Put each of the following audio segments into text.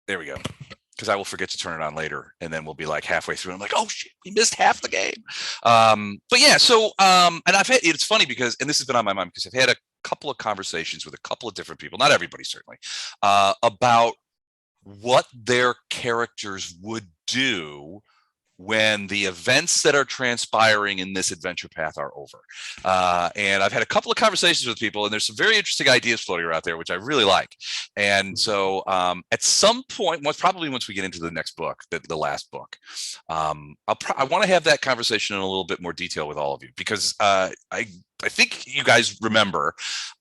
There we go. Because I will forget to turn it on later, and then we'll be like halfway through. And I'm like, oh shit, we missed half the game. But yeah, so and I've had, it's funny because, and this has been on my mind because I've had a couple of conversations with a couple of different people, not everybody certainly, about what their characters would do when the events that are transpiring in this adventure path are over. And I've had a couple of conversations with people, and there's some very interesting ideas floating around there, which I really like. And so at some point, probably once we get into the next book, the last book, I want to have that conversation in a little bit more detail with all of you, because I think you guys remember,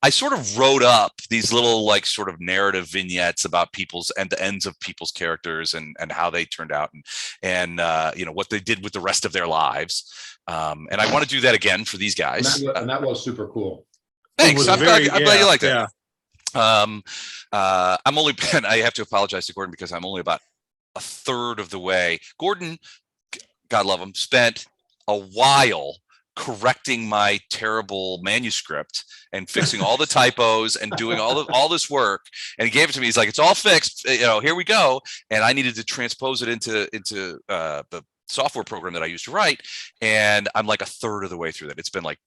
I sort of wrote up these little like sort of narrative vignettes about people's and the ends of people's characters and how they turned out and you know, what they did with the rest of their lives. And I want to do that again for these guys. And that was super cool. Thanks. I'm glad you liked it. I'm only, and I have to apologize to Gordon because I'm only about a third of the way. Gordon, God love him, spent a while correcting my terrible manuscript and fixing all the typos and doing all this work, and he gave it to me. He's like, it's all fixed, you know, here we go. And I needed to transpose it into the software program that I used to write, and I'm like a third of the way through that. It's been like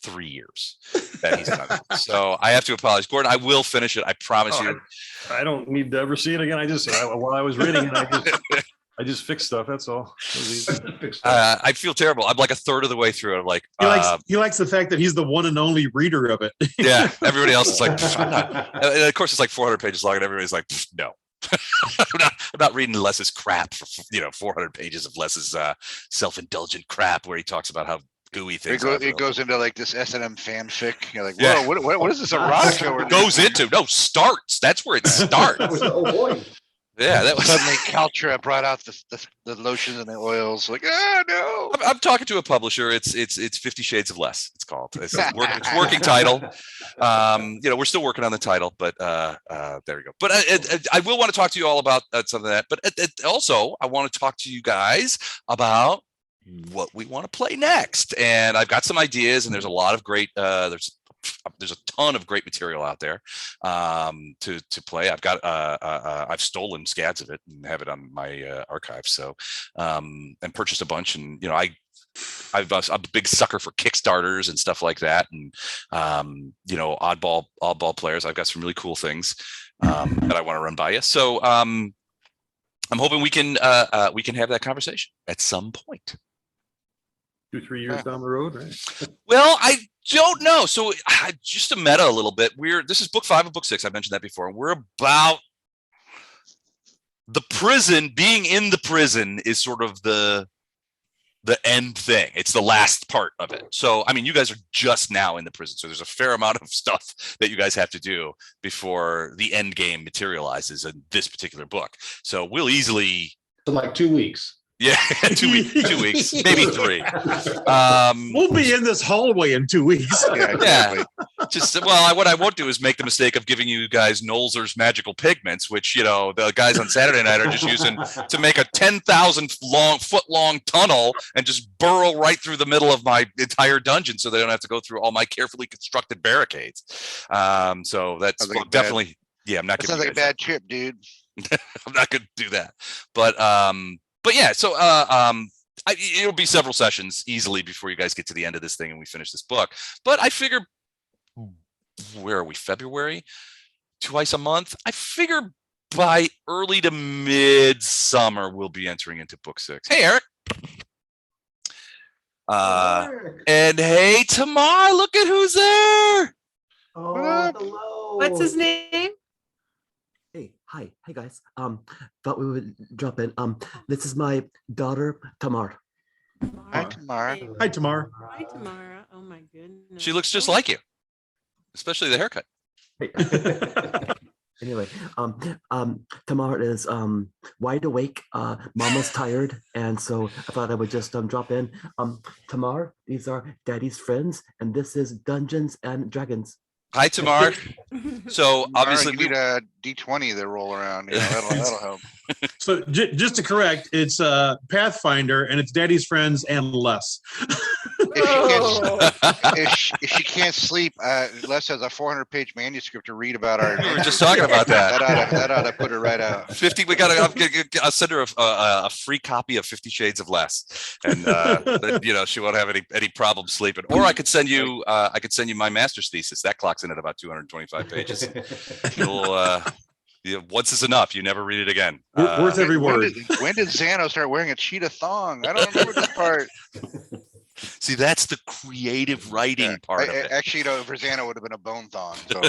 3 years that he's done it. So I have to apologize, Gordon. I will finish it, I promise you. I don't need to ever see it again. While I was reading it, I just fixed stuff. That's all. I feel terrible. I'm like a third of the way through it. I'm like, he likes the fact that he's the one and only reader of it. Yeah, everybody else is like, I'm not. And of course, it's like 400 pages long, and everybody's like, no. I'm not reading Les's crap for 400 pages of Les's self-indulgent crap where he talks about how gooey things. It goes into like this S&M fanfic. You're like, whoa, yeah. What is this erotica? Goes into starts. That's where it starts. Oh boy. Yeah, that was suddenly Kaltra brought out the lotions and the oils. Like, oh no! I'm talking to a publisher. It's 50 Shades of Less. It's called. It's working title. We're still working on the title, but there we go. But I will want to talk to you all about some of that. But also, I want to talk to you guys about what we want to play next. And I've got some ideas, and there's a lot of great. There's a ton of great material out there to play. I've stolen scads of it and have it on my archive. So and purchased a bunch, and I'm a big sucker for Kickstarters and stuff like that, and oddball players. I've got some really cool things that I want to run by you. So I'm hoping we can have that conversation at some point. 2-3 years down the road, right? Well, I don't know. So just to meta a little bit, this is book 5 of book 6. I mentioned that before. We're about the prison. Being in the prison is sort of the end thing. It's the last part of it. So, I mean, you guys are just now in the prison. So there's a fair amount of stuff that you guys have to do before the end game materializes in this particular book. So we'll easily... So like 2 weeks. Yeah, 2 weeks, maybe 3. We'll be in this hallway in 2 weeks. Yeah, exactly. What I won't do is make the mistake of giving you guys Nolzur's magical pigments, which the guys on Saturday night are just using to make a 10,000-foot long tunnel and just burrow right through the middle of my entire dungeon, so they don't have to go through all my carefully constructed barricades. So that's definitely I'm not. That sounds like a bad trip, dude. I'm not going to do that, But yeah, so it'll be several sessions easily before you guys get to the end of this thing and we finish this book. But I figure, where are we? February? Twice a month? I figure by early to mid-summer we'll be entering into book 6. Hey, Eric. And hey, Tamar, look at who's there. Oh, hello. What's his name? Hey guys. Thought we would drop in. This is my daughter, Tamar. Hi, Tamar. Hi, Tamar. Hi, Tamara. Oh my goodness. She looks just like you, especially the haircut. Anyway, Tamar is wide awake. Mama's tired, and so I thought I would just drop in. Tamar, these are Daddy's friends, and this is Dungeons and Dragons. Hi, Tamar. So obviously we need a D20 that roll around. That'll help. So just to correct, it's Pathfinder, and it's Daddy's friends and less. if she can't sleep, Les has a 400-page manuscript to read about our. We were just talking about that. That ought to put her right out. 50. We got to. I'll send her a free copy of 50 Shades of Less, and then, she won't have any problem sleeping. Or I could send you. I could send you my master's thesis. That clocks in at about 225 pages. You'll. Once is enough. You never read it again. Worth every word. When did Xano start wearing a cheetah thong? I don't remember this part. See, that's the creative writing part of it. Actually, for Xano would have been a bone thong. So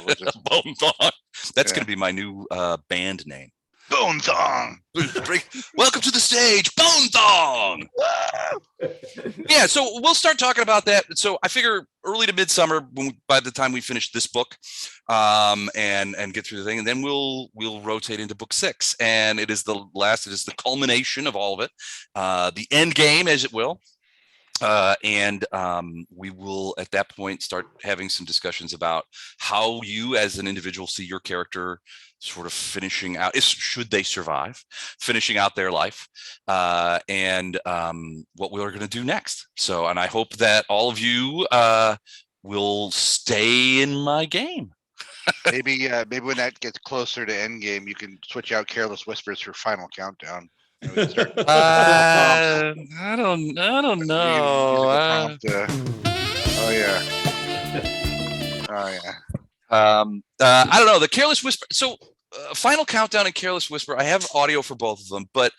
Bone Thong. That's going to be my new band name. Bone Thong. Welcome to the stage, Bone Thong. Yeah, so we'll start talking about that. So I figure early to midsummer, by the time we finish this book, and get through the thing, and then we'll rotate into book 6, and it is the last. It is the culmination of all of it, the end game, as it will. And we will at that point start having some discussions about how you as an individual see your character sort of finishing out, should they survive, finishing out their life, and what we're going to do next. So, and I hope that all of you will stay in my game. maybe when that gets closer to end game, you can switch out Careless Whispers for final countdown. And we can start. I don't know. Oh yeah. Oh yeah. I don't know. The Careless Whisper. So, Final Countdown and Careless Whisper. I have audio for both of them, but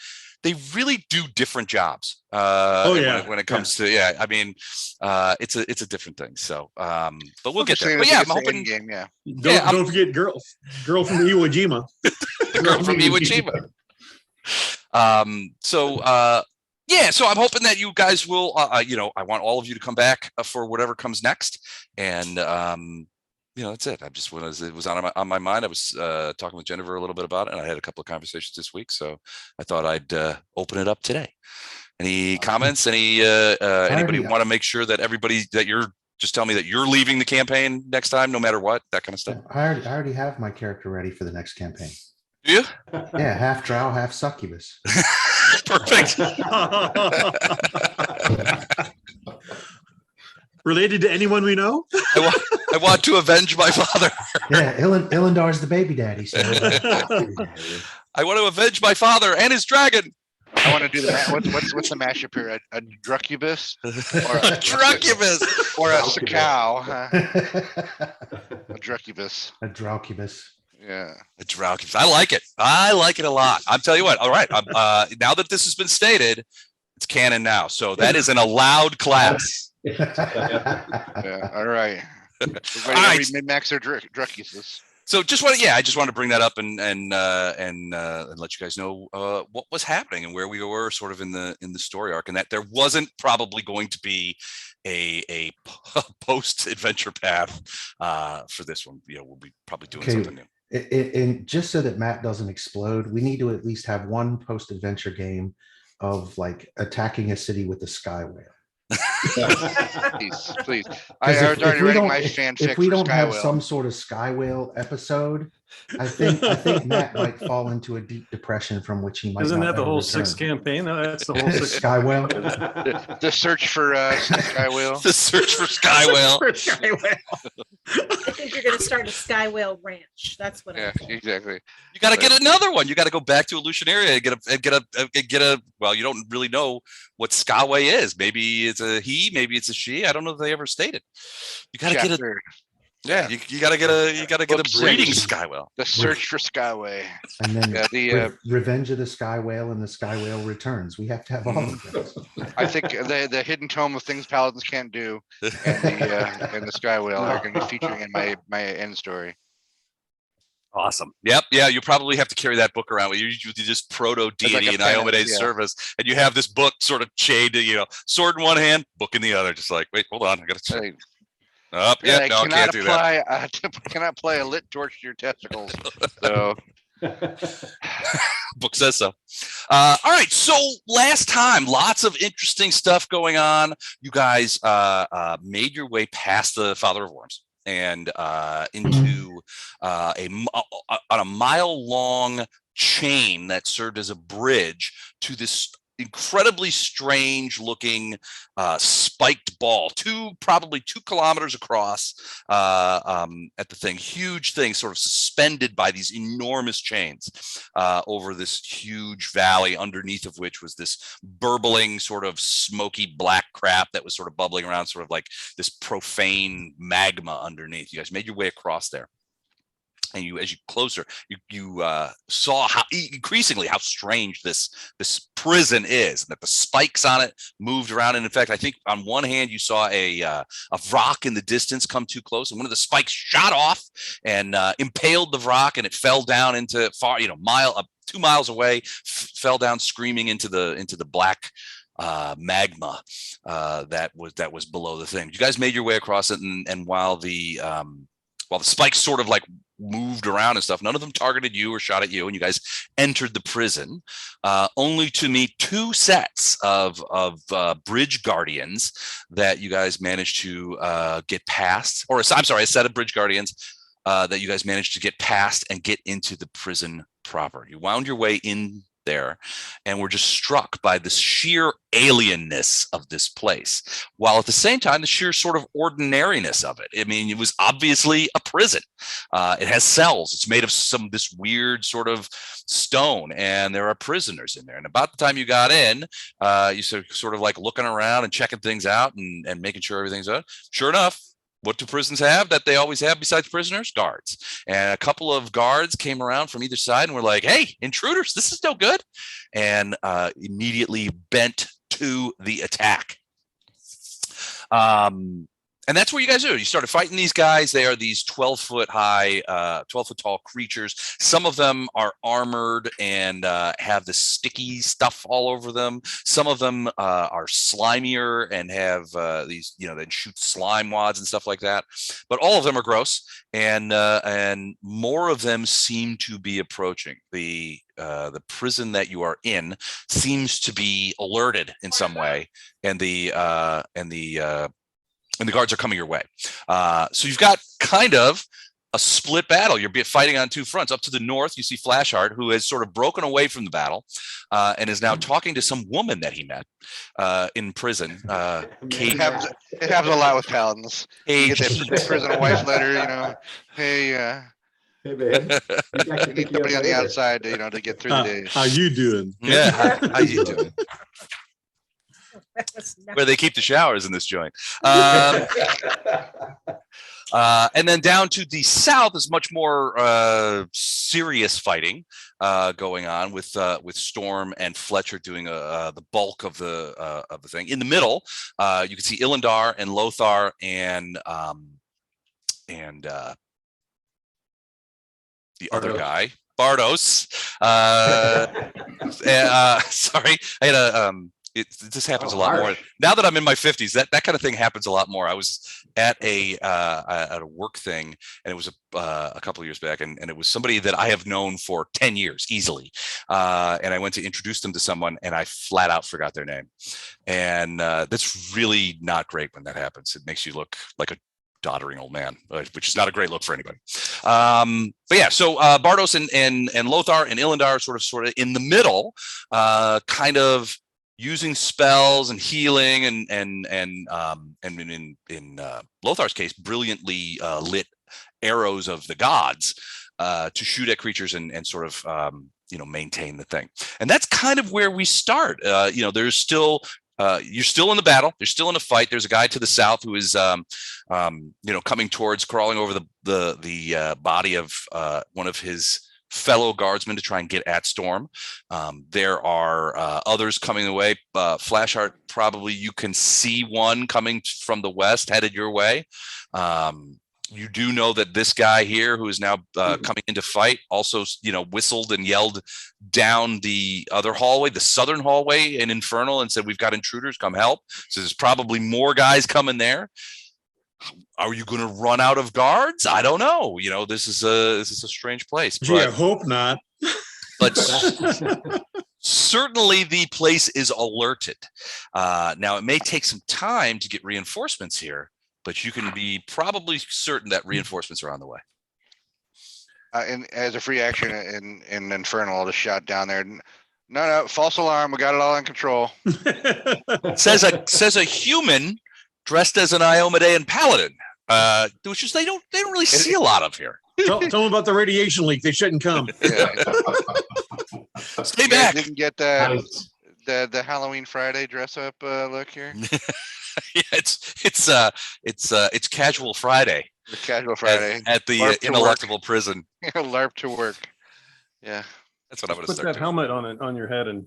they really do different jobs. When it comes to I mean, it's a different thing. So, but we'll get there. But yeah, I'm hoping. Game, yeah. Don't forget girl from Iwo Jima. The girl from Iwo Jima. So I'm hoping that you guys will, I want all of you to come back for whatever comes next. And, that's it. It was on my mind. I was talking with Jennifer a little bit about it, and I had a couple of conversations this week. So I thought I'd open it up today. Any comments? Anybody want to make sure that just tell me that you're leaving the campaign next time, no matter what, that kind of stuff. I already have my character ready for the next campaign. Do you? Yeah, half drow, half succubus. Perfect. Related to anyone we know? I want to avenge my father. Yeah, Ilandar's the baby daddy. So. I want to avenge my father and his dragon. I want to do what's the mashup here? A druncubus? Or a druncubus? Or a sakau? A druncubus. A drowcubus. Yeah. A drowcubus. I like it. I like it a lot. I'll tell you what. All right. Now that this has been stated, it's canon now. So that is an allowed class. Yeah. All right. All right. Min-max their druncubus. So I just want to bring that up and let you guys know what was happening and where we were sort of in the story arc, and that there wasn't probably going to be a post adventure path for this one. We'll be probably doing something new. And just so that Matt doesn't explode, we need to at least have one post adventure game of like attacking a city with a sky whale. Please. I already writing my fanfic. If we don't have Skywhale. some sort of sky whale episode, I think Matt might fall into a deep depression from which he might. Isn't not that the ever whole return. 6th campaign? No, that's the whole 6th. Sky whale. The search for sky whale. The search for sky whale. I think you're going to start a Sky Whale Ranch. That's what Yeah, I'm saying. exactly. You got to get another one. You got to go back to Illusionaria and get a. Well, you don't really know what Skyway is. Maybe it's a he. Maybe it's a she. I don't know if they ever stated. You got to get a. Yeah, you got to get a breeding sky whale. The search for Skyway. And then the Revenge of the Sky Whale and the Sky Whale Returns. We have to have all of those. I think the hidden tome of things paladins can't do, and the Sky Whale are going to be featuring in my end story. Awesome. Yep. Yeah. You probably have to carry that book around with you. You just proto deity like in Iomedae's service, and you have this book sort of chained to, sword in one hand, book in the other. Just like, wait, hold on, I got to. Right. I can't do that. I cannot apply a lit torch to your testicles. So. Book says so. All right. So last time, lots of interesting stuff going on. You guys made your way past the Father of Worms and into on a mile-long chain that served as a bridge to this incredibly strange looking spiked ball, probably 2 kilometers across at the thing, huge thing, sort of suspended by these enormous chains over this huge valley, underneath of which was this burbling sort of smoky black crap that was sort of bubbling around, sort of like this profane magma underneath. You guys made your way across there. And as you closer, you saw how increasingly how strange this prison is, and that the spikes on it moved around. And in fact, I think on one hand you saw a rock in the distance come too close, and one of the spikes shot off and impaled the rock, and it fell down into 2 miles away, fell down screaming into the black magma that was below the thing. You guys made your way across it, and while the spikes sort of like moved around and stuff, none of them targeted you or shot at you, and you guys entered the prison, only to meet 2 sets of bridge guardians that you guys managed to get past, or I'm sorry, a set of bridge guardians that you guys managed to get past and get into the prison proper. You wound your way in there and were just struck by the sheer alienness of this place, while at the same time the sheer sort of ordinariness of it. I mean, it was obviously a prison. It has cells. It's made of this weird sort of stone, and there are prisoners in there. And about the time you got in, you sort of like looking around and checking things out and making sure everything's up. Sure enough, what do prisons have that they always have besides prisoners? Guards. And a couple of guards came around from either side and were like, "Hey, intruders, this is no good," and immediately bent to the attack. And that's what you guys do. You started fighting these guys. They are these 12-foot high, 12-foot tall creatures. Some of them are armored and have this sticky stuff all over them. Some of them are slimier and have these, they shoot slime wads and stuff like that. But all of them are gross, and more of them seem to be approaching. The prison that you are in seems to be alerted in some way, and the guards are coming your way. So you've got kind of a split battle. You're fighting on 2 fronts. Up to the north, you see Flashheart, who has sort of broken away from the battle and is now talking to some woman that he met in prison. It happens a lot with paladins. You get that prison wife letter, hey, Hey, man. need somebody on the outside, to get through the day. How you doing? Yeah, how you doing? That was not- Where they keep the showers in this joint. And then down to the south is much more serious fighting going on with Storm and Fletcher doing the bulk of the thing. In the middle, you can see Ilindar and Lothar and the other guy, Bardos. Sorry, I had a. This happens a lot more now that I'm in my 50s. That kind of thing happens a lot more. I was at a work thing, and it was a couple of years back, and it was somebody that I have known for 10 years easily. And I went to introduce them to someone, and I flat out forgot their name. And that's really not great when that happens. It makes you look like a doddering old man, which is not a great look for anybody. But yeah, so Bardos and Lothar and Ilindar sort of in the middle, kind of using spells and healing and in Lothar's case, brilliantly lit arrows of the gods to shoot at creatures and sort of maintain the thing. And that's kind of where we start. There's still you're still in the battle. You're still in a fight. There's a guy to the south who is coming towards, crawling over the body of one of his fellow guardsmen to try and get at Storm. There are others coming away. Flashheart, probably you can see one coming from the west headed your way. You do know that this guy here, who is now coming into fight, also whistled and yelled down the other hallway, the southern hallway in Infernal, and said, "We've got intruders, come help." So there's probably more guys coming there. Are you going to run out of guards? I don't know. This is a strange place. Gee, I hope not. But certainly the place is alerted. Now, it may take some time to get reinforcements here, but you can be probably certain that reinforcements are on the way. And as a free action in Infernal, I'll just shout down there. No, false alarm. We got it all in control. Says a human dressed as an Iomedae paladin, which is they don't really see a lot of here. Tell them about the radiation leak. They shouldn't come. Yeah. Stay You guys back. didn't get Nice. the Halloween Friday dress up look here. Yeah, it's casual Friday The casual Friday. at the LARP to ineluctable prison. LARP to work. Yeah. That's what I'm going to Put start that doing. helmet on your head and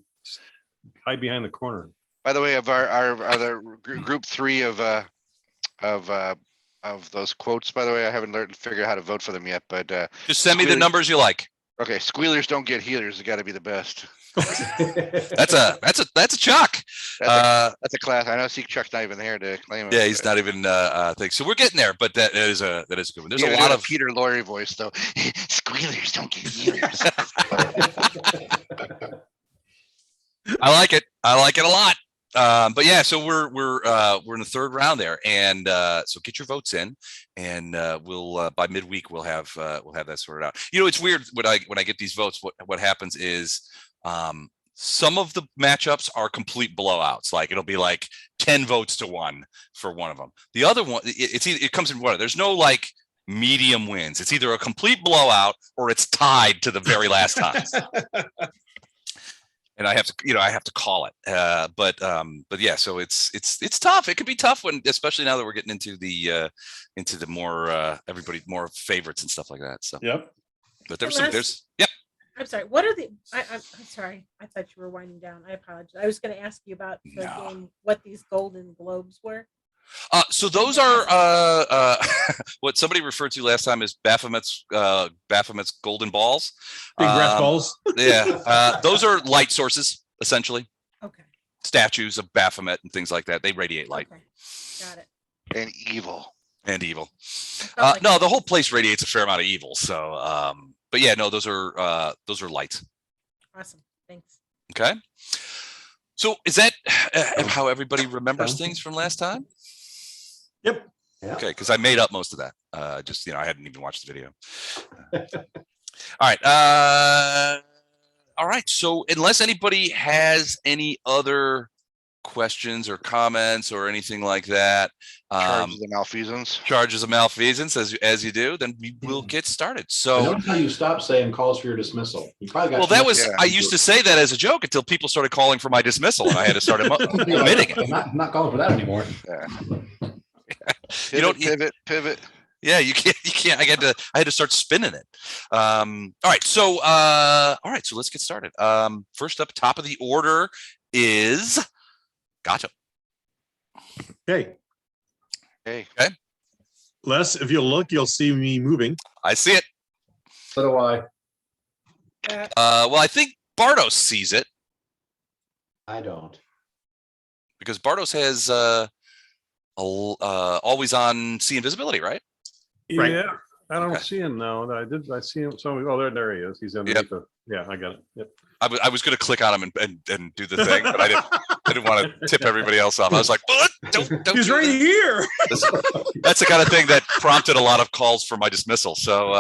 hide behind the corner. By the way, of our group 3 of those quotes, by the way, I haven't learned to figure out how to vote for them yet, but Just send me the Squealers- numbers you like. okay, squealers don't get healers. It got to be the best. That's a Chuck. That's a class. I know. See, Chuck's not even here to claim it. Yeah, he's not even thing. So we're getting there, but that is a good one. There's You a gotta lot do of Peter Lorre voice though. Squealers don't get healers. I like it a lot. But yeah, so we're in the third round there, and so get your votes in, and we'll by midweek we'll have that sorted out. You know, it's weird when I get these votes. What happens is some of the matchups are complete blowouts. Like it'll be like 10 votes to 1 for one of them. The other one, it comes in order. There's no like medium wins. It's either a complete blowout or it's tied to the very last time. And I have to call it. But yeah, so it's tough. It could be tough especially now that we're getting into the more everybody more favorites and stuff like that. So Yep. but there's Yep. I'm sorry. What are I'm sorry. I thought you were winding down. I apologize. I was going to ask you about the game, what these golden globes were. So those are what somebody referred to last time as Baphomet's golden balls. Big breath balls. Yeah, those are light sources essentially. Okay. Statues of Baphomet and things like that. They radiate light. Okay. Got it. And evil. And evil. I felt No, like- the whole place radiates a fair amount of evil. So, but yeah, no, those are lights. Awesome. Thanks. Okay. So is that how everybody remembers things from last time? Yep. Yeah. Okay, because I made up most of that. Just I hadn't even watched the video. All right. All right. So unless anybody has any other questions or comments or anything like that, Charges of malfeasance. charges of malfeasance as you do, then we will get started. I So noticed how you stopped saying calls for your dismissal. You probably got. well, that was Yeah. I used to say that as a joke until people started calling for my dismissal, and I had to start admitting it. I'm not calling for that anymore. You don't- Pivot. Yeah, you can't. I had to start spinning it. All right. So let's get started. First up, top of the order is Gato. Okay. Hey, Les, if you look, you'll see me moving. I see it. So do I. Well, I think Bardos sees it I don't. because Bardos has always on see invisibility, right? Right. Yeah, I don't Okay. see him now. I see him. So, there he is. He's underneath the, yeah, I got it. Yep. I was going to click on him and do the thing, but I didn't want to tip everybody else off. I was like, what? Don't He's do right that. here. That's the kind of thing that prompted a lot of calls for my dismissal. So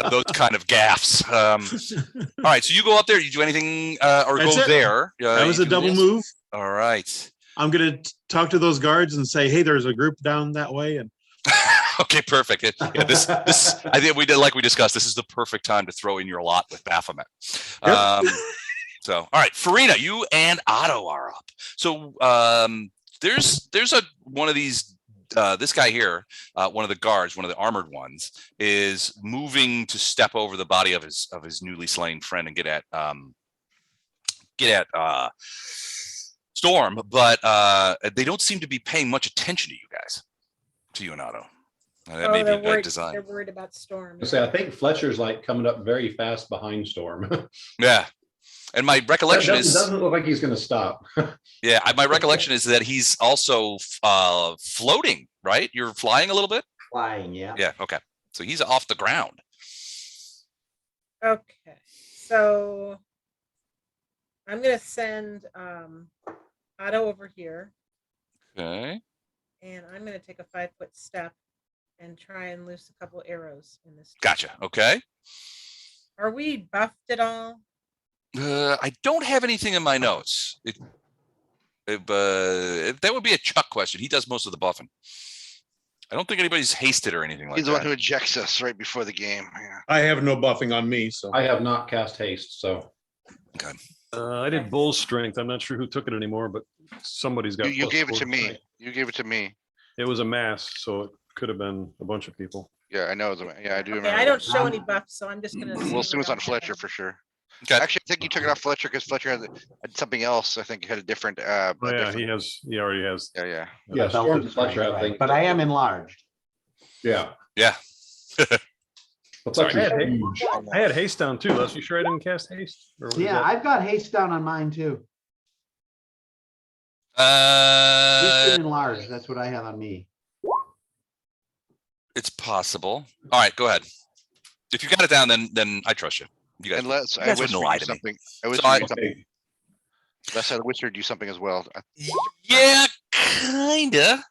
those kind of gaffes. All right, so you go up there. You do anything or That's go it. there? That was you a do double this? move. All right. I'm gonna talk to those guards and say, "Hey, there's a group down that way." And Okay, perfect. Yeah, this I think we did like we discussed. This is the perfect time to throw in your lot with Baphomet. Yep. So, all right, Farina, you and Otto are up. So, there's one of these. This guy here, one of the guards, one of the armored ones, is moving to step over the body of his newly slain friend and get at Storm, but they don't seem to be paying much attention to you guys, to you and Otto. That may be they're a bad worried. design. They're worried about Storm. I say I think Fletcher's like coming up very fast behind Storm. Yeah. And my recollection is, doesn't look like he's going to stop. yeah, my recollection is that he's also floating, right? You're flying a little bit? Flying, yeah. Yeah, okay. So he's off the ground. Okay, so I'm gonna send Otto over here, Okay. and I'm gonna take a 5-foot step and try and loose a couple arrows in this. Gotcha. Okay. Are we buffed at all? I don't have anything in my notes. That would be a Chuck question. He does most of the buffing. I don't think anybody's hasted or anything like He's the one that. who ejects us right before the game. Yeah. I have no buffing on me, so. I have not cast haste, so I did bull strength. I'm not sure who took it anymore, but somebody's got. You plus gave it 4 to me. strength. You gave it to me. It was a mass, so it could have been a bunch of people. Yeah, I know. Yeah, I do Okay, remember. I don't show any buffs, so I'm just gonna. We'll assume it's on Fletcher for sure. Okay. Actually, I think you took it off Fletcher because Fletcher had something else. I think he had a different. Oh yeah, he already has. Yeah, yeah. yeah, Storm and Fletcher, I think. But I am enlarged. Yeah. Yeah. But Fletcher's Sorry. huge. I had haste down too. Les, you sure I didn't cast haste? Or was Yeah, that- I've got haste down on mine too. Haste and enlarged, that's what I have on me. It's possible. All right, go ahead. If you got it down, then I trust you. You guys, Unless you I guys whispered wouldn't lie you to me. something. I whispered I- you something. Unless I whispered you something as well. Yeah, kinda.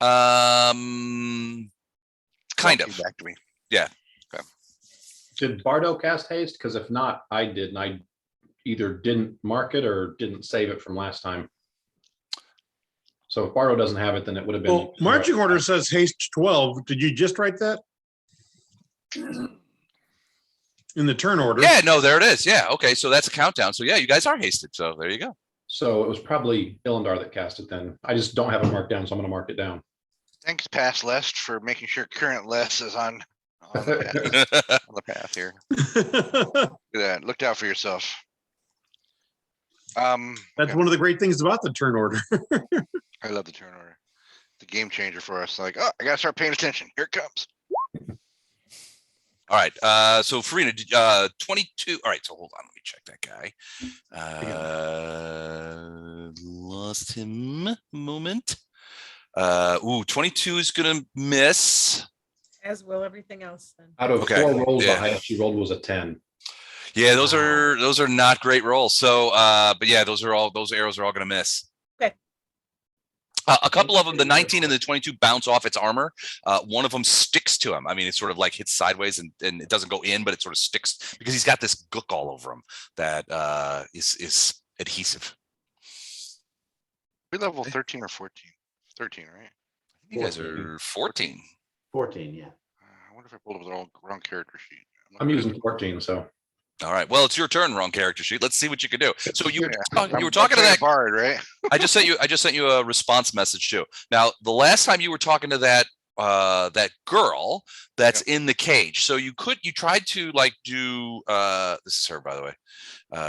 Kind of. Back to me. Did Bardo cast haste? Because if not, I did, and I either didn't mark it or didn't save it from last time. So if Bardo doesn't have it, then it would have been. Well, marching order says haste 12. Did you just write that? In the turn order? Yeah, no, there it is. Yeah, okay, so that's a countdown. So yeah, you guys are hasted. So there you go. So it was probably Illendar that cast it then. I just don't have it marked down, so I'm gonna mark it down. Thanks, past Lest, for making sure current Lest is on the path here. Look at that. Looked out for yourself. That's Okay. one of the great things about the turn order. I love the turn order. The game changer for us. Like, oh, I gotta start paying attention. Here it comes. All right. So Farina, 22. All right, so hold on, let me check that guy. Lost him a moment. 22 is gonna miss. As will everything else then. Out of Okay, 4 rolls, yeah. the highest she rolled was a 10. Yeah, those are not great rolls. So but yeah, those arrows are all gonna miss. Okay. A couple of them, the 19 and the 22 bounce off its armor. One of them sticks to him. I mean, it sort of like hits sideways and it doesn't go in, but it sort of sticks because he's got this gook all over him that is adhesive. We level 13 or 14? 13, right? You guys are 14. 14, yeah. I wonder if I pulled up the wrong character sheet. I'm using 14, so. All right. Well, it's your turn, wrong character sheet. Let's see what you can do. So you were I'm talking to playing that. bard, right? I just sent you a response message too. Now, the last time you were talking to that girl that's in the cage. So you tried to like do this is her, by the way.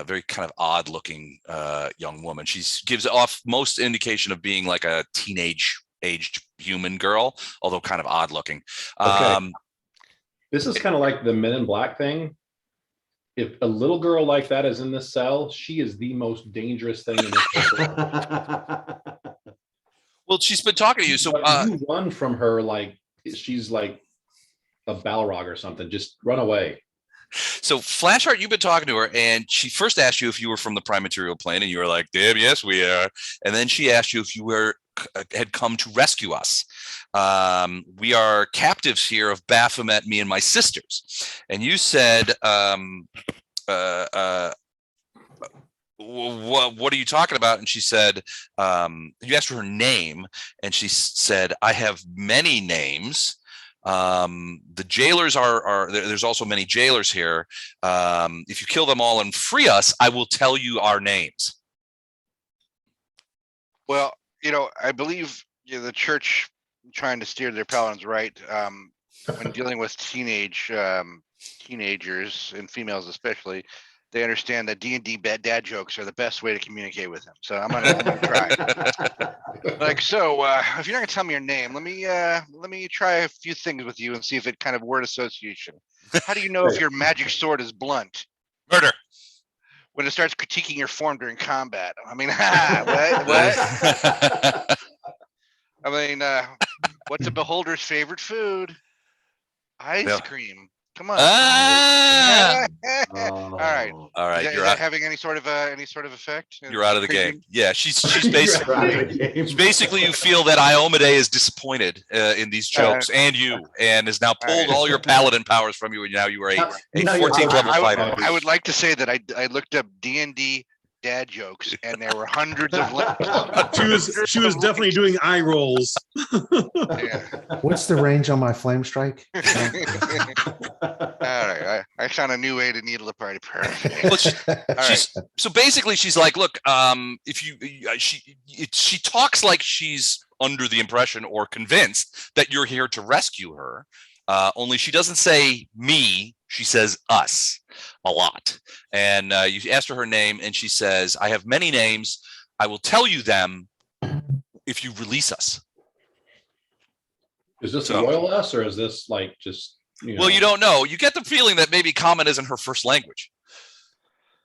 Very kind of odd looking young woman. She gives off most indication of being like a teenage aged human girl, although kind of odd looking. Okay. This is kind of like the Men in Black thing. If a little girl like that is in this cell, she is the most dangerous thing in this world. Well, she's been talking to you, so But you run from her like she's like a Balrog or something. Just run away. So Flashheart, you've been talking to her, and she first asked you if you were from the Prime Material Plane, and you were like, "Deb, yes, we are." And then she asked you if you had come to rescue us. We are captives here of Baphomet, me and my sisters. And you said, what are you talking about? And she said, you asked her name, and she said, I have many names. The jailers there's also many jailers here. If you kill them all and free us, I will tell you our names. Well, I believe the church trying to steer their paladins right when dealing with teenagers and females especially. They understand that D&D dad jokes are the best way to communicate with them. So I'm gonna try. Like, so if you're not gonna tell me your name, let me try a few things with you and see if it kind of word association. How do you know if your magic sword is blunt? Murder. When it starts critiquing your form during combat. I mean, what? I mean, what's a beholder's favorite food? Ice cream. Come on. Ah! right. Oh. All right, Is you're that out. having any sort of effect? You're out of the game. Yeah, she's You're basically. out of the game. Basically, you feel that Iomedae is disappointed in these jokes and has now pulled right. all your paladin powers from you, and now you are a Now you're 14th level I, fighter. I would like to say that I looked up D&D dad jokes, and there were hundreds of links. She was definitely doing eye rolls. Yeah. What's the range on my flame strike? All right, I found a new way to needle the party. Perfect. Well, All right. So basically, she's like, look, if she talks like she's under the impression or convinced that you're here to rescue her. Only she doesn't say me, she says us a lot. And you asked her name, and she says, I have many names. I will tell you them if you release us. Is this So- royal us or is this like just, Well, you don't know. You get the feeling that maybe Common isn't her first language.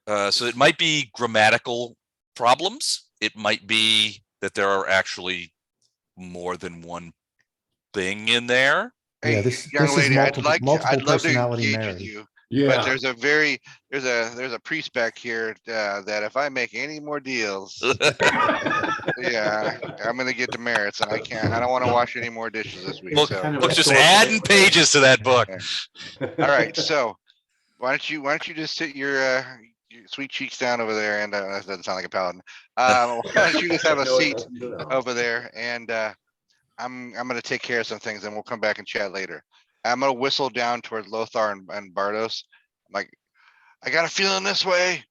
So it might be grammatical problems. It might be that there are actually more than one thing in there. Yeah, Hey, this- young this is lady, multiple- I'd multiple love to personality engage with married. you, Yeah. but there's a priest back here that if I make any more deals, yeah, I'm gonna get demerits, and I don't want to wash any more dishes this week. Look, So, kind of look, a just short adding list. pages to that book. all right, so why don't you just sit your sweet cheeks down over there, and that doesn't sound like a paladin. Why don't you just have a No, it seat doesn't at all. over there, and I'm gonna take care of some things, and we'll come back and chat later. I'm gonna whistle down toward Lothar and Bardos. I'm like, I got a feeling this way.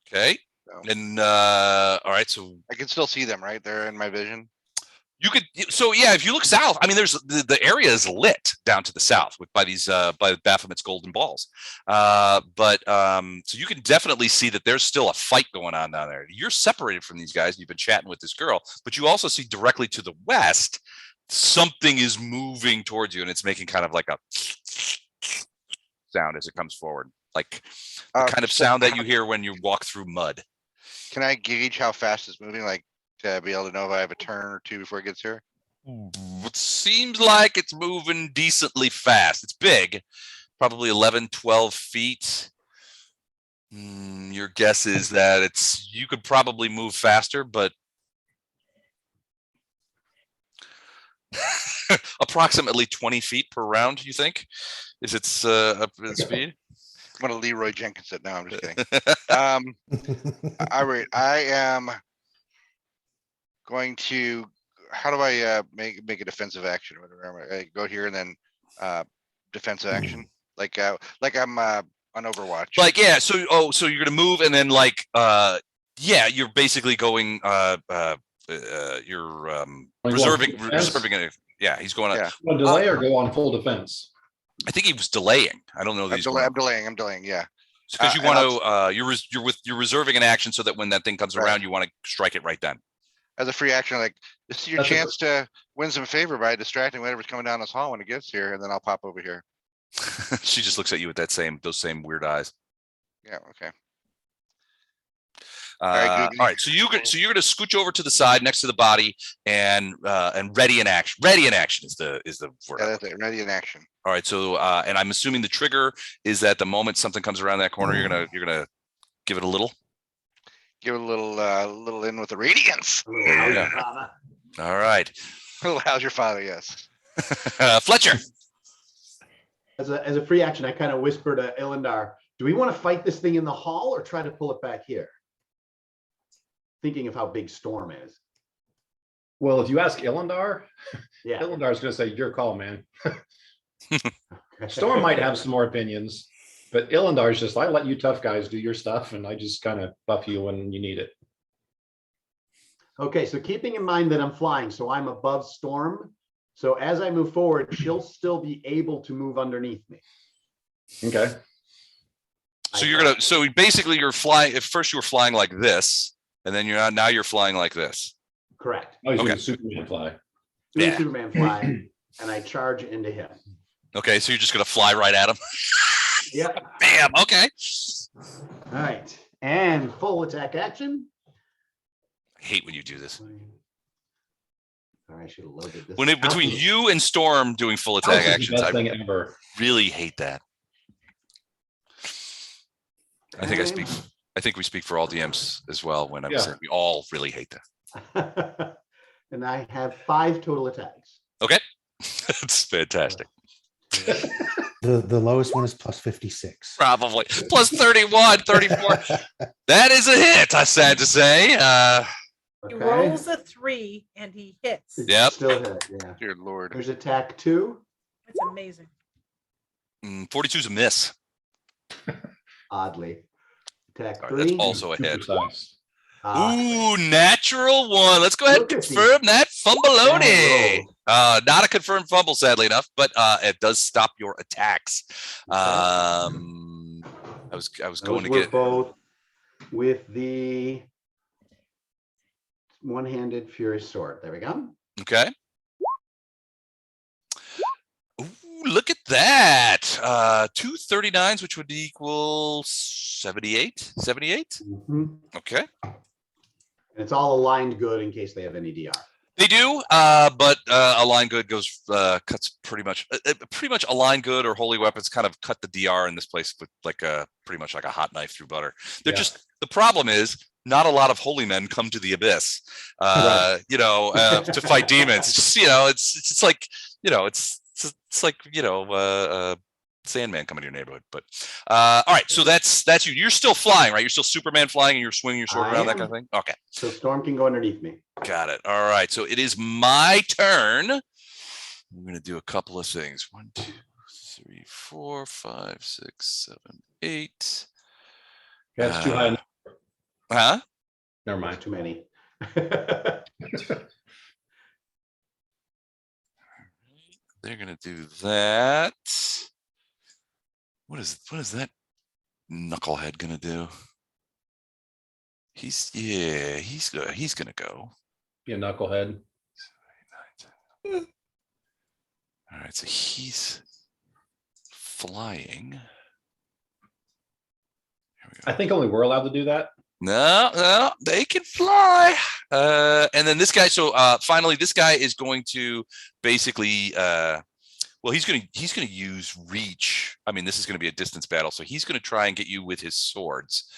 Okay. So, And all right, so I can still see them, right? They're in my vision. you could, so yeah, if you look south, I mean, there's the area is lit down to the south by these by Baphomet's golden balls. So you can definitely see that there's still a fight going on down there. You're separated from these guys. You've been chatting with this girl, but you also see directly to the west something is moving towards you, and it's making kind of like a sound as it comes forward, like the kind of sound that you hear when you walk through mud. Can I gauge how fast it's moving? Like to be able to know if I have a turn or two before it gets here? It seems like it's moving decently fast. It's big, probably 11, 12 feet. Your guess is that you could probably move faster, but approximately 20 feet per round, you think? Is its speed? I'm gonna Leroy Jenkins it now. I'm just kidding. All right, I am going to. How do I make a defensive action or whatever? I go here and then defensive action, like I'm on Overwatch. Like, yeah. So you're gonna move, and then yeah, you're basically going. You're reserving it. Yeah, he's going. Yeah. Want to delay or go on full defense? I think he was delaying. I don't know that he's I'm delaying. Yeah. because you and want to. You're reserving an action so that when that thing comes Right. around, you want to strike it right then. As a free action, like this is your That's a chance to win some favor by distracting whatever's coming down this hall when it gets here, and then I'll pop over here. She just looks at you with those same weird eyes. Yeah. Okay. All right, so you're gonna scooch over to the side next to the body and ready in action. Ready in action is the word. Yeah, that's it. Ready in action. All right, so and I'm assuming the trigger is that the moment something comes around that corner, you're gonna give it a little. Give it a little in with the radiance. Yeah. All right, How's your father? Yes. Fletcher. As a free action, I kind of whisper to Ilindar, do we want to fight this thing in the hall or try to pull it back here? Thinking of how big Storm is. Well, if you ask Ilindar, Yeah. Ilindar's gonna say, your call, man. Storm might have some more opinions, but Ilindar's just, I let you tough guys do your stuff and I just kind of buff you when you need it. Okay, so keeping in mind that I'm flying, so I'm above Storm. So as I move forward, she'll still be able to move underneath me. Okay. So basically you're flying. At first you were flying like this, and then now you're flying like this. Correct. Oh, he's Okay. doing Superman fly. Doing Yeah. Superman fly, and I charge into him. Okay, so you're just gonna fly right at him. Yep. Bam. Okay. All right. And full attack action. I hate when you do this. All right, I should have loaded this. Between you and Storm doing full attack This is the actions, best I thing ever. really hate that. I think I think we speak for all DMs as well when I'm Yeah. saying we all really hate that. And I have 5 total attacks. Okay. That's fantastic. The lowest one is plus 56. Probably plus 31, 34. That is a hit, I sad to say. He Okay. rolls a 3 and he hits. It's Yep. Still hit, yeah. Dear Lord. There's attack 2. It's amazing. 42 is a miss. Oddly. Attack All right, that's 3. also a Too hit. precise. Ooh, natural 1. Let's go ahead and Look at confirm that fumbleoni. roll. Not a confirmed fumble, sadly enough, but it does stop your attacks. I was going Those to were get both with the one-handed furious sword. There we go. okay. Ooh, look at that. 2 39s, which would equal 78. 78. Mhm. Okay. And it's all aligned good in case they have any DR. They do, but align good goes cuts pretty much align good or holy weapons kind of cut the DR in this place with like a pretty much like a hot knife through butter. They're Yeah. just the problem is not a lot of holy men come to the abyss, to fight demons. It's just, it's like it's like Sandman coming to your neighborhood. But all right, so that's you. You're still flying, right? You're still Superman flying, and you're swinging your sword I around, that am. kind of thing. Okay. So Storm can go underneath me. Got it. All right. So it is my turn. I'm going to do a couple of things. 1, 2, 3, 4, 5, 6, 7, 8. That's too high. Huh? Never There's mind. too many. They're going to do that. What is that knucklehead going to do? He's going to go. Be a knucklehead. All right. So he's flying. Here we go. I think only we're allowed to do that. No, they can fly. And then this guy. So finally, this guy is going to basically. Well, he's going to use reach. I mean, this is going to be a distance battle, so he's going to try and get you with his swords.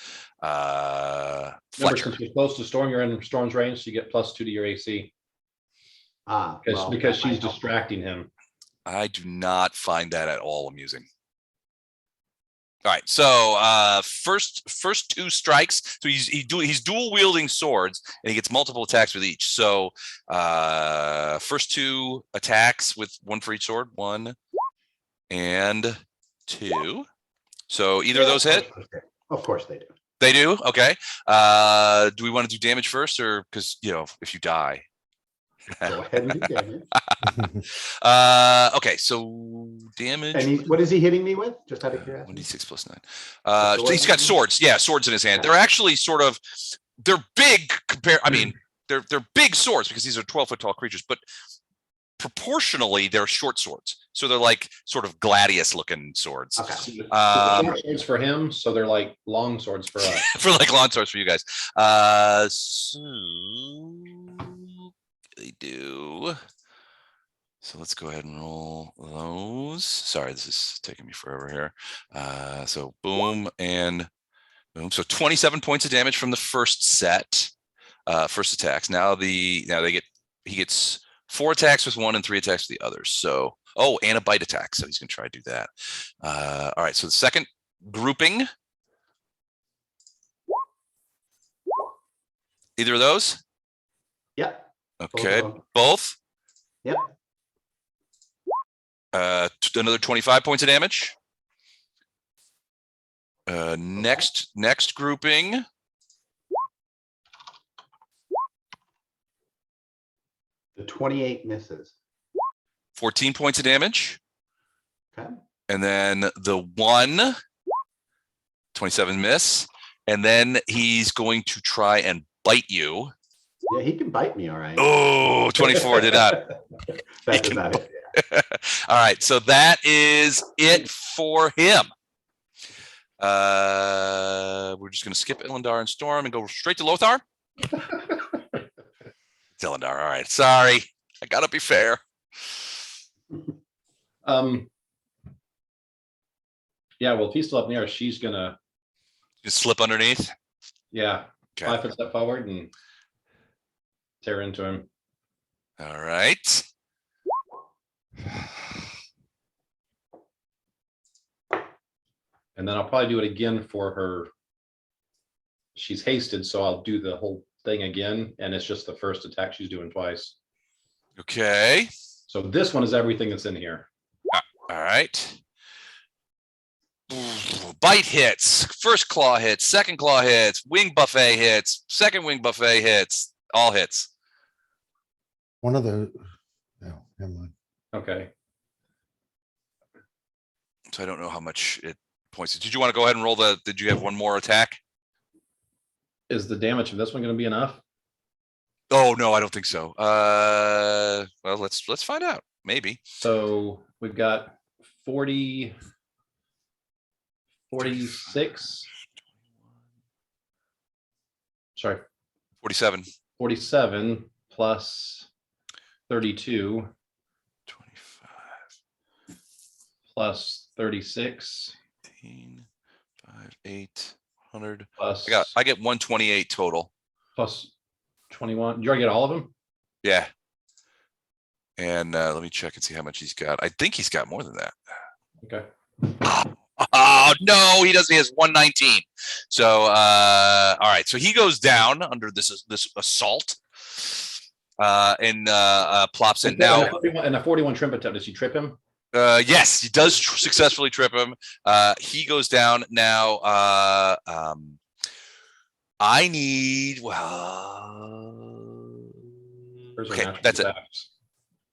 Remember, Fletcher. since you're close to Storm, you're in Storm's range, so you get +2 to your AC Well, because that might she's help. distracting him. I do not find that at all amusing. All right, so first 2 strikes. So he's dual wielding swords, and he gets multiple attacks with each. So first 2 attacks with 1 for each sword, 1 and 2. So either of those hit. Of course they do. They do. Okay. Do we want to do damage first, or because if you die? Go ahead and do damage. Okay, so damage. And what is he hitting me with? Just out of curiosity. 1d6 plus 9. Sword? He's got swords. Yeah, swords in his hand. They're actually they're big I mean, they're big swords because these are 12-foot tall creatures, but proportionally they're short swords. So they're like sort of gladius looking swords. Okay. Short swords for him, so they're like long swords for us. For like long swords for you guys. So they do. So let's go ahead and roll those. Sorry, this is taking me forever here. So boom and boom. So 27 points of damage from the first set, first attacks. Now he gets 4 attacks with 1 and 3 attacks with the others. So and a bite attack. So he's gonna try to do that. All right. So the second grouping. Either of those? Yep. Okay, of them. both. Yep. Another 25 points of damage. Next grouping. The 28 misses. 14 points of damage. Okay. And then the 27 miss. And then he's going to try and bite you. Yeah, he can bite me, all right. Oh, 24 did not. That did not hit. All right, so that is it for him. We're just going to skip Illendar and Storm and go straight to Lothar. It's Illendar. All right, sorry. I got to be fair. Yeah, well, if he's still up in the air, she's gonna Just slip underneath. Yeah, Okay. 5 foot step forward and tear into him. All right. And then I'll probably do it again for her. She's hasted, so I'll do the whole thing again, and it's just the first attack she's doing twice. Okay. So this one is everything that's in here. All right. Bite hits. First claw hits. Second claw hits. Wing buffet hits. Second wing buffet hits. All hits. One of the, no, never mind. Okay. So I don't know how much it points to. Did you want to go ahead and roll the? Did you have one more attack? Is the damage of this one going to be enough? Oh no, I don't think so. Well, let's find out. Maybe. So we've got 40, 46. Sorry, 47. 47 plus 32 25. plus 36 15, 5, 8, 100. plus I get 128 total. plus 21. Did you already get all of them? Yeah. And let me check and see how much he's got. I think he's got more than that. Okay. Oh no, he doesn't. He has 119. So all right. So he goes down under this assault. And plops in now. And a 41 trim attempt. Does he trip him? Yes, he does successfully trip him. He goes down now. I need okay, that's it.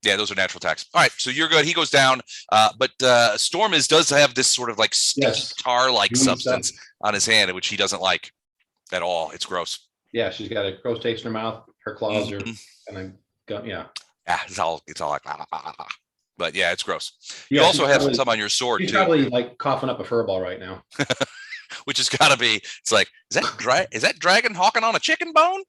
Yeah, those are natural attacks. All right, so you're good. He goes down, but Storm does have this sort of like sticky tar-like substance on his hand, which he doesn't like at all. It's gross. Yeah, she's got a gross taste in her mouth. Her claws are, and I got yeah. Yeah, it's all like, but yeah, it's gross. Yeah, You also have probably, some on your sword she's too. Probably like coughing up a furball right now. Which has got to be. It's like, is that dragon hawking on a chicken bone?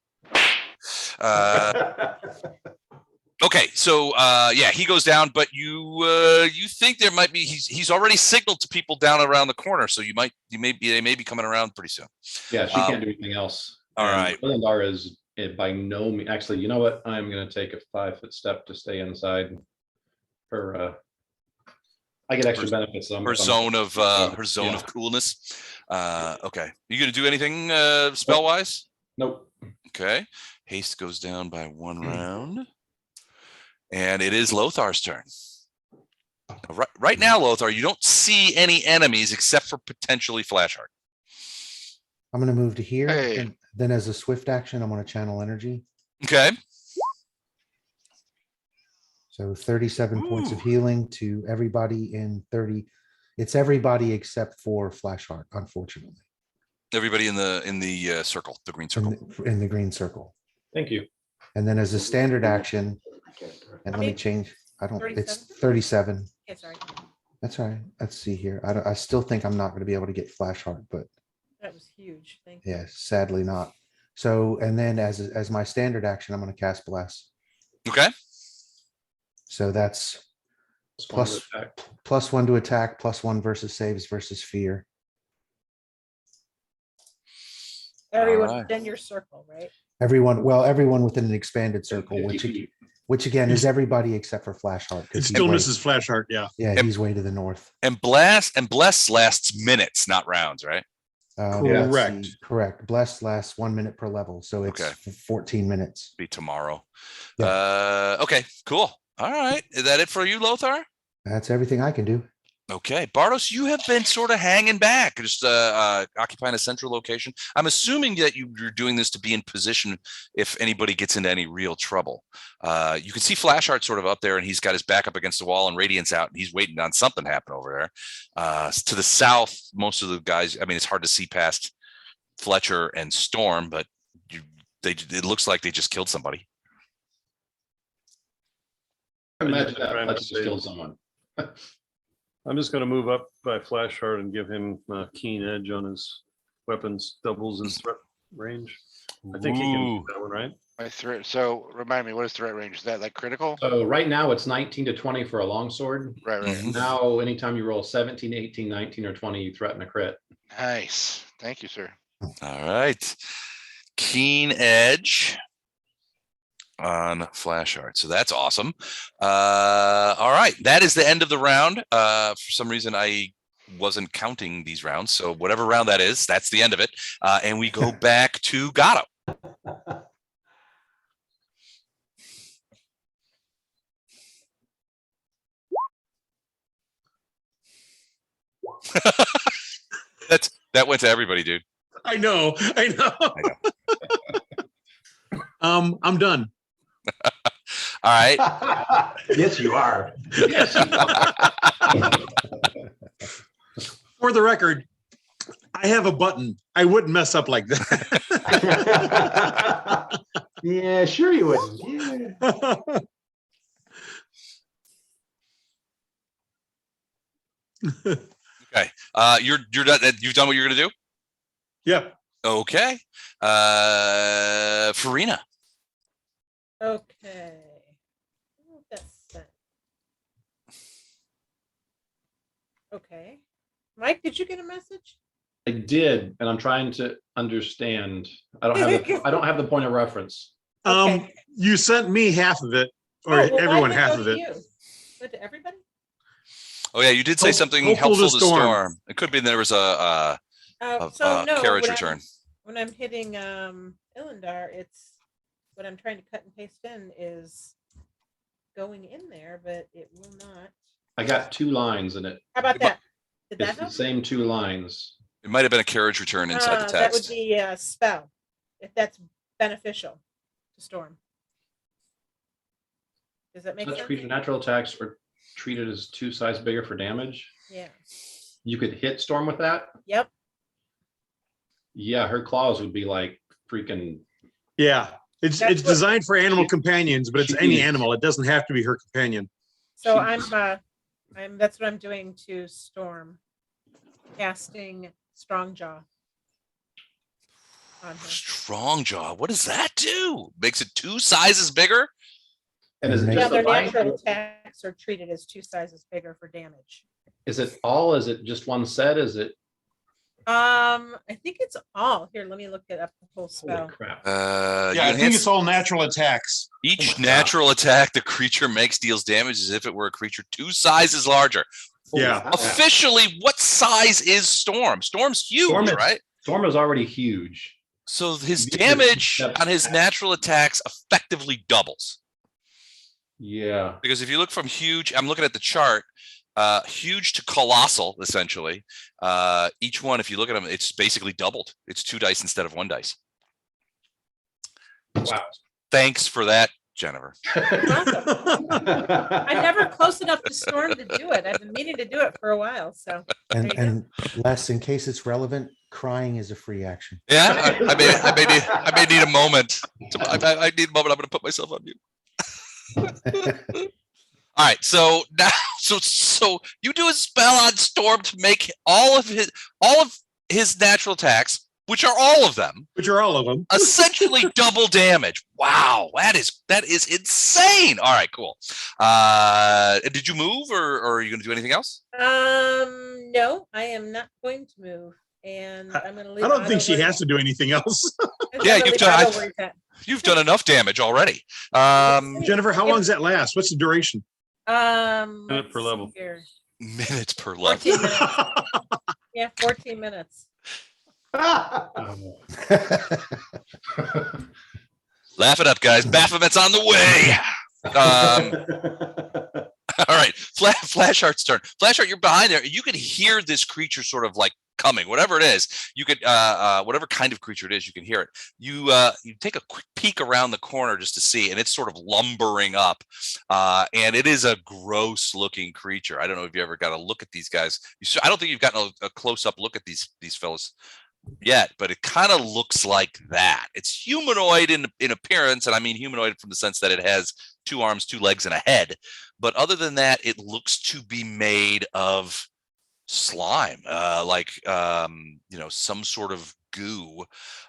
Okay, so yeah, he goes down, but you think there might be he's already signaled to people down around the corner, so they may be coming around pretty soon. Yeah, she can't do anything else. All right. Lindar is by no means. Actually, you know what? I'm going to take a 5 foot step to stay inside her. I get extra benefits. Her zone of coolness. Okay, you gonna do anything spell wise? Nope. Okay, haste goes down by 1 round. And it is Lothar's turn. Right now, Lothar, you don't see any enemies except for potentially Flashheart. I'm going to move to here. Hey. And then as a swift action, I'm going to channel energy. Okay. So 37 points of healing to everybody in 30. It's everybody except for Flashheart, unfortunately. Everybody in the circle, the green circle. In the green circle. Thank you. And then as a standard action, and let me change. It's 37. Yeah, sorry. That's all right. Let's see here. I still think I'm not going to be able to get Flashheart, but That was huge. Thank you. yeah, sadly not. So, and then as my standard action, I'm going to cast Bless. Okay. So that's +1 to attack, +1 versus saves versus fear. Everyone Alright. within your circle, right? Everyone within an expanded circle, which again is everybody except for Flashheart. It still misses Flashheart. Yeah. Yeah, he's way to the north. And bless lasts minutes, not rounds, right? Let's Correct. see. Correct. Bless lasts 1 minute per level, so it's Okay. 14 minutes. Be tomorrow. Yeah. Okay, cool. All right. Is that it for you, Lothar? That's everything I can do. Okay, Bardos, you have been sort of hanging back, just occupying a central location. I'm assuming that you're doing this to be in position if anybody gets into any real trouble. You can see Flashheart sort of up there, and he's got his back up against the wall and Radiance out, and he's waiting on something to happen over there. To the south, most of the guys, I mean, it's hard to see past Fletcher and Storm, but it looks like they just killed somebody. Imagine that. Let's just kill someone. I'm just gonna move up by Flashheart and give him a keen edge on his weapons, doubles his threat range. I think he can do that one, right? My threat. So remind me, what is threat range? Is that like critical? So right now it's 19 to 20 for a longsword. Right. Mhm. Now, anytime you roll 17, 18, 19, or 20, you threaten a crit. Nice. Thank you, sir. All right. Keen edge on flash art. So that's awesome. All right. That is the end of the round. For some reason, I wasn't counting these rounds. So whatever round that is, that's the end of it. And we go back to Gatto. That went to everybody, dude. I know. I'm done. All right. Yes, you are. For the record, I have a button. I wouldn't mess up like that. Yeah, sure you wouldn't. Yeah. Okay. You're done. You've done what you're gonna do? Yep. Okay. Farina. Okay. Oh, that's that. Okay. Mike, did you get a message? I did, and I'm trying to understand. I don't have the point of reference. Okay. You sent me half of it, or Oh, well, why everyone did half go of to it. you? Go to everybody? Oh yeah, you did say something Hopeful helpful to to storm. storm. It could be there was a So no, carriage return. when I'm hitting Illendar, it's what I'm trying to cut and paste in is going in there, but it will not. I got 2 lines in it. How about that? Did that It's the help? same 2 lines. It might have been a carriage return inside the That would text. be a spell, if that's beneficial to storm. Does that make Such sense? creature natural attacks are treated as 2 sizes bigger for damage. Yeah. You could hit Storm with that. Yep. Yeah, her claws would be like freaking. Yeah. It's That's what- designed for animal companions, but it's she any is- animal. It doesn't have to be her companion. So Jeez. I'm that's what I'm doing to storm, casting strong jaw on her. Strong jaw. What does that do? Makes it 2 sizes bigger? And is it Yeah, Yeah, just their a line? natural attacks are treated as 2 sizes bigger for damage. Is it all? Is it just one set? Is it? I think it's all here. Let me look it up the whole Holy spell. crap. You Yeah, I think enhance it's all natural attacks. each Oh my God. natural attack the creature makes deals damage as if it were a creature 2 sizes larger. Holy Yeah. crap. Officially, what size is Storm? Storm's huge, Storm is- right? Storm is already huge. So his These are damage steps on his back. natural attacks effectively doubles. Yeah. Because if you look from huge, I'm looking at the chart, huge to colossal, essentially. Each one, if you look at them, it's basically doubled. It's 2 dice instead of 1 dice. Wow. Thanks for that, Jennifer. I'm never close enough to storm to do it. I've been meaning to do it for a while. So And, There you and Les, in case it's relevant, crying is a free action. Yeah, I may need a moment. I need a moment. I'm going to put myself on mute. All right, so now, so you do a spell on Storm to make all of his natural attacks, which are all of them, Which are all of them. essentially double damage. Wow, that is insane. All right, cool. Did you move, or are you going to do anything else? no, I am not going to move, and I'm going to leave. I don't think she Otto has to do anything else. where- Yeah, I'm gonna you've leave done- Otto where he's at. You've done enough damage already. Jennifer, how long does that last? What's the duration? Minute per let's level. see here. Minutes per level. 14 minutes. Yeah, 14 minutes. Laugh it up, guys. Baphomet's on the way. All right, Flash Art's turn. Flash Art, you're behind there. You can hear this creature sort of like coming, whatever it is. You could, whatever kind of creature it is, you can hear it. You take a quick peek around the corner just to see, and it's sort of lumbering up. And it is a gross looking creature. I don't know if you ever got a look at these guys. I don't think you've gotten a close up look at these fellas yet, but it kind of looks like that. It's humanoid in appearance, and I mean humanoid from the sense that it has 2 arms, 2 legs, and a head. But other than that, it looks to be made of slime, some sort of goo.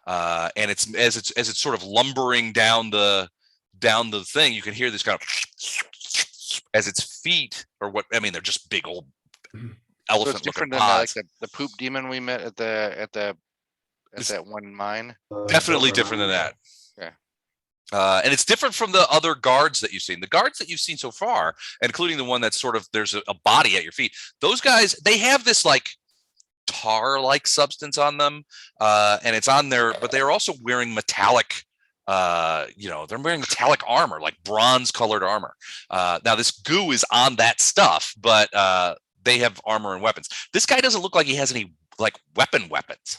And it's as it's sort of lumbering down the thing, you can hear this kind of as its feet, or what I mean, they're just big old So it's elephant looking different than pods. the poop demon we met at the Is that one mine? Definitely different than that. Okay. And it's different from the other guards that you've seen. The guards that you've seen so far, including the one that's sort of there's a body at your feet. Those guys, they have this like tar-like substance on them, and it's on their. But they are also wearing metallic. They're wearing metallic armor, like bronze-colored armor. Now this goo is on that stuff, but they have armor and weapons. This guy doesn't look like he has any like weapons.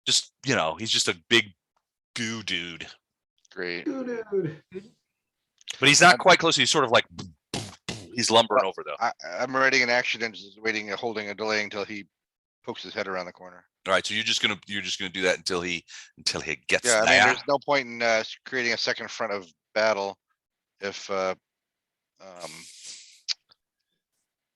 Just he's just a big goo dude. Great. Dude. But he's not quite close. He's sort of like he's lumbering over though. I'm ready in action and just waiting, holding a delay until he pokes his head around the corner. All right, so you're just gonna do that until he gets Yeah, I there. mean, there's no point in creating a second front of battle if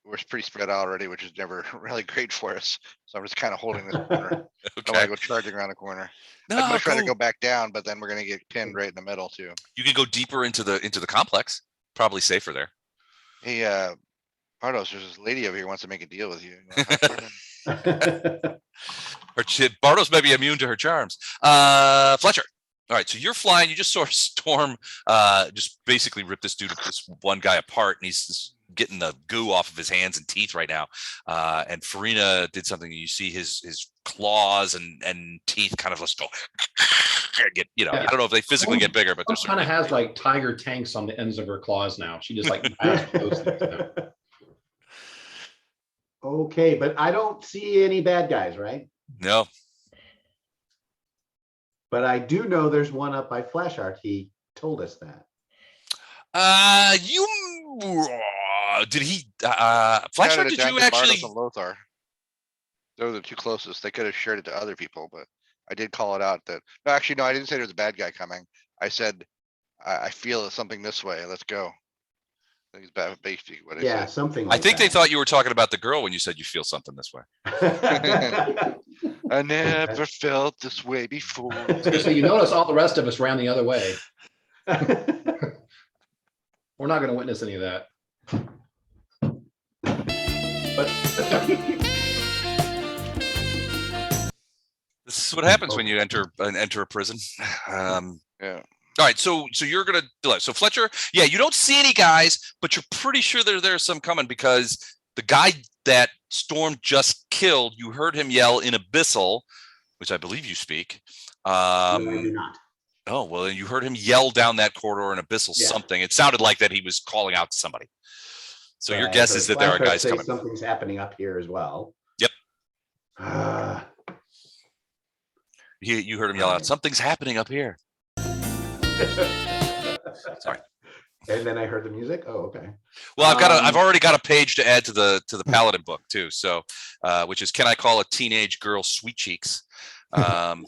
we're pretty spread out already, which is never really great for us. So I'm just kind of holding this corner. I don't want Okay. to go charging around the corner. No, I'd much rather go- go back down, but then we're gonna get pinned right in the middle too. You can go deeper into the complex. Probably safer there. Hey, Bartos, there's this lady over here who wants to make a deal with you. You wanna talk to her? Bartos may be immune to her charms. Fletcher. All right, so you're flying. You just sort of storm, just basically rip this one guy apart, and he's just getting the goo off of his hands and teeth right now. And Farina did something. You see his claws and teeth kind of let's go. I don't know if they physically get bigger, but She kind of has like tiger tanks on the ends of her claws now. She just like bashes those things now. Okay, but I don't see any bad guys, right? no. But I do know there's one up by Flash Art. He told us that. Did he? Flash Shouted Art, it did down you to Bartos actually? and Lothar. Those are the two closest. They could have shared it to other people, but I did call it out that. No, actually, no, I didn't say there was a bad guy coming. I said I feel something this way. Let's go. I think it's basically what I Yeah, said. something I like think they that. thought you were talking about the girl when you said you feel something this way. I never felt this way before. So you notice all the rest of us ran the other way. We're not going to witness any of that. But This is what happens when you enter a prison. Yeah. All right, so you're gonna delay. So Fletcher, yeah, you don't see any guys, but you're pretty sure there's some coming because the guy that Storm just killed, you heard him yell in Abyssal, which I believe you speak. no, I do not. Oh well, then you heard him yell down that corridor in Abyssal Yeah. something. It sounded like that he was calling out to somebody. So your Right, guess so is that there are Flash Art guys say coming. Something's happening up here as well. Yep. Ah, You heard him yell out, Right. "Something's happening up here." Sorry. And then I heard the music. Oh, okay. Well, I've Um, already got a page to add to the Paladin book too. So, which is, can I call a teenage girl sweet cheeks? No.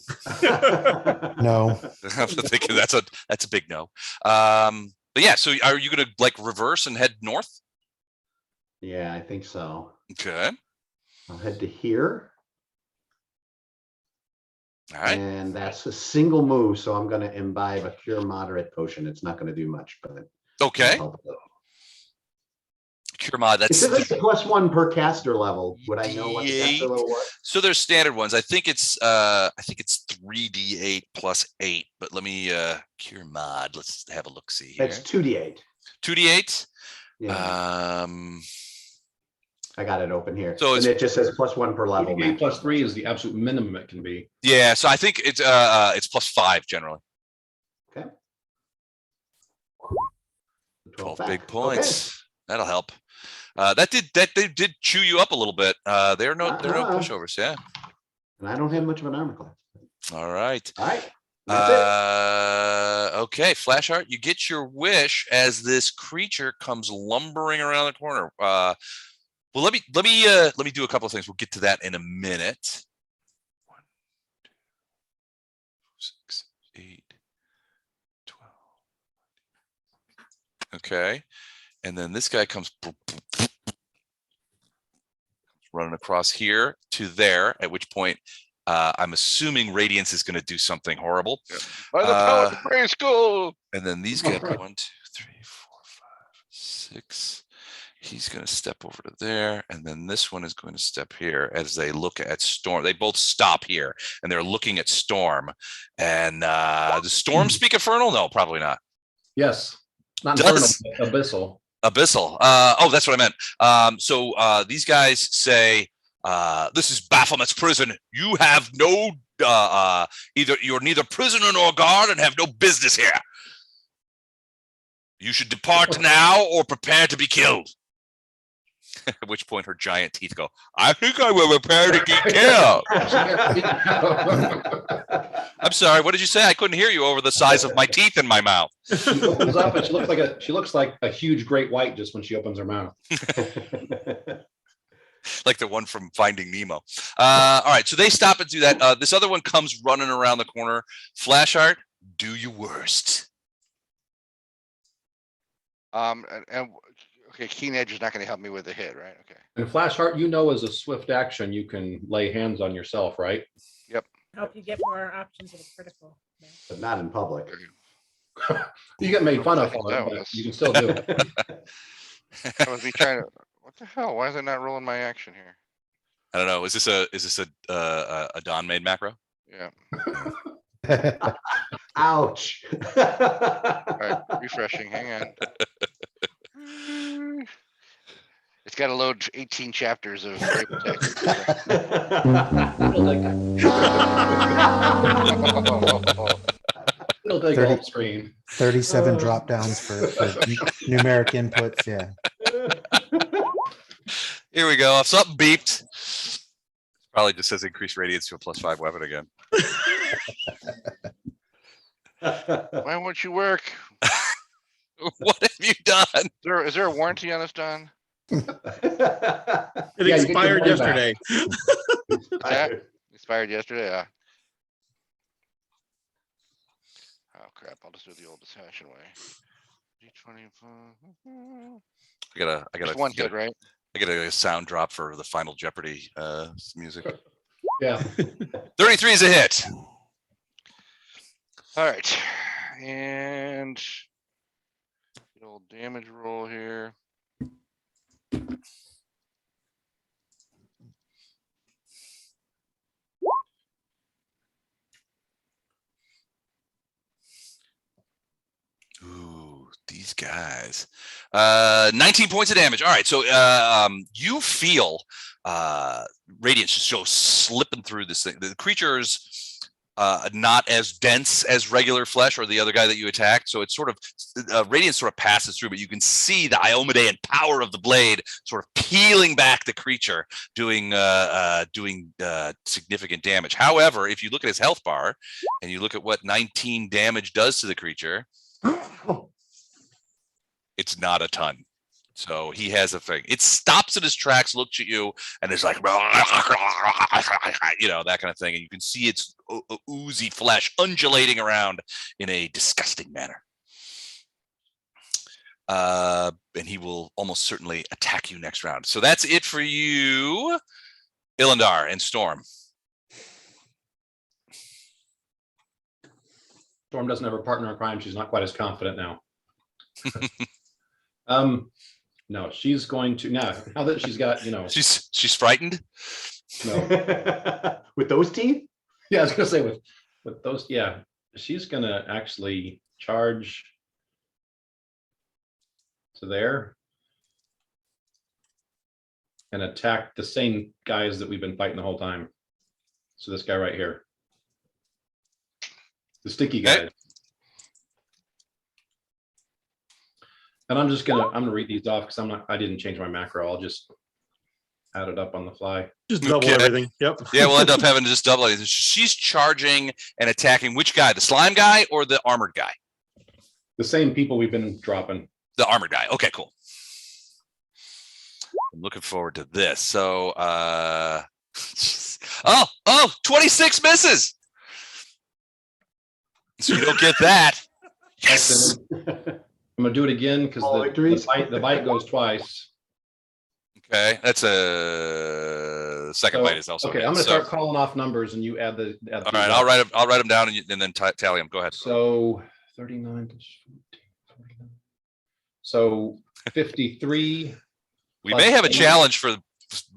I'm thinking that's a big no. But yeah, so are you gonna like reverse and head north? Yeah, I think so. Okay. I'll head to here. All right. And that's a single move, so I'm gonna imbibe a cure moderate potion. It's not gonna do much, but it'll Okay. help a little. Cure mod. It That's says it's a +1 per caster level. Would I know what the caster D8. level was? so there's standard ones. I think it's 3d8 plus 8. But let me cure mod. Let's have a look. See here. It's 2d8. 2d8. Yeah, I got it open here. so And it's- it just says +1 per level. 8 plus 3 is the absolute minimum it can be. Yeah. So I think it's plus 5 generally. Okay. 12 back. big Okay. points. That'll help. That did chew you up a little bit. They're no pushovers. Yeah. And I don't have much of an armor class. All right. All right. That's Okay, Flash Art, you get your wish as this creature comes lumbering around the corner. Well, let me do a couple of things. We'll get to that in a minute. 1, 2, 6, 8, 12. Okay, and then this guy comes running across here to there. At which point, I'm assuming Radiance is going to do something horrible. By the power of the praise school. And then these guys, 1, 2, 3, 4, 5, 6. He's going to step over to there, and then this one is going to step here as they look at Storm. They both stop here, and they're looking at Storm. And does Storm speak Infernal? No, probably not. Yes, not infernal, Does abyssal. Abyssal? Oh, that's what I meant. So these guys say, "This is Baphomet's prison. You have no you're neither prisoner nor guard, and have no business here. You should depart now, or prepare to be killed." At which point her giant teeth go, "I think I will prepare to get killed." I'm sorry, what did you say? I couldn't hear you over the size of my teeth in my mouth. She opens up and she looks like a huge great white just when she opens her mouth. Like the one from Finding Nemo. All right, so they stop and do that. This other one comes running around the corner. Flashheart, do your worst. Okay, Keen Edge is not going to help me with the hit, right? Okay. And Flashheart, as a swift action, you can lay hands on yourself, right? Yep. Help you get more options at a critical. Yeah. But not in public. You get made fun of for That it, but was- you can still do it. I was trying to. What the hell? Why is it not rolling my action here? I don't know. Is this a Don made macro? Yeah. Ouch. All right, refreshing. Hang on. It's got to load 18 chapters of flavor text. It'll take a whole screen. 37 drop downs for numeric inputs. Yeah. Here we go. If something beeped, probably just says increased radiance to a +5 weapon again. Why won't you work? What have you done? Is there a warranty on this, Don? It Yeah, you get your expired money back. yesterday. Expired yesterday. Oh crap! I'll just do it the old fashioned way. D20. I got Just one a hit, right? I get a sound drop for the Final Jeopardy music. Yeah. 33 is a hit. All right, and the old damage roll here. Ooh, these guys. 19 points of damage. All right, so you feel radiance just so slipping through this thing. The creature's not as dense as regular flesh or the other guy that you attacked, so it's sort of radiance sort of passes through, but you can see the Iomedae and power of the blade sort of peeling back the creature, doing significant damage. However, if you look at his health bar and you look at what 19 damage does to the creature, it's not a ton. So he has a thing. It stops in his tracks, looks at you, and is like, you know, that kind of thing. And you can see its oozy flesh undulating around in a disgusting manner. And he will almost certainly attack you next round. So that's it for you, Illandar and Storm. Storm doesn't have a partner in crime. She's not quite as confident now. No, she's going to now that she's got, she's frightened. No. With those teeth? Yeah, I was gonna say with those, yeah, she's gonna actually charge to there and attack the same guys that we've been fighting the whole time. So this guy right here. The sticky guy. Okay. And I'm gonna read these off because I didn't change my macro. I'll just add it up on the fly. Just double Okay. everything. Yep. Yeah, we'll end up having to just double it. She's charging and attacking which guy? The slime guy or the armored guy? The same people we've been dropping. The armored guy. Okay, cool. I'm looking forward to this. So, 26 misses. So you don't get that. Yes. I'm gonna do it again because All victories? the bite goes twice. Okay, that's a second So, bite is also. okay, hit. I'm gonna So- start calling off numbers and you add the. All right, I'll write them down and then tally them. Go ahead. So 39. 49. So 53, We plus may have a 8. challenge for the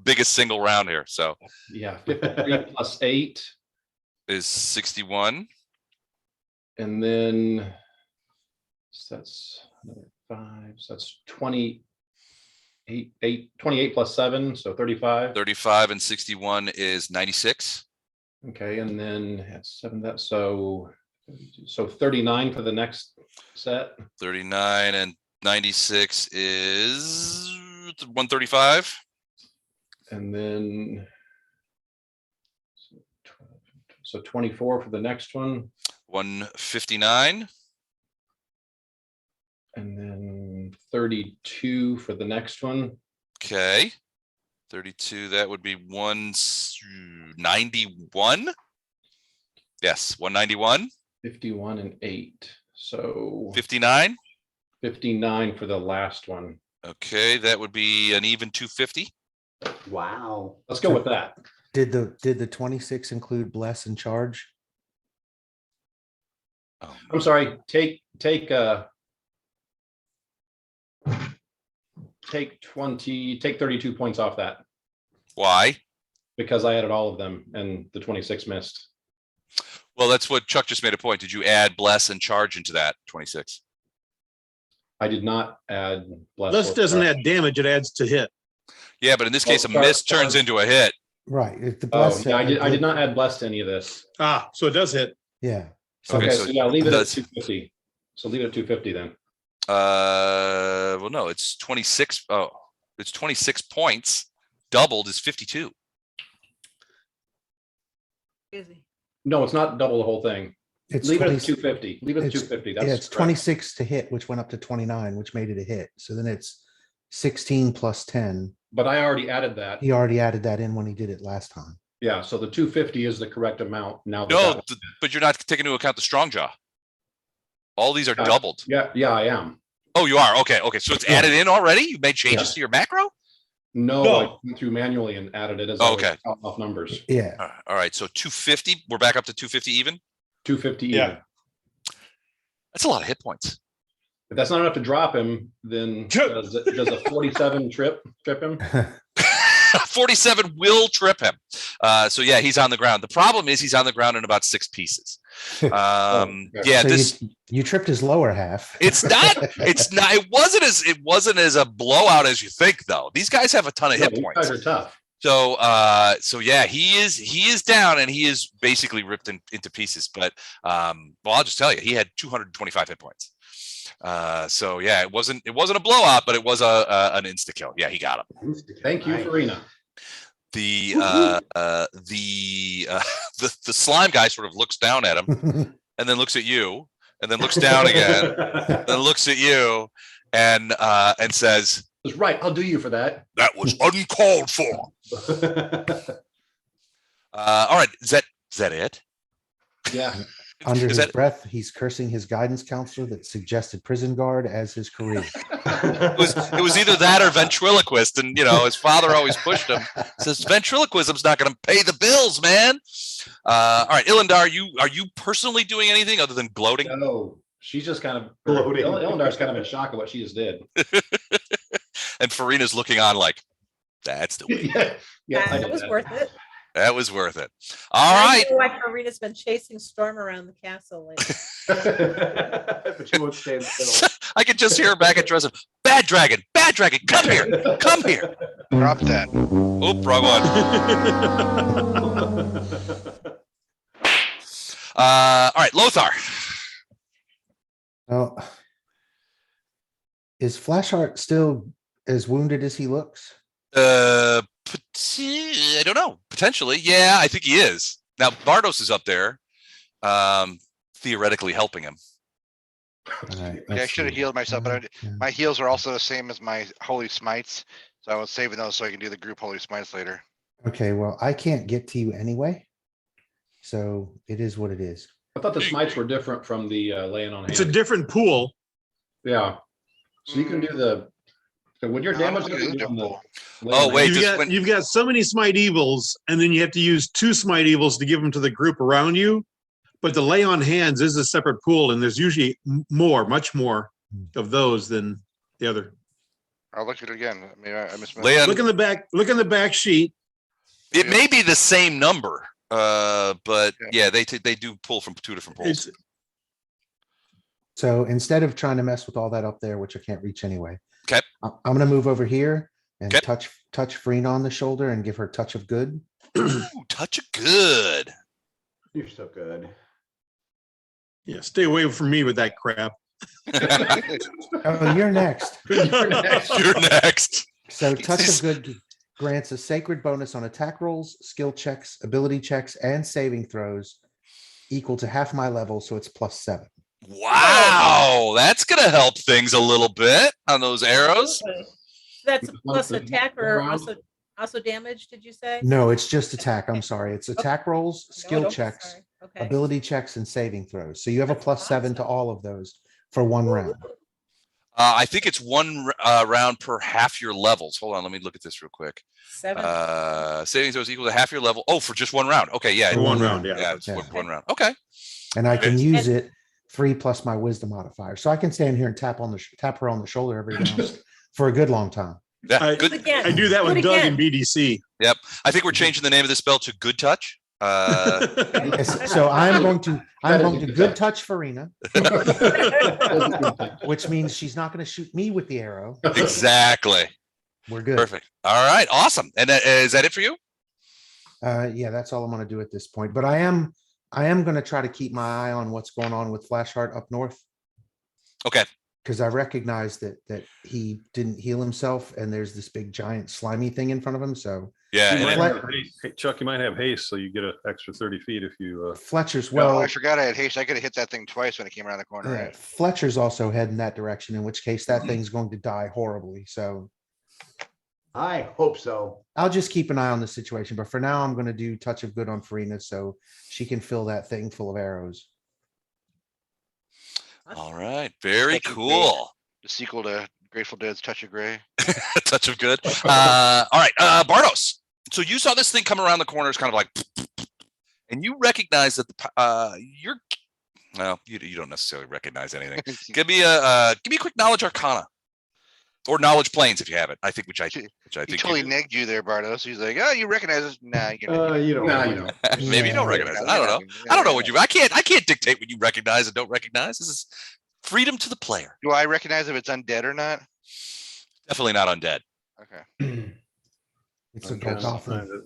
biggest single round here. So Yeah, 53 plus 8. is 61. And then so that's another 5. So that's 28 plus 7, so 35. 35 and 61 is 96. Okay, and then that's 7 that so 39 for the next set. 39 and 96 is 135. And then so 24 for the next one. 159. And then 32 for the next one. Okay. 32, that would be 191. Yes, 191. 51 and 8. So 59. 59 for the last one. Okay, that would be an even 250. Wow. Let's go with that. Did the 26 include bless and charge? Oh, I'm sorry, take 32 points off that why? because I added all of them and the 26 missed. Well, that's what Chuck just made a point. Did you add bless and charge into that 26? I did not add bless. Bless or doesn't charge. add damage, it adds to hit. Yeah, but in this case, a charge- miss turns charge. into a hit. Right. If the Oh, bless. yeah, I did not add bless to any of this. Ah, so it does hit. Yeah. So Okay, Okay, so so yeah, leave it at that's- 250. So leave it at 250 then. Well, no, it's 26. Oh, it's 26 points. Doubled is 52. Crazy. No, it's not double the whole thing. it's Leave it 20 at 250. Leave it at it's- 250. yeah, That's it's correct. 26 to hit, which went up to 29, which made it a hit. So then it's 16 plus 10. But I already added that. He already added that in when he did it last time. Yeah, so the 250 is the correct amount now. that No, that- but you're not taking into account the strong jaw. All these are Yeah. doubled. Yeah, I am. Oh, you are. Okay. Okay. So it's added in already. You made changes Yeah. to your macro. No, No. I went through manually and added it as Oh, I was okay. counting off numbers. Yeah. All right. So 250. We're back up to 250 even. 250 Yeah. even. That's a lot of hit points. If that's not enough to drop him, then does a 47 trip him? 47 will trip him. So yeah, he's on the ground. The problem is he's on the ground in about 6 pieces. okay. Yeah, So this you tripped his lower half. it's not. It wasn't as a blowout as you think though. These guys have a ton of Yeah, hit these points. guys are tough. So yeah, he is down and he is basically ripped into pieces. But well, I'll just tell you, he had 225 hit points. So yeah, it wasn't a blowout, but it was an insta kill. Yeah, he got him. Thank you, Nice. Farina. The slime guy sort of looks down at him and then looks at you and then looks down again, then looks at you and says, That's right. I'll do you for that. "That was uncalled for." All right, is that it? Yeah. Under Is his that- breath, he's cursing his guidance counselor that suggested prison guard as his career. It was either that or ventriloquist, and his father always pushed him. Says ventriloquism's not going to pay the bills, man. All right, Ilindar, are you personally doing anything other than gloating? No, she's just kind of Gloating. Ilandar's kind of in shock of what she just did. And Farina's looking on like, that's the way. Yeah, I That did was that. worth it. That was worth it. All I right. know why Karina's been chasing Storm around the castle lately. But she won't stand still. I could just hear her back at Dresden. Bad dragon, come here, come here. Drop that. Oh, wrong one. All right, Lothar. Well, is Flashheart still as wounded as he looks? I don't know. Potentially, yeah, I think he is. Now Bardos is up there, theoretically helping him. All right, Yeah, I let's should have see. healed myself, but Okay. my heals are also the same as my holy smites. So I was saving those so I can do the group holy smites later. Okay, well, I can't get to you anyway. So it is what it is. I thought the smites were different from the laying on It's a hands. different pool. Yeah. So you can do the, so when you're No, I'm damaged. looking at the different pool. Oh, wait, You've got so many smite evils, and then you have to use 2 smite evils to give them to the group around you. But the lay on hands is a separate pool, and there's usually much more of those than the other. I'll look at it again. I mean, I missed my. Land, Look in the back sheet. it may be the same number, but yeah, they do pull from two different polls. It's So instead of trying to mess with all that up there, which I can't reach anyway. Okay. I'm gonna move over here and Okay. touch Farina on the shoulder and give her touch of good. Ooh, touch of good. You're so good. yeah. Stay away from me with that crap. Oh, you're next. You're next. You're next. So touch Jesus. of good grants a sacred bonus on attack rolls, skill checks, ability checks, and saving throws equal to half my level, so it's +7. Wow, that's gonna help things a little bit on those arrows. Okay. That's plus the- attack the or round. also damage, did you say? No, it's just attack. I'm sorry. It's attack rolls, skill No, checks, sorry. Okay. ability checks, and saving throws. So you have a That's +7 to awesome. all of those for one round. I think it's one round per half your levels. Hold on, let me look at this real quick. 7. Saving throws equal to half your level. Oh, for just one round. Okay, yeah, For One round, yeah. yeah, it's Yeah. one round. Okay, And I can Okay. use it 3 plus my wisdom modifier. So I can stand here and tap her on the shoulder every round for a good long time. yeah, I- good. Again. I do that Do it with Doug again. and BDC. Yep, I think we're changing the name of the spell to Good Touch. Yes, so I'm going to good touch Farina, which means she's not going to shoot me with the arrow. Exactly. We're good. Perfect. All right, awesome. And is that it for you? Yeah, that's all I'm going to do at this point. But I am going to try to keep my eye on what's going on with Flashheart up north. Okay. Because I recognize that he didn't heal himself, and there's this big giant slimy thing in front of him. So Yeah. You and might then- have haste. Hey, Chuck, you might have haste, so you get an extra 30 feet if you. Fletcher's Well, well. I forgot I had haste. I could have hit that thing twice when it came around the corner. Yeah, Right? Fletcher's also heading that direction, in which case that thing's going to die horribly. So I hope so. I'll just keep an eye on the situation. But for now, I'm going to do touch of good on Farina so she can fill that thing full of arrows. All right. Very Touch of cool. The sequel to Grateful Dead's Touch of Grey. Touch of good. All right, Bardos. So you saw this thing come around the corner. It's kind of like, and you recognize that you're. Well, you don't necessarily recognize anything. Give me a quick knowledge arcana, or knowledge planes if you have it. I think He think totally you do. negged you there, Bardos. He's like, "Oh, you recognize this? Nah, you You don't. Nah, you don't. Maybe you don't recognize it. I don't know. I don't know what you. I can't dictate what you recognize and don't recognize. This is freedom to the player. Do I recognize if it's undead or not? Definitely not undead. Okay. It's a Okay, I'll Golgotha. find it.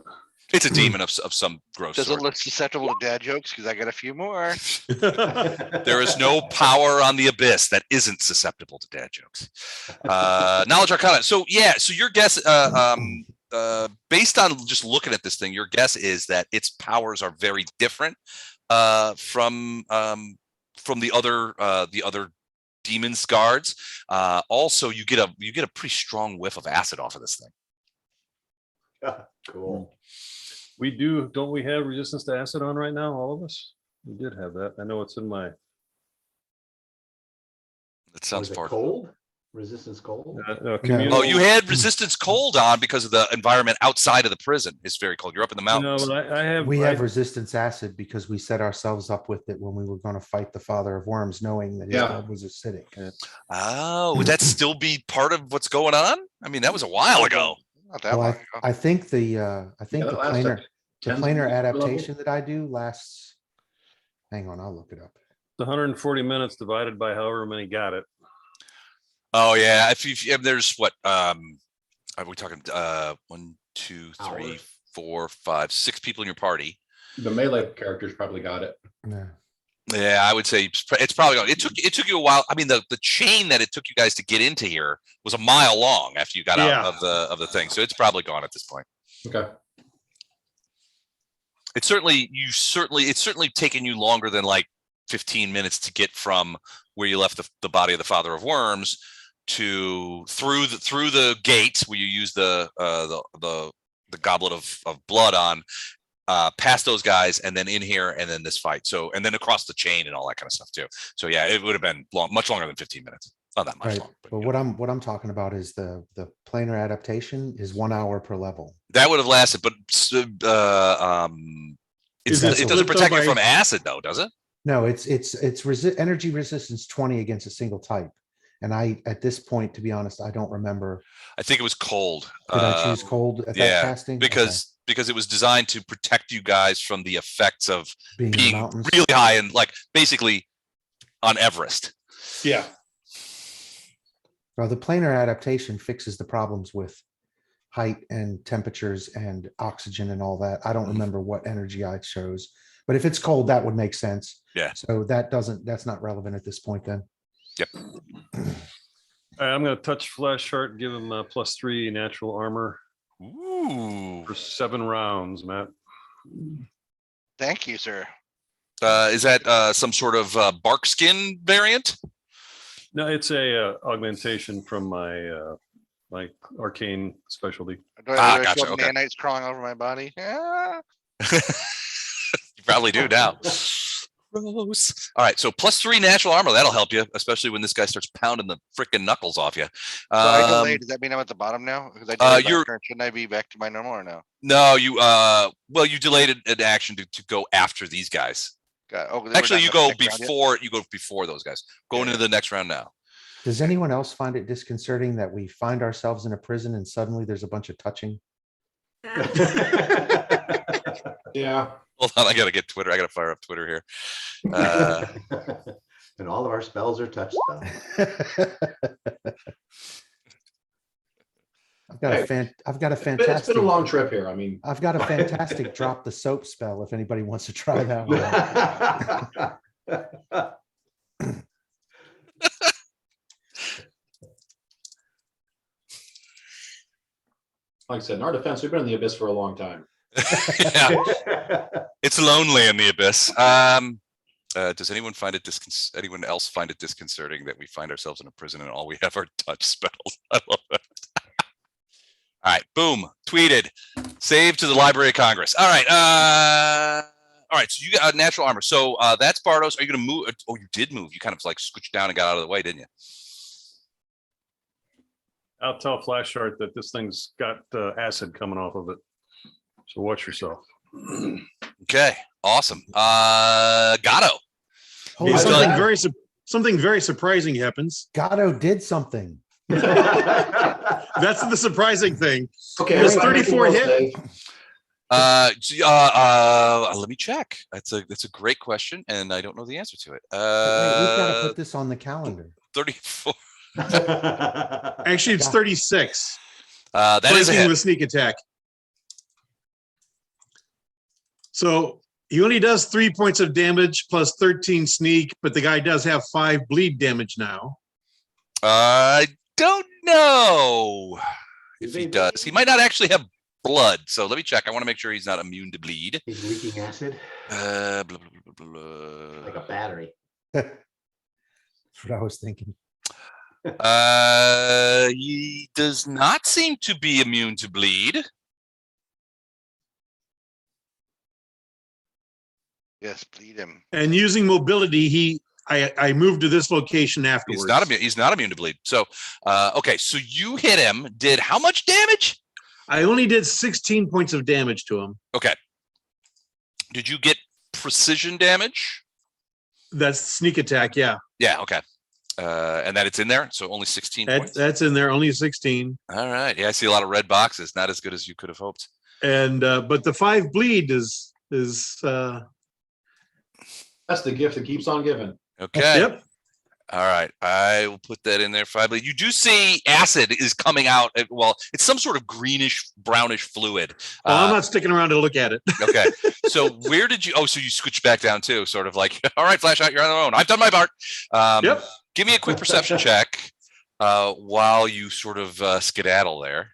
It's a demon of some gross Does it sort. look susceptible to dad jokes? Because I got a few more. There is no power on the abyss that isn't susceptible to dad jokes. Knowledge arcana. So yeah, so your guess, based on just looking at this thing, your guess is that its powers are very different from the other demon's guards. Also, you get a pretty strong whiff of acid off of this thing. Cool. Don't we have resistance to acid on right now, all of us? We did have that. I know it's in my, It sounds Was it far. cold? Resistance cold? communal. Oh, you had resistance cold on because of the environment outside of the prison. It's very cold. You're up in the No, mountains. but I have. We have resistance acid because we set ourselves up with it when we were going to fight the father of worms, knowing that his Yeah. blood was acidic. Oh, would that still be part of what's going on? I mean, that was a while ago. Not that Well, long ago. I think the Yeah, that lasts planar like the 10 planar minutes per level. adaptation that I do lasts. Hang on, I'll look it up. The 140 minutes divided by however many got it. Oh yeah, if there's what are we talking? 1, 2, 3, Hours. 4, 5, 6 people in your party. The melee characters probably got it. Yeah. Yeah, I would say it's probably gone. It took you a while. I mean, the chain that it took you guys to get into here was a mile long after you got Yeah. out of the thing. So it's probably gone at this point. Okay. It's certainly taken you longer than like 15 minutes to get from where you left the body of the father of worms to through the gates where you use the goblet of blood on, past those guys, and then in here, and then this fight. So, and then across the chain and all that kind of stuff too. So yeah, it would have been much longer than 15 minutes. Not that much Right. long. But what I'm talking about is the planar adaptation is 1 hour per level. That would have lasted, but Is that it doesn't split protect though you by- from acid though, does it? No, it's energy resistance 20 against a single type. And at this point, to be honest, I don't remember. I think it was cold. Did I choose cold at that Yeah, casting? Okay. because it was designed to protect you guys from the effects of Being in the being mountains. really high and like basically on Everest. Yeah. Well, the planar adaptation fixes the problems with height and temperatures and oxygen and all that. I don't remember what energy I chose, but if it's cold, that would make sense. Yeah. So that's not relevant at this point then. Yep. All right, I'm going to touch Flash Heart, give him a +3 natural armor Ooh. for 7 rounds, Matt. Thank you, sir. Is that some sort of bark skin variant? No, it's a augmentation from my my arcane specialty. Do I gotcha, feel okay. nanites crawling over my body? Ah. You probably do now. Gross. All right, so +3 natural armor. That'll help you, especially when this guy starts pounding the freaking knuckles off you. So I delayed. Does that mean I'm at the bottom now? Because I delayed my turn. Shouldn't I be back to my normal or no? No, you well, you delayed an action to go after these guys. Got it. Oh, they were Actually, not you in the go next round yet? before those guys. Going into the next round now. Does anyone else find it disconcerting that we find ourselves in a prison and suddenly there's a bunch of touching? Yeah. Hold on, I gotta get Twitter. I gotta fire up Twitter here. And all of our spells are touch spells. I've got a It's fantastic. been a long trip here. I mean. I've got a fantastic drop the soap spell if anybody wants to try that one. Like I said, in our defense, we've been in the abyss for a long time. Yeah, it's lonely in the abyss. Does anyone else find it disconcerting that we find ourselves in a prison and all we have are touch spells? I love that. All right, boom, tweeted, saved to the Library of Congress. All right, so you got natural armor. So that's Bardos. Are you going to move? Oh, you did move. You kind of like scooched down and got out of the way, didn't you? I'll tell Flash Heart that this thing's got acid coming off of it. So watch yourself. Okay, awesome. Gatto. Hold Hey, on. something very surprising happens. Gatto did something. That's the surprising thing. Okay. It was everybody 34 else hit. say, Let me check. That's a great question, and I don't know the answer to it. Wait, we've got to put this on the calendar. 34. Actually, it's 36. That is a Flanking hit. with sneak attack. So he only does 3 points of damage plus 13 sneak, but the guy does have 5 bleed damage now. I don't know if he does. He might not actually have blood. So let me check. I want to make sure he's not immune to bleed. He's leaking acid Blah, blah, blah, blah, blah. like a battery. That's what I was thinking. He does not seem to be immune to bleed. Yes, bleed him. And using mobility, I moved to this location afterwards. He's not immune to bleed. So, okay. So you hit him. Did how much damage? I only did 16 points of damage to him. Okay. Did you get precision damage? That's sneak attack. Yeah, Yeah. Okay. And that it's in there. So only 16 points. that's in there. Only 16. All right. Yeah, I see a lot of red boxes. Not as good as you could have hoped. And but the 5 bleed is that's the gift that keeps on giving. Okay. Yep. All right. I will put that in there. 5 bleed. You do see acid is coming out. Well, it's some sort of greenish, brownish fluid. Well, I'm not sticking around to look at it. Okay. So where did you? Oh, so you switched back down too, sort of like, all right, Flash Out, you're on your own. I've done my part. Yep. Give me a quick perception check while you sort of skedaddle there.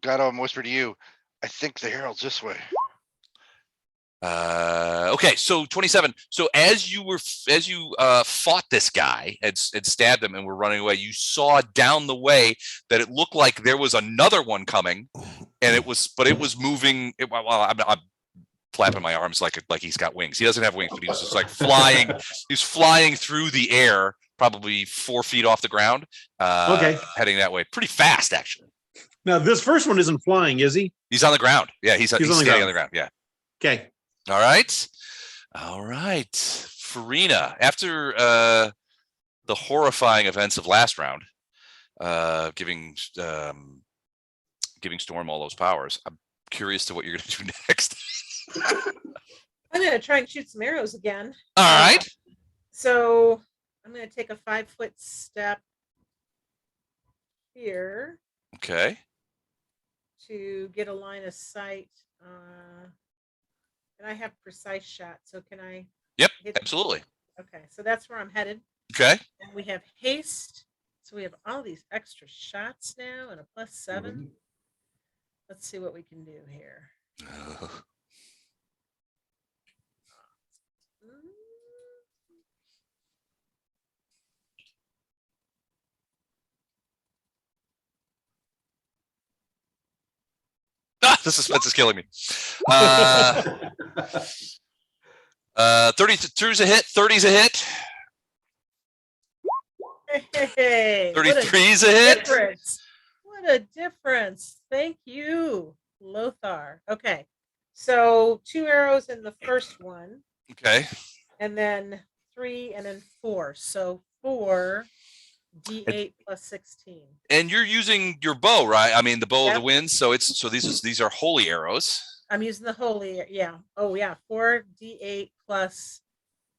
Gatto, I'm whispering to you. I think the herald's this way. Okay, so 27. So as you fought this guy and stabbed him and were running away, you saw down the way that it looked like there was another one coming, and it was moving. Well, I'm flapping my arms like he's got wings. He doesn't have wings, but he was just like flying. He was flying through the air, probably 4 feet off the ground. Okay. Heading that way, pretty fast actually. Now this first one isn't flying, is he? He's on the ground. Yeah, he's standing on the ground. Yeah. Okay. All right. Farina, after the horrifying events of last round, giving Storm all those powers. I'm curious to what you're going to do next. I'm gonna try and shoot some arrows again. All right. So I'm gonna take a 5-foot step here Okay. to get a line of sight. And I have precise shot, so can I? Yep. hit- Absolutely. Okay, so that's where I'm headed. Okay. And we have haste. So we have all these extra shots now and a +7. Let's see what we can do here. The suspense is killing me. 32's a hit. 30's a hit. Hey, what a 33's a hit. difference. What a difference. Thank you, Lothar. Okay, so 2 arrows in the first one, Okay. and then 3, and then 4. So 4 D8 plus 16. And you're using your bow, right? I mean, the bow of the Yep. wind. So these are holy arrows. I'm using the holy, yeah. Oh, yeah, 4 D8 plus,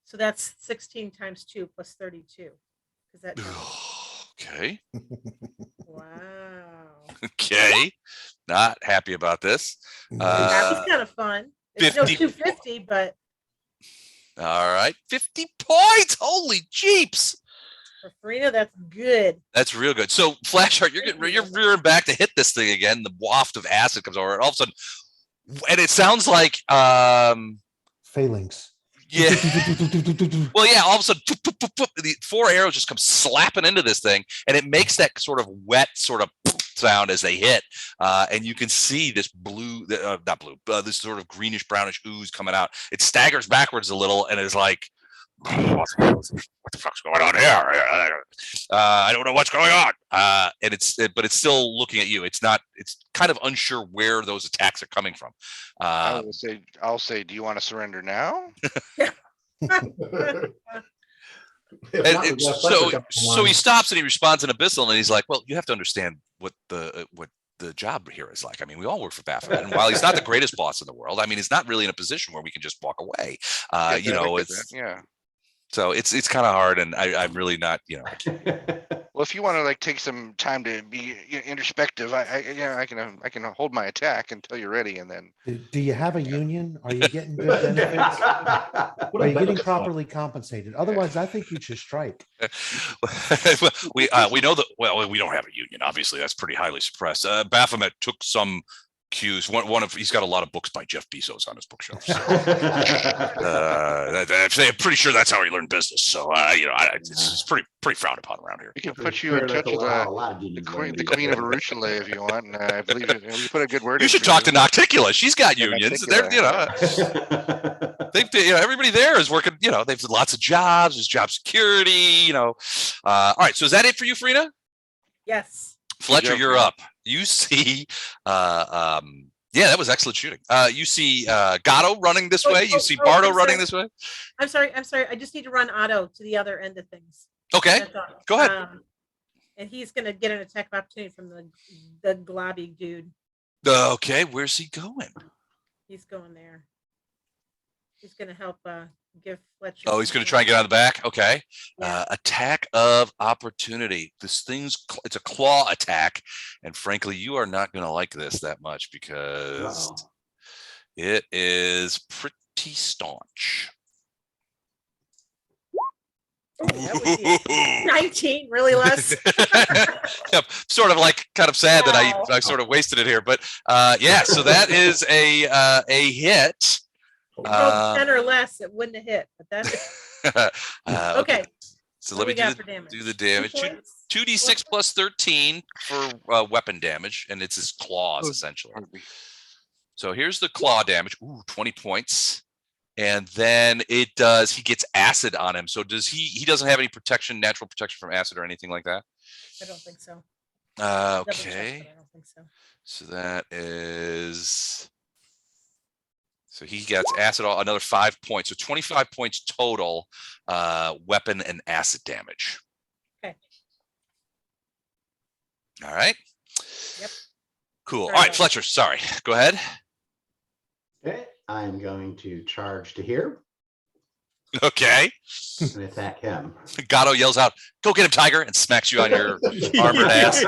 so that's 16 times 2 plus 32. Is that Okay. wow? Okay. Not happy about this. That was kind of fun. It's no 50. 250, but All right. 50 points. Holy jeeps. for Farina, that's good. That's real good. So Flashheart, you're rearing back to hit this thing again. The waft of acid comes over, and all of a sudden, and it sounds like Phalanx. yeah. Well, yeah, all of a sudden, the 4 arrows just come slapping into this thing, and it makes that sort of wet sort of sound as they hit. And you can see this blue, not blue, this sort of greenish brownish ooze coming out. It staggers backwards a little and is like, what the fuck's going on here? I don't know what's going on. And but it's still looking at you. It's kind of unsure where those attacks are coming from. I'll say, do you want to surrender now? So he stops and he responds in Abyssal, and he's like, well, you have to understand what the job here is like. I mean, we all work for Baphomet, and while he's not the greatest boss in the world, I mean, he's not really in a position where we can just walk away. Yeah. So it's kind of hard, and I'm really not, Well, if you want to like take some time to be introspective, I can hold my attack until you're ready, and then. Do you have a union? Are you getting good benefits? Are you getting properly compensated? Otherwise, I think you should strike. we know that. Well, we don't have a union. Obviously, that's pretty highly suppressed. Baphomet took some cues. He's got a lot of books by Jeff Bezos on his bookshelf. So, I'm pretty sure that's how he learned business. So it's pretty frowned upon around here. We can put you in touch with the Queen of Arushala if you want. And I believe you put a good word. You should talk to Nocticula. She's got unions. They're, everybody there is working. They've lots of jobs. There's job security. All right. So is that it for you, Farina? Yes. Fletcher, you're up. You see, that was excellent shooting. You see Gatto running this way. You see Bardo running this way. I'm sorry. I just need to run Otto to the other end of things. Okay, go ahead. And he's going to get an attack of opportunity from the globby dude. Okay, where's he going? He's going there. He's going to help give Fletcher. Oh, he's going to try and get on the back. Okay. Yeah. Attack of opportunity. It's a claw attack. And frankly, you are not going to like this that much because it is pretty staunch. Oh, 19, really less. Yep. Sort of like kind of sad that I sort of wasted it here. But so that is a hit. 10 or less, it wouldn't have hit, but that's okay. So let me do the damage. 2d6 plus 13 for weapon damage, and it's his claws essentially. So here's the claw damage. Ooh, 20 points. And then he gets acid on him. So he doesn't have any natural protection from acid or anything like that? I don't think so. Okay. I don't think so. So that is. So he gets acid, another 5 points. So 25 points total, weapon and acid damage. All right. Yep. Cool. Sorry All right, about Fletcher. Sorry. Go ahead. Okay, I'm going to charge to here Okay. and attack him. Gatto yells out, "Go get him, Tiger!" and smacks you on your armored ass.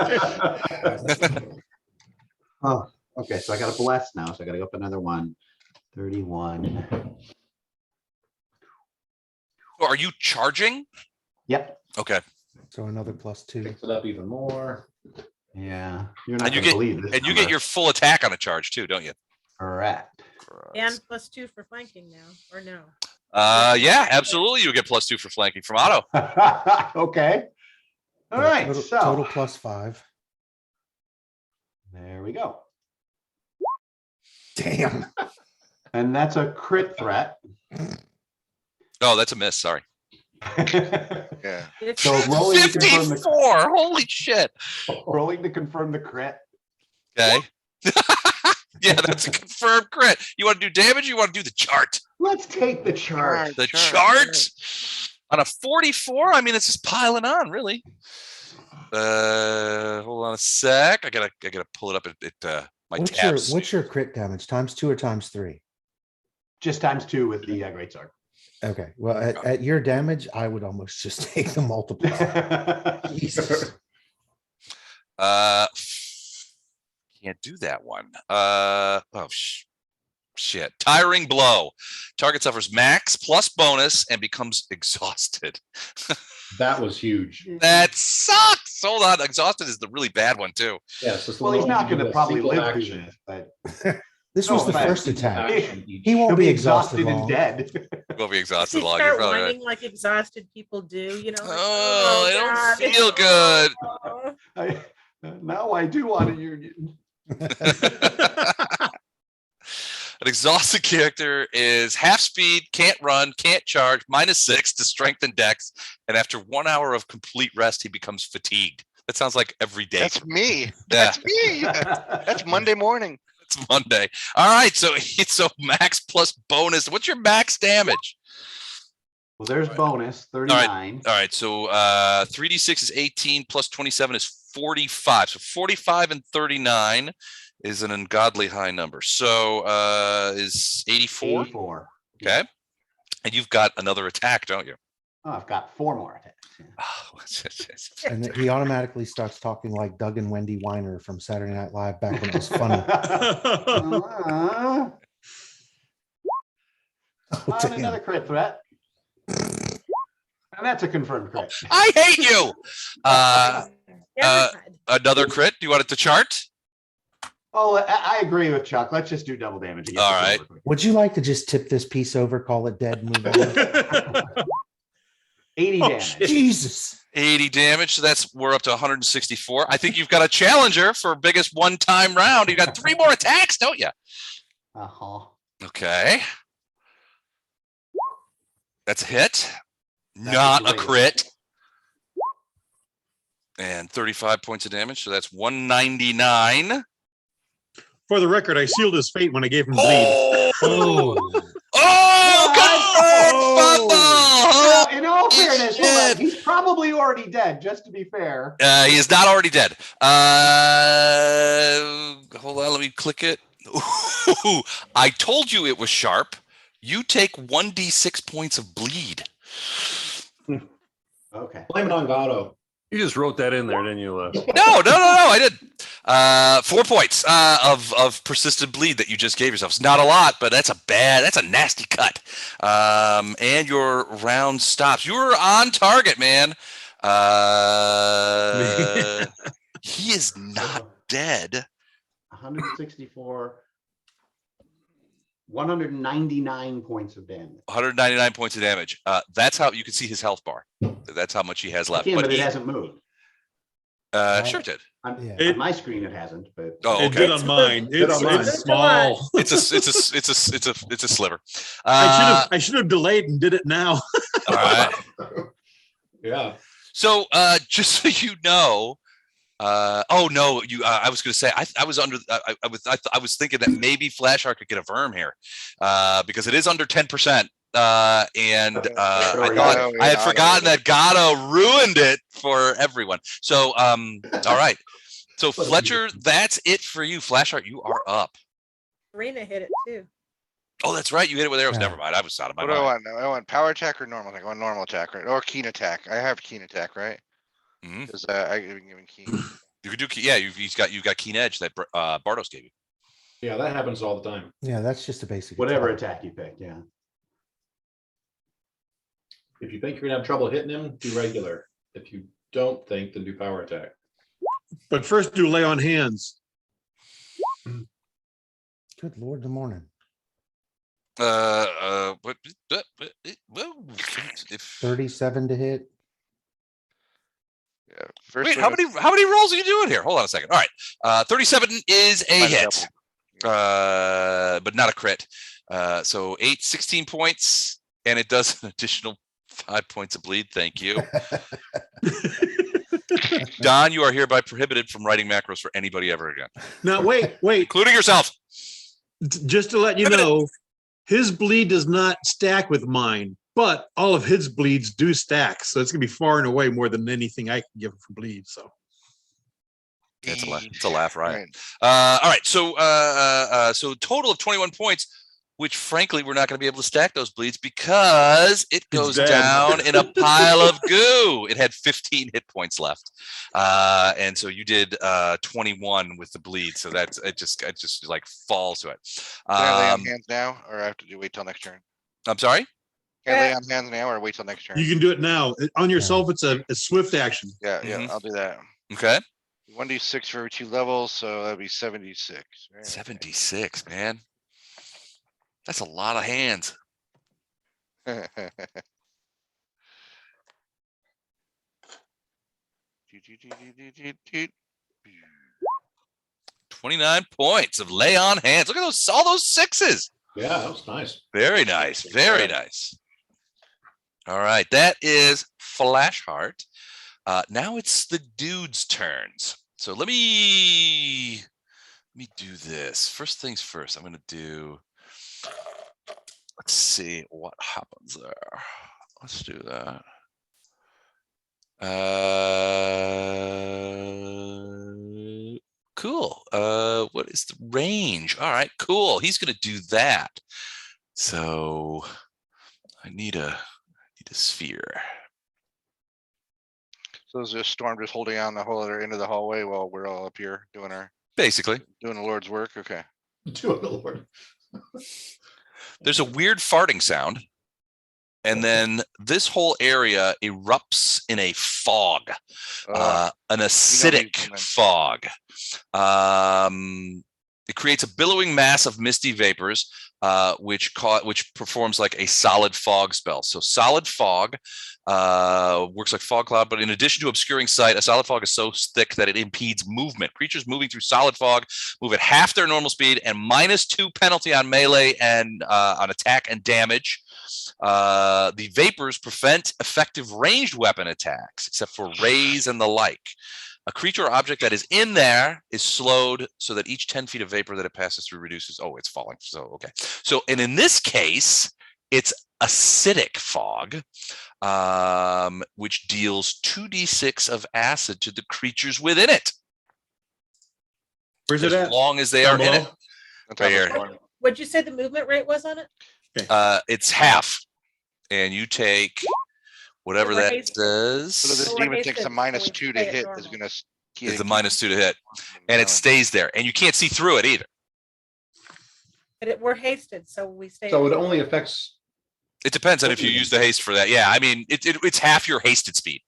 Oh, okay, so I got a bless now, so I gotta go up another one. 31. Oh, are you charging? Yep, Okay. So another +2. Picks it up even more. yeah. You're not And you gonna get believe this. and you get number. your full attack on a charge too, don't you? Correct. And +2 for flanking now, or no? Yeah, absolutely. You get +2 for flanking from Otto. Okay. All right, Total, so total +5. there we go. Damn. And that's a crit threat. Oh, that's a miss. Sorry. Yeah. It's- So rolling to confirm the 54. Holy shit. rolling to confirm the crit. Okay. Yeah, that's a confirmed crit. You want to do damage? Or you want to do the chart? Let's take the charge. The chart on a 44. I mean, it's just piling on, really. Hold on a sec. I gotta pull it up at my tabs. What's your crit damage? ×2 or ×3? Just ×2 with the greatsword. Okay. Well, at your damage, I would almost just take the multiple. Jesus. Can't do that one. Shit. Tiring blow. Target suffers max plus bonus and becomes exhausted. That was huge. That sucks. Hold on. Exhausted is the really bad one too. Yeah, it's just a Well, he's little- not gonna a probably single live through action. this, but This No, was the but- first attack. Action each. He won't he'll be be exhausted exhausted and long. dead. We'll be Does exhausted he long. You're start probably right. whining like exhausted people do? You know. Like, Oh, I don't God, feel good. oh. Now I do want a union. An exhausted character is half speed, can't run, can't charge, -6 to strength and dex, and after 1 hour of complete rest, he becomes fatigued. That sounds like every day. That's me. Yeah. That's me. That's Monday morning. It's Monday. All right, so max plus bonus. What's your max damage? Well, there's bonus 39. All right, so 3d6 is 18 plus 27 is 45. So 45 and 39 is an ungodly high number. So is 84. 84. Okay. And you've got another attack, don't you? Oh, I've got 4 more attacks. Yeah. And he automatically starts talking like Doug and Wendy Weiner from Saturday Night Live back when it was funny. Uh, Oh, on damn. another crit threat. And that's a confirmed crit. I hate you. Never mind. Another crit. Do you want it to chart? Oh, I agree with Chuck. Let's just do double damage. to get All this right. over quick. Would you like to just tip this piece over, call it dead, and move on? 80 Oh, damage. shit. Jesus. 80 damage. So we're up to 164. I think you've got a challenger for biggest one-time round. You got 3 more attacks, don't you? Uh-huh. Okay. That's a hit. That's Not a great. crit. And 35 points of damage. So that's 199. For the record, I sealed his fate when I gave him bleed. Oh, oh, confirmed fumble. In all fairness, hold on, shit. he's probably already dead, just to be fair. He is not already dead. Hold on, let me click it. Ooh, I told you it was sharp. You take 1d6 points of bleed. Okay. Blame it on Gatto. You just wrote that in there, didn't you? No, I didn't. 4 points of persistent bleed that you just gave yourself. It's not a lot, but that's a nasty cut. And your round stops. You were on target, man. He is not dead. 164. 199 points of damage. 199 points of damage. That's how you can see his health bar. That's how much he has left. Yeah, but it he- hasn't moved. Sure did. Yeah. On my screen, it hasn't, but. Oh, It okay. did on mine. Did It's, on mine. it's small. It's a sliver. I should have delayed and did it now. All right. Yeah. So just so you know, oh no, I was going to say I was thinking that maybe Flashheart could get a verm here, because it is under 10%. And I thought I had forgotten that Gatto ruined it for everyone. So all right. So Fletcher, that's it for you. Flashheart, you are up. Serena hit it too. Oh, that's right. You hit it with arrows. Yeah. Never mind. I was out of my What do I mind. want? I want power attack or normal attack? I want normal attack, right? Or keen attack. I have keen attack, right? Mhm. Because I've been given keen. You could do, yeah. You've got keen edge that Bardos gave you. Yeah, that happens all the time. Yeah, that's just a basic. Whatever attack. attack you pick, yeah. If you think you're gonna have trouble hitting him, do regular. If you don't think, then do power attack. But first do lay on hands. Good Lord, the morning. What? If 37 to hit. Yeah. First wait, we're how gonna many rolls are you doing here? Hold on a second. All right, 37 is a find hit, double. but not a crit. So 16 points, and it does an additional 5 points of bleed. Thank you. Don, you are hereby prohibited from writing macros for anybody ever again, Now, wait, including yourself. just to let you know, his bleed does not stack with mine, but all of his bleeds do stack. So it's gonna be far and away more than anything I can give him for bleed. So It's a laugh, right? Right. All right. So total of 21 points, which frankly we're not going to be able to stack those bleeds because it goes dead. down in a pile of goo. It had 15 hit points left, and so you did 21 with the bleed. So that's it. Just like falls to it. Can I lay on hands now, or I have to wait till next turn? I'm sorry. Can I lay on hands now, or wait till next turn? you can do it now. On yourself, it's a swift action. Yeah, Mhm. I'll do that. Okay. 1d6 for every 2 levels, so that'd be 76. Right? 76, man. That's a lot of hands. 29 points of lay on hands. Look at those, all those sixes. Yeah, that was nice. Very nice. Very nice. All right. That is Flashheart. Now it's the dudes' turns. So let me do this. First things first, I'm going to do, let's see what happens there. Let's do that. Cool. What is the range? All right, cool. He's going to do that. So I need a sphere. So is this storm just holding on the whole other end of the hallway while we're all up here doing Basically, the Lord's work? Okay. Doing the Lord. there's a weird farting sound. And then this whole area erupts in a fog, an acidic fog. It creates a billowing mass of misty vapors, which performs like a solid fog spell. So solid fog works like fog cloud, but in addition to obscuring sight, a solid fog is so thick that it impedes movement. Creatures moving through solid fog move at half their normal speed and -2 penalty on melee and on attack and damage. The vapors prevent effective ranged weapon attacks, except for rays and the like. A creature or object that is in there is slowed so that each 10 feet of vapor that it passes through reduces. Oh, it's falling. So, okay. So, and in this case, it's acidic fog, which deals 2d6 of acid to the creatures within it. Where's it As at? long as they Down are in below? it. Right here. What'd you say the movement rate was on it? It's half. And you take whatever we're that hasted. says. So this we're demon takes a hasted, so we -2 to stay at hit. normal. Is gonna It's the -2 to hit. And it stays. stays there. And you can't see through it either. But we're hasted, so we stay. So at it normal. only affects, It depends on if you use the haste for that. Yeah, I mean, it's half your hasted speed.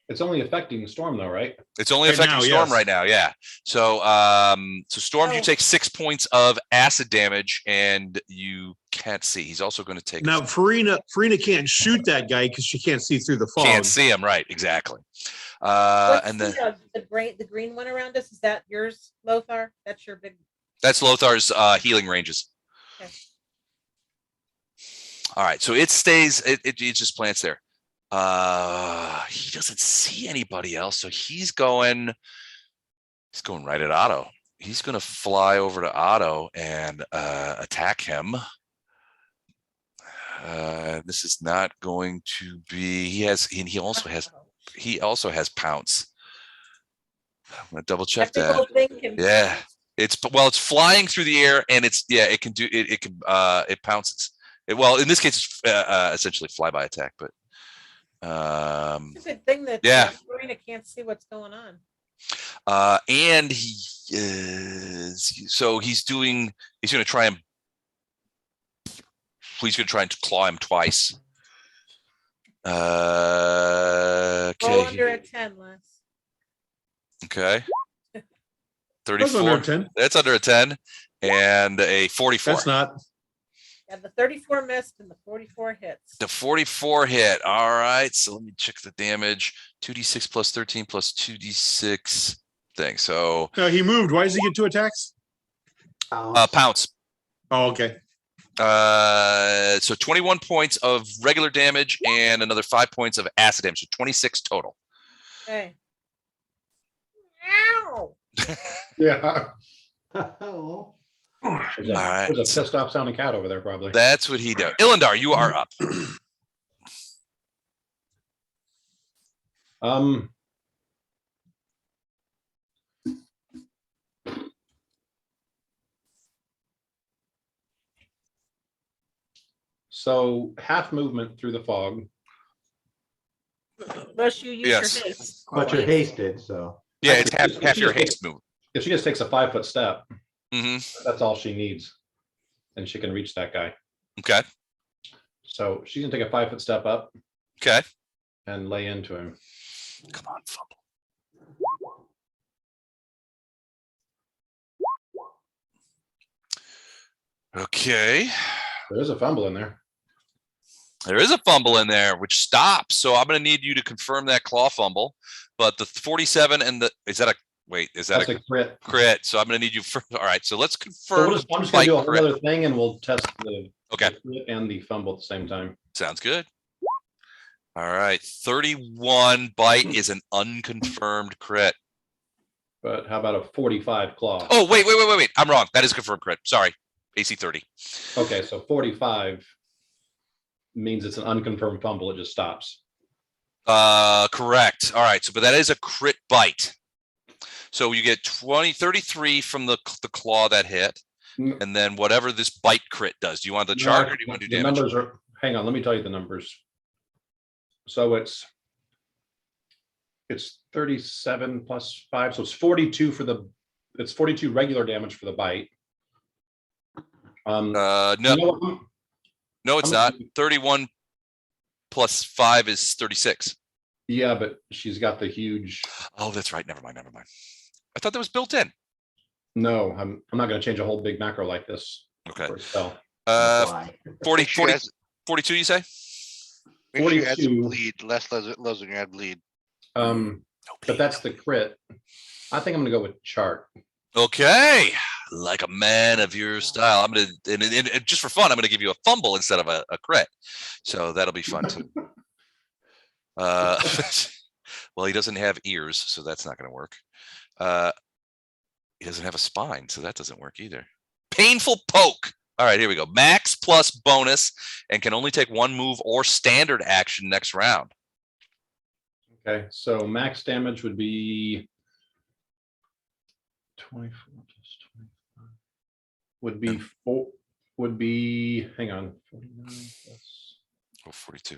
it's only affecting the storm though, right? It's only Right affecting now, Storm yes. right now. Yeah. So, Storm, you Oh. take 6 points of acid damage, and you can't see. He's also going to take. Now, Farina can't shoot that guy because she can't see through the fog. Can't see him, right? Exactly. What's And then the green one around us? Is that yours, Lothar? That's your big. that's Lothar's healing ranges. Okay. All right, so it stays. It just plants there. He doesn't see anybody else, so he's going right at Otto. He's going to fly over to Otto and attack him. This is not going to be. He also has pounce. I'm gonna double check that. Technical thing can Yeah. bounce. It's flying through the air, and it can do it. It can it pounces. Well, in this case, it's essentially flyby attack, but It's a good thing that yeah. Marina can't see what's going on. And he's going to try and claw him twice. Roll Okay. under a 10, Les. Okay. That's 34. under a 10. That's under a 10 and a 44. That's not. Yeah, the 34 missed and the 44 hits. The 44 hit. All right. So let me check the damage. 2d6 plus 13 plus 2d6 thing. So No, he moved. Why does he get 2 attacks? pounce. Oh, okay. So 21 points of regular damage and another 5 points of acid damage. So 26 total. Okay. Ow! Yeah. Oh. There's a, All right. there's a pissed off sounding cat over there, probably. That's what he does. Ilindar, you are up. So half movement through the fog. Unless you use Yes. your haste. But you're hasted, so. Yeah, it's half She your just haste move. If she just takes a 5-foot step, Hmm. that's all she needs. And she can reach that guy. Okay. So she's gonna take a 5-foot step up Okay. and lay into him. Come on, fumble. Okay. There's a fumble in there. There is a fumble in there, which stops. So I'm going to need you to confirm that claw fumble. But the 47 and is that That's a crit. crit? So I'm going to need you for. All right. So let's So confirm. I'm just gonna do a whole crit. other thing and we'll test the Okay. crit and the fumble at the same time. Sounds good. All right. 31 bite is an unconfirmed crit. But how about a 45 claw? Oh, wait. I'm wrong. That is confirmed crit. Sorry. AC 30. Okay, so 45 means it's an unconfirmed fumble. It just stops. Correct. All right. So, but that is a crit bite. So you get 33 from the claw that hit, Mm. and then whatever this bite crit does. Do you want the No, chart or do you want to do the damage? numbers are, hang on, let me tell you the numbers. So it's 37 plus 5, so it's 42 it's 42 regular damage for the bite. No, you know what? no, it's I'm- not. 31 plus 5 is 36. Yeah, but she's got the huge. Oh, that's right. Never mind. I thought that was built in. No, I'm not going to change a whole big macro like this. Okay. For a spell. Why? 40, Make sure 40 it has- 42, you say? Make sure you add some 42. bleed, less Raliscrad bleed. No But that's the crit. I think I'm going to go with chart. Okay. Like a man of your style. I'm going to, and just for fun, I'm going to give you a fumble instead of a crit. So that'll be fun too. Well, he doesn't have ears, so that's not going to work. He doesn't have a spine, so that doesn't work either. Painful poke. All right, here we go. Max plus bonus and can only take 1 move or standard action next round. Okay, so max damage would be 24 plus 25. Would be 4. Would be, hang on, 49 plus. Oh, 42.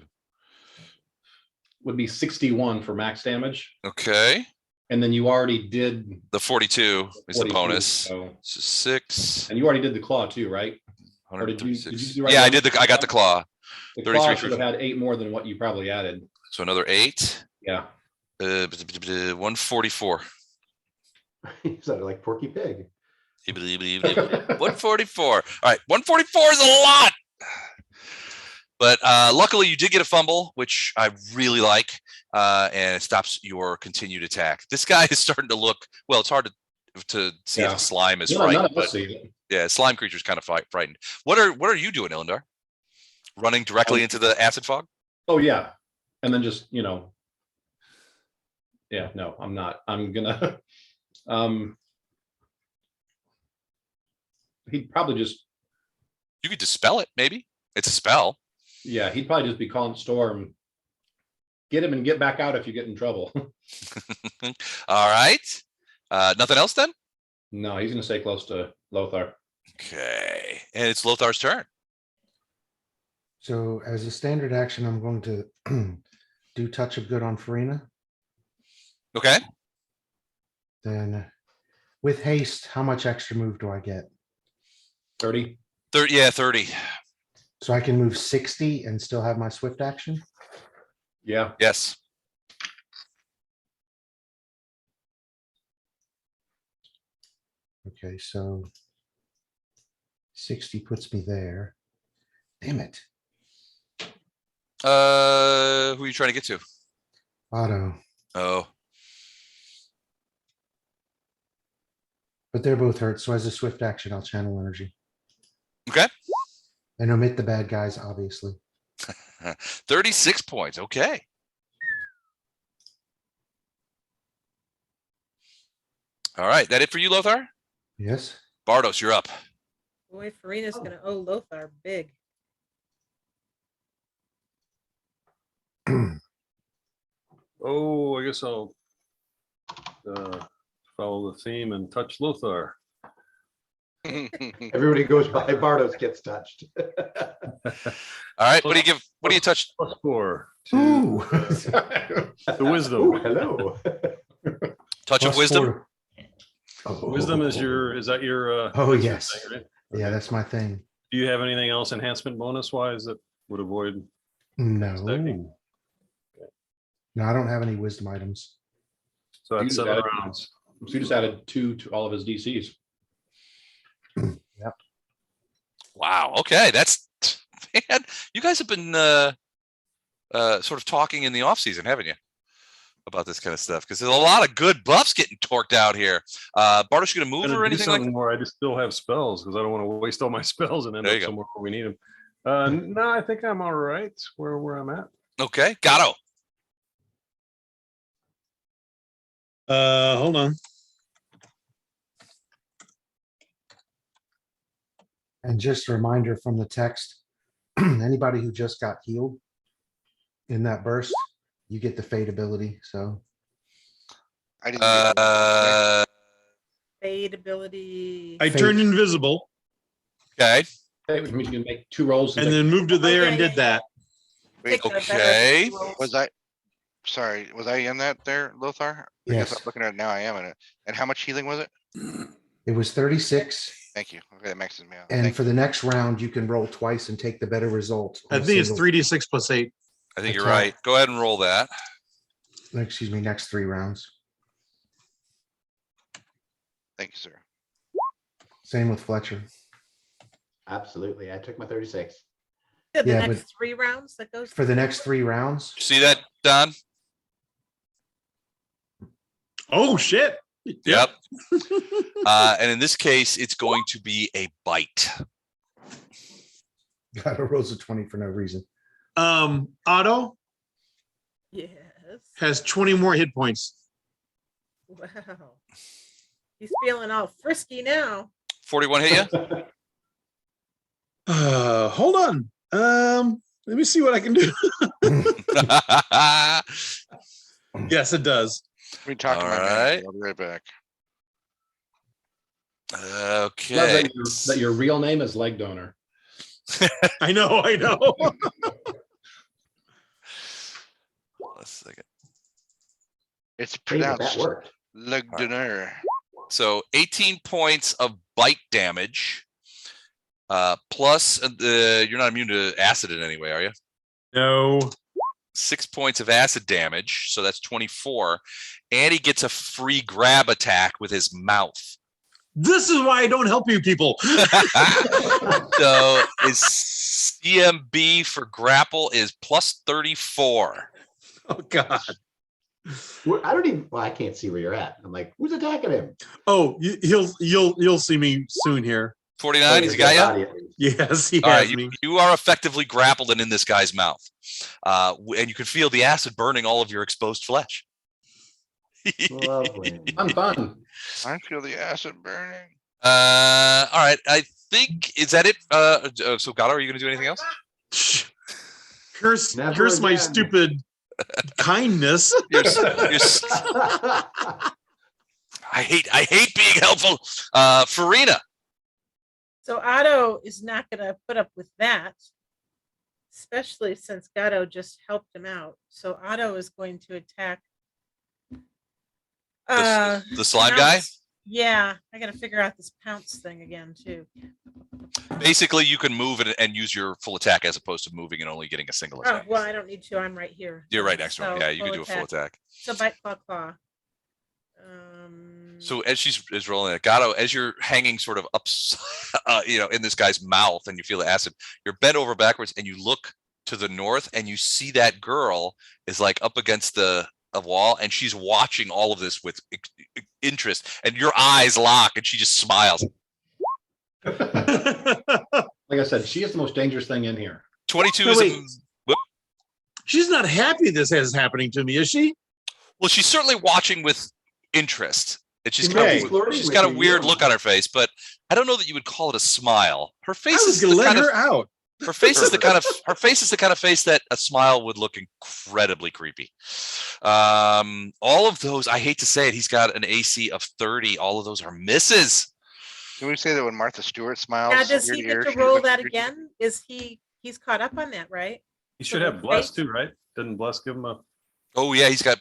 Would be 61 for max damage. Okay. And then you already did The 42 is the 42, bonus. so- So 6. and you already did the claw too, right? Or did you 136. do the right Yeah, I number? did I got the claw. The 33 claw for- should have had 8 more than what you probably added. So another 8. Yeah. 144. You sounded like Porky Pig. 144. All right, 144 is a lot. But luckily, you did get a fumble, which I really like, and it stops your continued attack. This guy is starting to look well. It's hard to see Yeah. if slime is No, none frightened, of us but see it. yeah, slime creature's kind of frightened. What are you doing, Ilindar? Running directly into the acid fog? Oh yeah, and then just yeah, no, I'm not. I'm gonna. He'd probably just, You could dispel it, maybe. It's a spell. yeah, he'd probably just be calling Storm. Get him and get back out if you get in trouble. All right. Nothing else then? No, he's gonna stay close to Lothar. Okay, and it's Lothar's turn. So as a standard action, I'm going to do touch of good on Farina. Okay. Then with haste, how much extra move do I get? 30. 30. Yeah, 30. So I can move 60 and still have my swift action? Yeah. Yes. Okay, so 60 puts me there. Damn it. Who are you trying to get to? Otto. Oh, But they're both hurt. So as a swift action, I'll channel energy. okay. And omit the bad guys, obviously. 36 points. Okay. All right. That it for you, Lothar? Yes. Bardos, you're up. Boy, Farina's gonna owe Lothar big. Oh, I guess I'll follow the theme and touch Lothar. Everybody goes by, Bardos gets touched. All right. What do you touch? +4 to Ooh. the wisdom. Ooh, hello. Touch of Plus wisdom? 4. Oh, Wisdom is that your Oh, that's your yes. thing, right? Yeah, that's my thing. Do you have anything else enhancement bonus wise that would avoid? No. Stacking. No, I don't have any wisdom items. So You that's just 7 added- rounds. So you just added 2 to all of his DCs. Wow. Okay. That's man. You guys have been sort of talking in the off season, haven't you? About this kind of stuff because there's a lot of good buffs getting torqued out here. Bardos, you gonna move Gotta or do anything like something that? more. I just still have spells because I don't want to waste all my spells and end There up you go. somewhere where we need them. No, I think I'm all right where I'm at. Okay. Gatto. Hold on. And just a reminder from the text, anybody who just got healed in that burst, you get the fade ability. So I didn't get that. Fade ability. I Fate. turned invisible Okay. Okay, which means you can make 2 rolls. and then moved to there yeah, and yeah, did yeah. that. Picked a better Okay. roll. Was I? Sorry, was I in that there, Lothar? I guess I'm Yes. looking at it now. I am in it. And how much healing was it? it was 36. Thank you. Okay, that maxes me out. And Thank for the next round, you can roll twice and take the better result. I on a think it's single- 3d6 plus 8. I think you're Attack. right. Go ahead and roll that. Excuse me, next 3 rounds. Thank you, sir. Same with Fletcher. Absolutely. I took my 36. The Yeah, next but- 3 rounds that goes. For the next 3 rounds, See that, Don? Oh, shit. Yep. And in this case, it's going to be a bite. got a rolls of 20 for no reason. Otto Yes. has 20 more hit points. Wow. He's feeling all frisky now. 41 hit you? Hold on. Let me see what I can do. Yes, it does. Let me talk to my All manager. right. I'll be right back. Love Okay. that your real name is leg donor. I know. Let's see. It's Hey, but pronounced that worked. Le Donner. So 18 points of bite damage. Plus you're not immune to acid in any way, are you? No. 6 points of acid damage, so that's 24. And he gets a free grab attack with his mouth. This is why I don't help you people. So his CMB for grapple is plus 34. Oh God. I don't even, well, I can't see where you're at. I'm like, who's attacking him? Oh, you'll see me soon here. 49, he's got you? Yes, he All has right, me. you are effectively grappled and in this guy's mouth. And you can feel the acid burning all of your exposed flesh. Lovely. Fun. I feel the acid burning. All right, I think, is that it? So Gatto, are you going to do anything else? Curse Never my again. stupid kindness. You're s- I hate being helpful. Farina. So Otto is not gonna put up with that, especially since Gatto just helped him out. So Otto is going to attack. The slime guy? Pounce. Yeah, I gotta figure out this pounce thing again too. Basically, you can move it and use your full attack as opposed to moving and only getting a single Oh, attack. well, I don't need to. I'm right here. You're right next to him. So Yeah, you can do a full attack. So bite, claw, claw. So as she's rolling it, Gatto, as you're hanging sort of up, in this guy's mouth, and you feel the acid, you're bent over backwards, and you look to the north, and you see that girl is like up against a wall, and she's watching all of this with interest, and your eyes lock, and she just smiles. Like I said, she is the most dangerous thing in here. 22 No, is wait. She's not happy this is happening to me, is she? well, she's certainly watching with interest. And she's Okay. she's got a weird look on her face, but I don't know that you would call it a smile. Her I face was is gonna the let kind of her out. her face is the kind of face that a smile would look incredibly creepy. All of those, I hate to say it, he's got an AC of 30. All of those are misses. Can we say that when Martha Stewart smiles? Now, does ear he to get ear, to she roll looks that creepy? again? He's caught up on that, right? He should have bless too, right? Didn't bless give him a? Oh yeah, he's got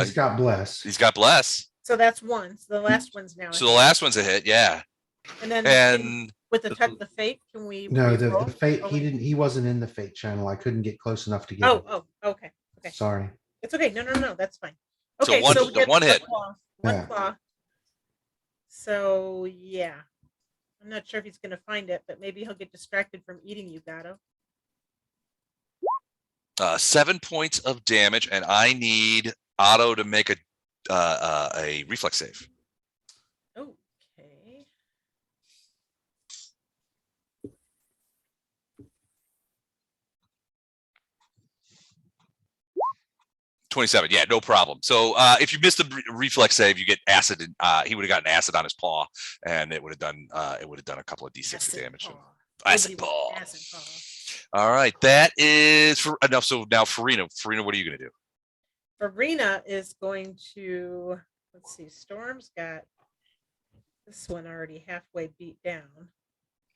He's got bless. bless. So that's one. So the last one's now. So the last one's a hit, yeah. And then And with the touch the fate, can we? No, the re-roll? fate, Oh, he wait. didn't, he wasn't in the fate channel. I couldn't get close enough to get him. Oh, okay. Sorry. It's okay. No, that's fine. So Okay, one- so the we get one hit. One Yeah. claw. So yeah, I'm not sure if he's gonna find it, but maybe he'll get distracted from eating you, Gatto. 7 points of damage, and I need Otto to make a reflex save. Okay. 27. Yeah, no problem. So if you missed the reflex save, you get acid. He would have gotten acid on his paw, and it would have done a couple of d6 of Acid damage. paw. Acid Nobody paw. wants acid paw. All right, that is for enough. So now, Farina, what are you going to do? Farina is going to, let's see, Storm's got this one already halfway beat down.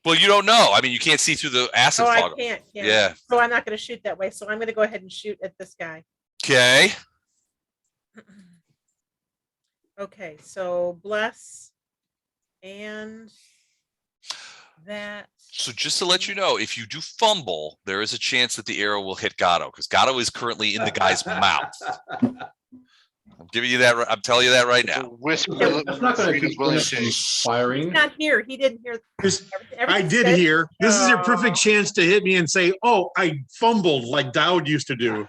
Well, you don't know. I mean, you can't see through the acid Oh, I fog. can't. Yeah. So I'm not going to shoot that way. So I'm going to go ahead and shoot at this guy. Okay. Okay, so bless and that. So just to let you know, if you do fumble, there is a chance that the arrow will hit Gatto, because Gatto is currently in the guy's mouth. I'm giving you that. I'm telling you that right It's a now. whisper. That's not going to Farina's keep willing him from He's firing. not here. He didn't hear. I everything did said- hear. This is your perfect Oh. chance to hit me and say, "Oh, I fumbled like Dowd used to do."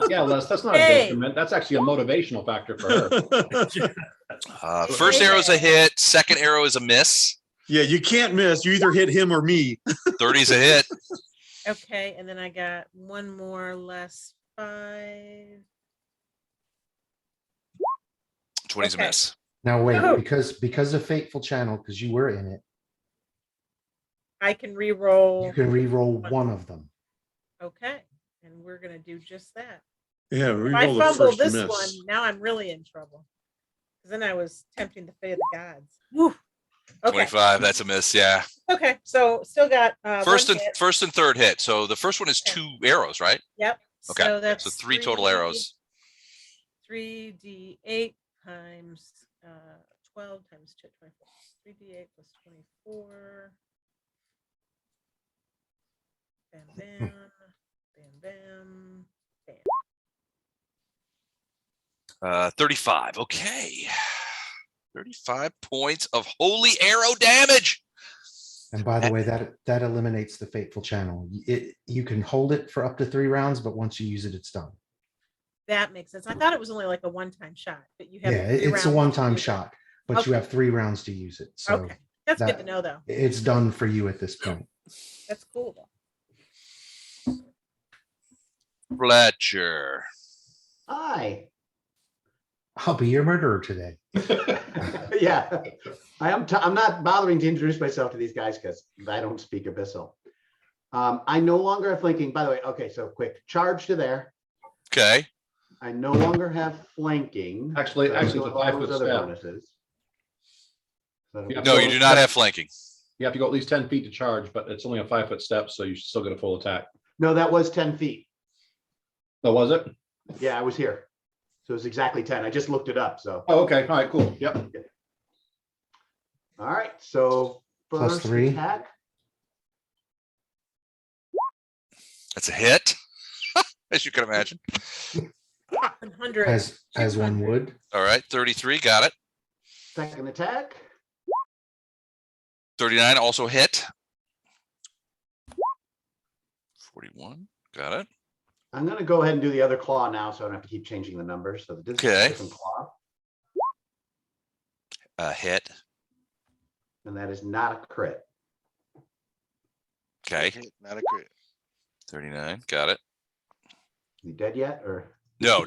Yeah, Les, that's not Hey. a detriment. That's actually a motivational factor for her. First arrow is a hit. Second arrow is a miss. Yeah, you can't miss. You either hit him or me. 30 is a hit. Okay, and then I got one more less 5. 20 is a Okay. miss. Now wait, Oh. because of Fateful Channel, because you were in it, I can re-roll. you can re-roll one of them. Okay, and we're gonna do just that. Yeah, If I re-roll the fumble first this miss. one, now I'm really in trouble. Because then I was tempting the fate of the gods. Woo. Okay, 25, that's a miss. Yeah. okay, so still got First one and hit. first and third hit. So the first one is Okay. 2 arrows, right? Yep. Okay. So that's So 3 total arrows. 3d8 times 12 times 2, 24. 3d8 plus 24. Bam, bam, bam, bam, bam. 35. Okay. 35 points of holy arrow damage. And by the way, that eliminates the Fateful Channel. You can hold it for up to 3 rounds, but once you use it, it's done. That makes sense. I thought it was only like a one-time shot, but you have. Yeah, 3 it's a rounds to one-time use it. shot, but you Okay. have 3 rounds to use it. So Okay, that's good that- to know, though. it's done for you at this point. That's cool, though. Fletcher. Hi. I'll be your murderer today. Yeah, I'm not bothering to introduce myself to these guys because I don't speak Abyssal. I no longer have flanking. By the way, okay, so quick charge to there. Okay. I no longer have flanking. Actually, but I it's still a have all 5 those foot other step. bonuses. So Yeah. No, you do not have flanking. You have to go at least 10 feet to charge, but it's only a 5 foot step, so you should still get a full attack. No, that was 10 feet. Oh, was it? Yeah, I was here. So it's exactly 10. I just looked it up, so. Oh, okay. All right, cool. Yep. All right, so Plus first 3. attack. That's a hit, as you can imagine. 100. As one would. All right, 33, got it. Second attack. 39 also hit. 41, got it. I'm gonna go ahead and do the other claw now, so I don't have to keep changing the numbers. So this is Okay. a different claw, Hit. and that is not a crit. Okay, Not a crit. 39, got it. Is he dead yet, or? No.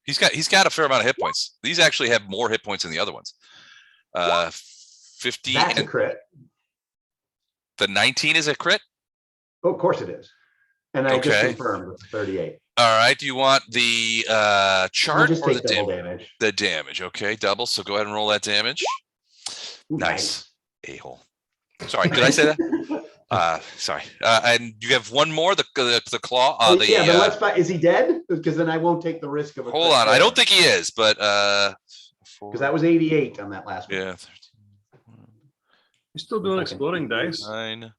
He's got a fair amount of hit points. These actually have more hit points than the other ones. 50 That's a and crit. the 19 is a crit. Oh, of course it is. And I just Okay. confirmed with the 38. All right. Do you want the I'll chart just or the take double damage? damage. The damage. Okay, double. So go ahead and roll that damage. Ooh, Nice. A-hole. Sorry, did I say that? Sorry. And you have one more, the claw. Oh, yeah, but let's find, is he dead? Because then I won't take the risk of a. Hold on. I don't think he is, but Because that was 88 on that last one. yeah. You're still doing exploding dice? 9,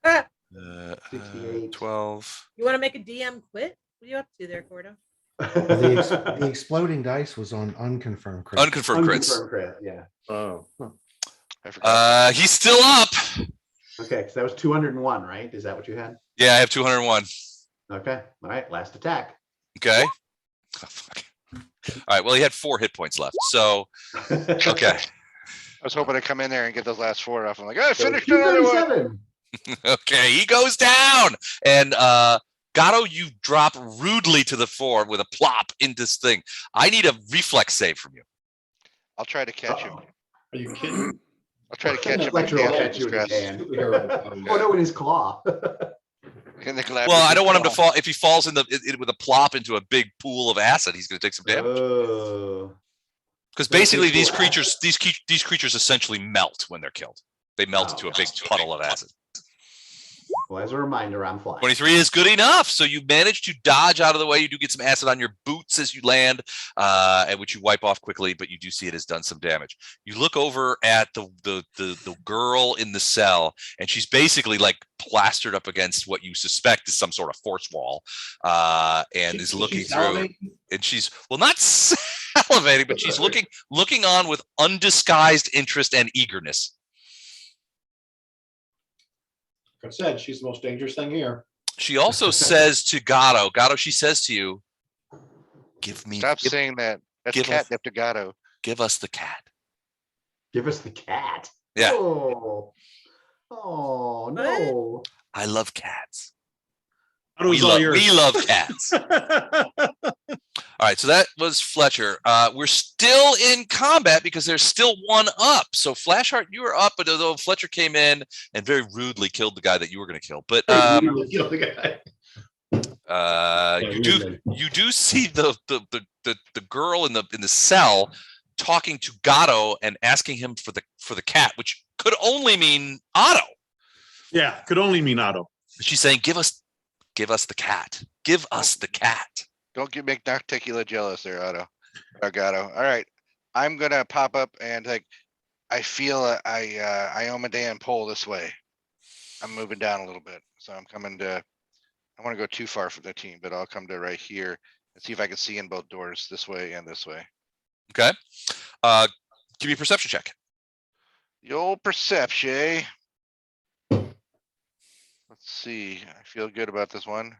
Ah, 68. 12. you want to make a DM quit? What are you up to there, Gordo? The exploding dice was on unconfirmed crits. Unconfirmed crits. Unconfirmed crit, yeah. Oh, huh. I forgot. He's still up. Okay, so that was 201, right? Is that what you had? Yeah, I have 201. Okay, all right, last attack. Okay. Oh, fuck. All right. Well, he had 4 hit points left. So, okay. I was hoping to come in there and get those last 4 off. I'm like, I finished another one. 237. Okay. He goes down. And Gatto, you drop rudely to the floor with a plop in this thing. I need a reflex save from you. I'll try to catch him. Are you kidding? I'll try to catch him. Fletcher will in the catch you in his grass. hand. Oh, no, in his claw. In the glass. Well, I don't want him to fall. If he falls with a plop into a big pool of acid, he's going to take some damage. Oh. Because basically, these creatures essentially melt when they're killed. They melt into a big puddle of acid. Well, as a reminder, I'm flying. 23 is good enough. So you manage to dodge out of the way. You do get some acid on your boots as you land, at which you wipe off quickly, but you do see it has done some damage. You look over at the girl in the cell, and she's basically like plastered up against what you suspect is some sort of force wall, and is looking through. And she's, well, not salivating, but she's looking on with undisguised interest and eagerness. Like I said, she's the most dangerous thing here. She also says to Gatto, she says to you, Stop saying that. That's give us- catnip to Gatto. give us the cat. Give us the cat. Yeah. Oh, no. I love cats. Otto's all yours. We love cats. All right, so that was Fletcher. We're still in combat because there's still one up. So Flashheart, you were up, but although Fletcher came in and very rudely killed the guy that you were going to kill. But Kill the guy. you do see the girl in the cell talking to Gatto and asking him for the cat, which could only mean Otto. Yeah, could only mean Otto. She's saying, give us the cat. Give us the cat. Don't make Nocticula jealous there, Otto. Or Gatto. All right. I'm gonna pop up and I feel Iomedae and pull this way. I'm moving down a little bit. So I'm coming to, I want to go too far for the team, but I'll come to right here and see if I can see in both doors, this way and this way. Okay. Give me a perception check. The old perception. Let's see. I feel good about this one.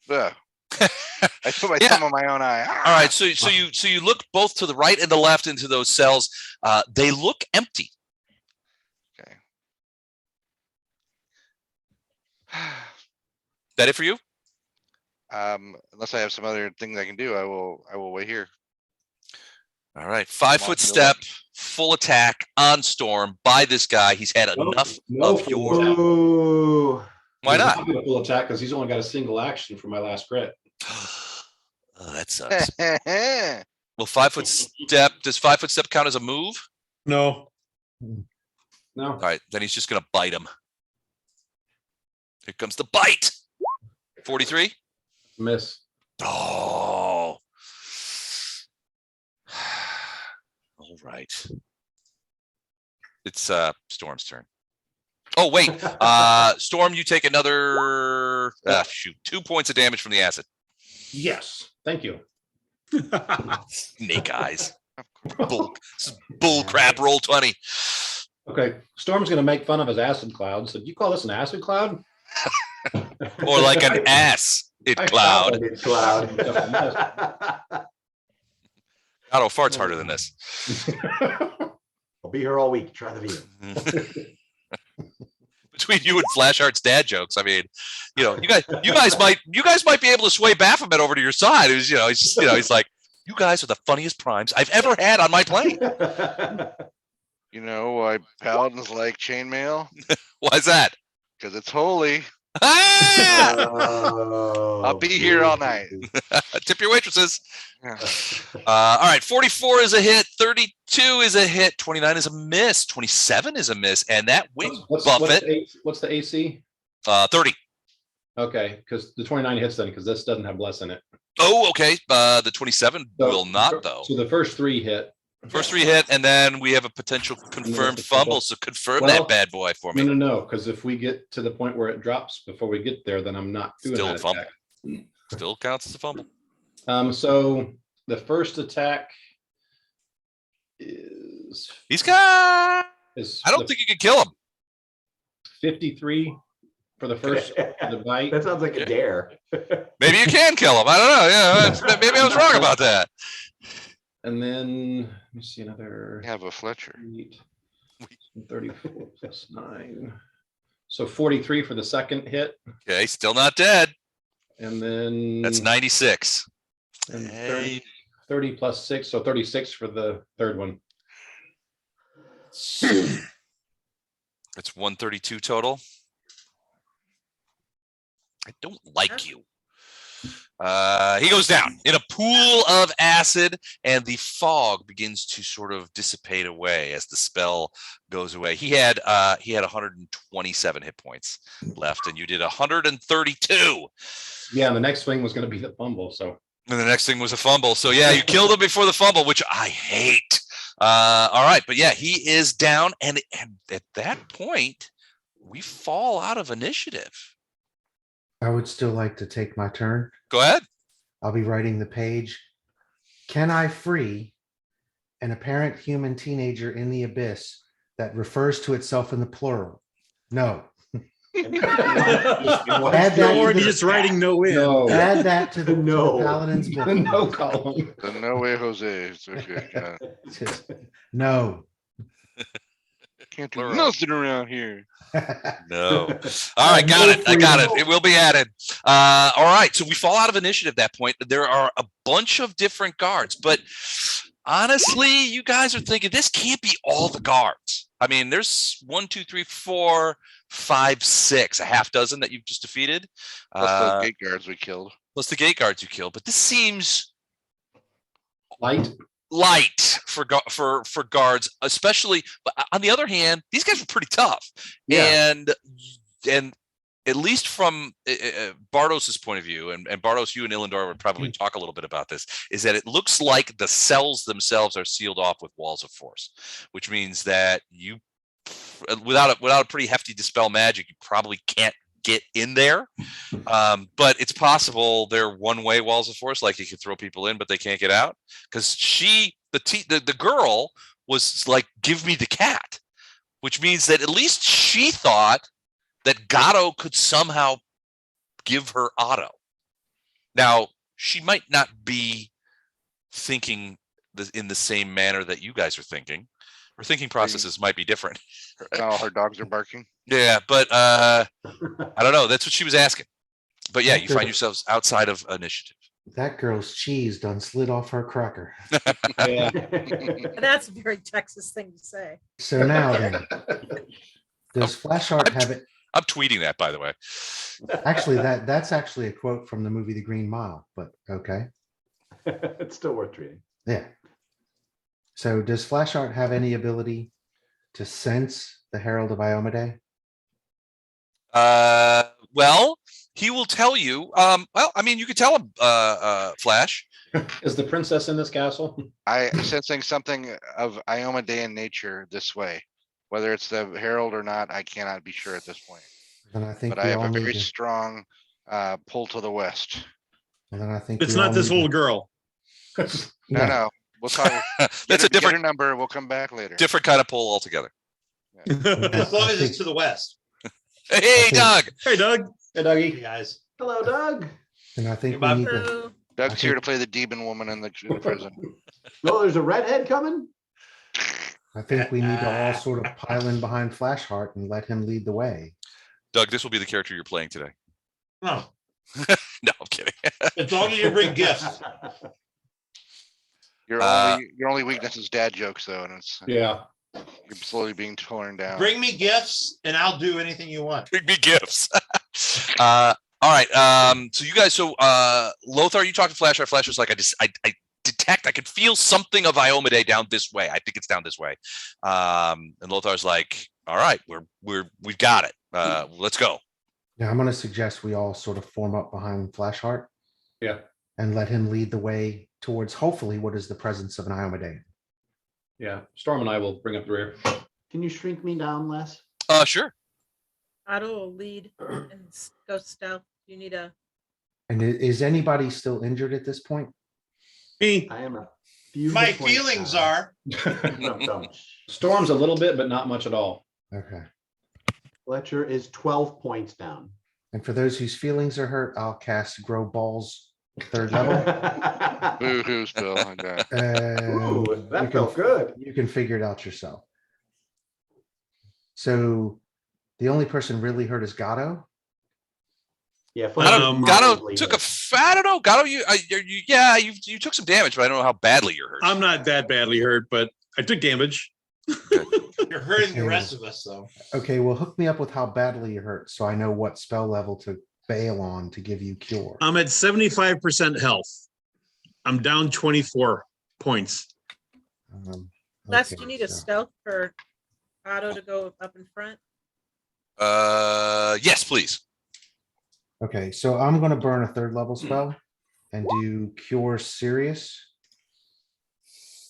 Ugh. I put my thumb on my own eye. All right. So you look both to the right and the left into those cells. They look empty. Okay. That it for you? Unless I have some other things I can do, I will wait here. All right. 5-foot step, full attack on Storm by this guy. He's had enough of your. Ooh. Why not? Full attack because he's only got a single action for my last crit. Oh, that sucks. Well, 5 foot step. Does 5 foot step count as a move? No. No, All right, then he's just gonna bite him. Here comes the bite. 43. miss. Oh. All right. It's Storm's turn. Oh, wait. Storm, you take another shoot, 2 points of damage from the acid. Yes, thank you. Snake eyes. Bull crap, roll 20. Okay, Storm's gonna make fun of his acid cloud. So do you call this an acid cloud? Or like an ass in cloud. Cloud. Otto, fart's harder than this. I'll be here all week. Try the view. Between you and Flashheart's dad jokes, I mean, you guys might be able to sway Baphomet over to your side. It was, he's just, he's like, you guys are the funniest primes I've ever had on my plane. You know why paladins like chainmail? Why's that? Because it's holy. Ah! I'll be here all night. Tip your waitresses. Yeah. All right, 44 is a hit, 32 is a hit, 29 is a miss, 27 is a miss, and that wing Buffett. What's the AC? 30. Okay, because the 29 hits then, because this doesn't have bless in it. Oh, okay. The 27 So- will not though. So the first 3 hit. First 3 hit, and then we have a potential confirmed fumble. So confirm Well, that bad boy for me. No, because if we get to the point where it drops before we get there, then I'm not doing Still a that fumble. attack. Still counts as a fumble. So the first attack is He's got. is I don't the think you can kill him. 53 for the first the bite. That sounds like a dare. Maybe you can kill him. I don't know. Yeah, maybe I was wrong about that. And then let me see another Have a Fletcher. 34 plus 9. So 43 for the second hit. Okay, still not dead. And then That's 96. and Hey. 30 plus 6, so 36 for the third one. It's 132 total. I don't like you. He goes down in a pool of acid, and the fog begins to sort of dissipate away as the spell goes away. He had 127 hit points left, and you did 132. Yeah, and the next swing was going to be the fumble. So And the next thing was a fumble. So yeah, you killed him before the fumble, which I hate. All right, but yeah, he is down, and at that point, we fall out of initiative. I would still like to take my turn. Go ahead. I'll be writing the page. Can I free an apparent human teenager in the abyss that refers to itself in the plural? No. Add that You're to already the- just writing no in. no, Add that to the, No. to the Paladin's book. no column. The no way, Jose. It's okay. Yeah. Just- no. Can't do Plural. nothing around here. No. All right, got it. I got it. It will be added. All right, so we fall out of initiative at that point. There are a bunch of different guards, but honestly, you guys are thinking this can't be all the guards. I mean, there's 1, 2, 3, 4, 5, 6, a half dozen that you've just defeated. Plus the gate guards we killed. Plus the gate guards you killed, but this seems Light. for guards, especially. But on the other hand, these guys were pretty tough, Yeah. and at least from Bardos's point of view, and Bardos, you and Illindor would probably talk a little bit about this, is that it looks like the cells themselves are sealed off with walls of force, which means that you, without a pretty hefty dispel magic, you probably can't get in there. But it's possible they're one-way walls of force, like you can throw people in, but they can't get out. Because the girl was like, "Give me the cat," which means that at least she thought that Gatto could somehow give her Otto. Now, she might not be thinking in the same manner that you guys are thinking. Her thinking processes might be different. Now her dogs are barking. Yeah, but I don't know. That's what she was asking. But yeah, you find yourselves outside of initiative. That girl's cheese done slid off her cracker. Yeah. That's a very Texas thing to say. So now then, does Flashheart have it? I'm tweeting that, by the way. Actually, that's actually a quote from the movie The Green Mile, but okay. It's still worth treating. Yeah. So does Flashheart have any ability to sense the Herald of Iomedae? Well, he will tell you. Well, I mean, you could tell him, Flash. Is the princess in this castle? I sensing something of Iomedaean nature this way. Whether it's the Herald or not, I cannot be sure at this point. And I think But I we have all a need very to, strong pull to the west. and then I think It's we all not this need to- little girl. No, Yeah. no. We'll talk. That's Get a her different number. We'll come back later. different kind of pull altogether. As long as it's to the west. Hey, think- Doug. Hey, Doug. Hey, Hey, Dougie. guys. Hello, Doug. And I think Hey, we Bob. need to, Hello. Doug's I here to think- play the demon woman in the prison. Oh, there's a redhead coming? I think we need to all sort of pile in behind Flashheart and let him lead the way. Doug, this will be the character you're playing today. No, No, I'm kidding. as long as you bring gifts. Your Uh, only weakness is dad jokes, though, and it's Yeah. you're slowly being torn down. Bring me gifts and I'll do anything you want. Bring me gifts. All right. So you guys, Lothar, you talked to Flash. Flash was like, I detect, I could feel something of Iomedae down this way. I think it's down this way. And Lothar's like, all right, we've got it. Let's go. Now I'm going to suggest we all sort of form up behind Flashheart Yeah. and let him lead the way towards hopefully what is the presence of an Iomedae. Yeah. Storm and I will bring up the rear. Can you shrink me down less? Sure. Otto will lead and go stealth. You need a, And is anybody still injured at this point? Me. I am a few. My hit points feelings down. are, No, don't. Storm's a little bit, but not much at all. Okay. Fletcher is 12 points down. And for those whose feelings are hurt, I'll cast Grow Balls 3rd level. Boo-hoo, Bill. Okay. Ooh, You that can- felt good. You can figure it out yourself. So the only person really hurt is Gatto. Yeah. Gatto took I don't know. Gatto, you took some damage, but I don't know how badly you're hurt. I'm not that badly hurt, but I took damage. you're hurting the rest of us, though. Okay, well, hook me up with how badly you hurt so I know what spell level to bail on to give you cure. I'm at 75% health. I'm down 24 points. Les, do Okay, you need a so- stealth for Otto to go up in front? Yes, please. Okay, so I'm gonna burn a 3rd level spell and do Cure Serious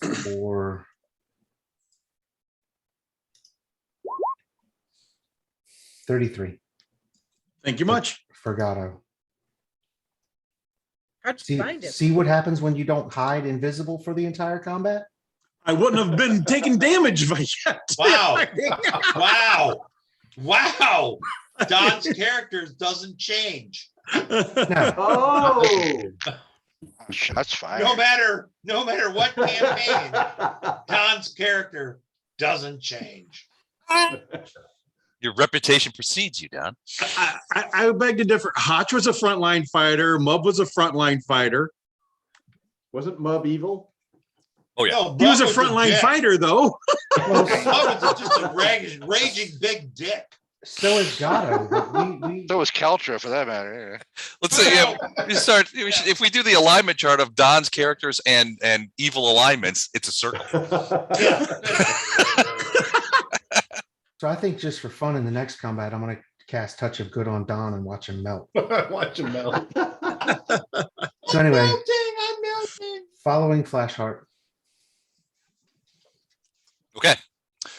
for 33 Thank you much. for Gatto. How'd you See, find it? see what happens when you don't hide invisible for the entire combat? I wouldn't have been taking damage if I kept. Wow. Wow. Wow. Don's character doesn't change. No, Oh. Shots fired. No matter what campaign, Don's character doesn't change. Your reputation precedes you, Don. I beg to differ. Hotch was a frontline fighter. Mub was a frontline fighter. Wasn't Mub evil? Oh, yeah. No, He was a Bub frontline dick. fighter, though. Bub was just a raging big dick. so is Gatto, but we So was Kaltra, for that matter. Let's say if we do the alignment chart of Don's characters and evil alignments, it's a circle. So I think just for fun in the next combat, I'm gonna cast Touch of Good on Don and watch him melt. Watch him melt. So anyway, I'm melting. following Flashheart, Okay.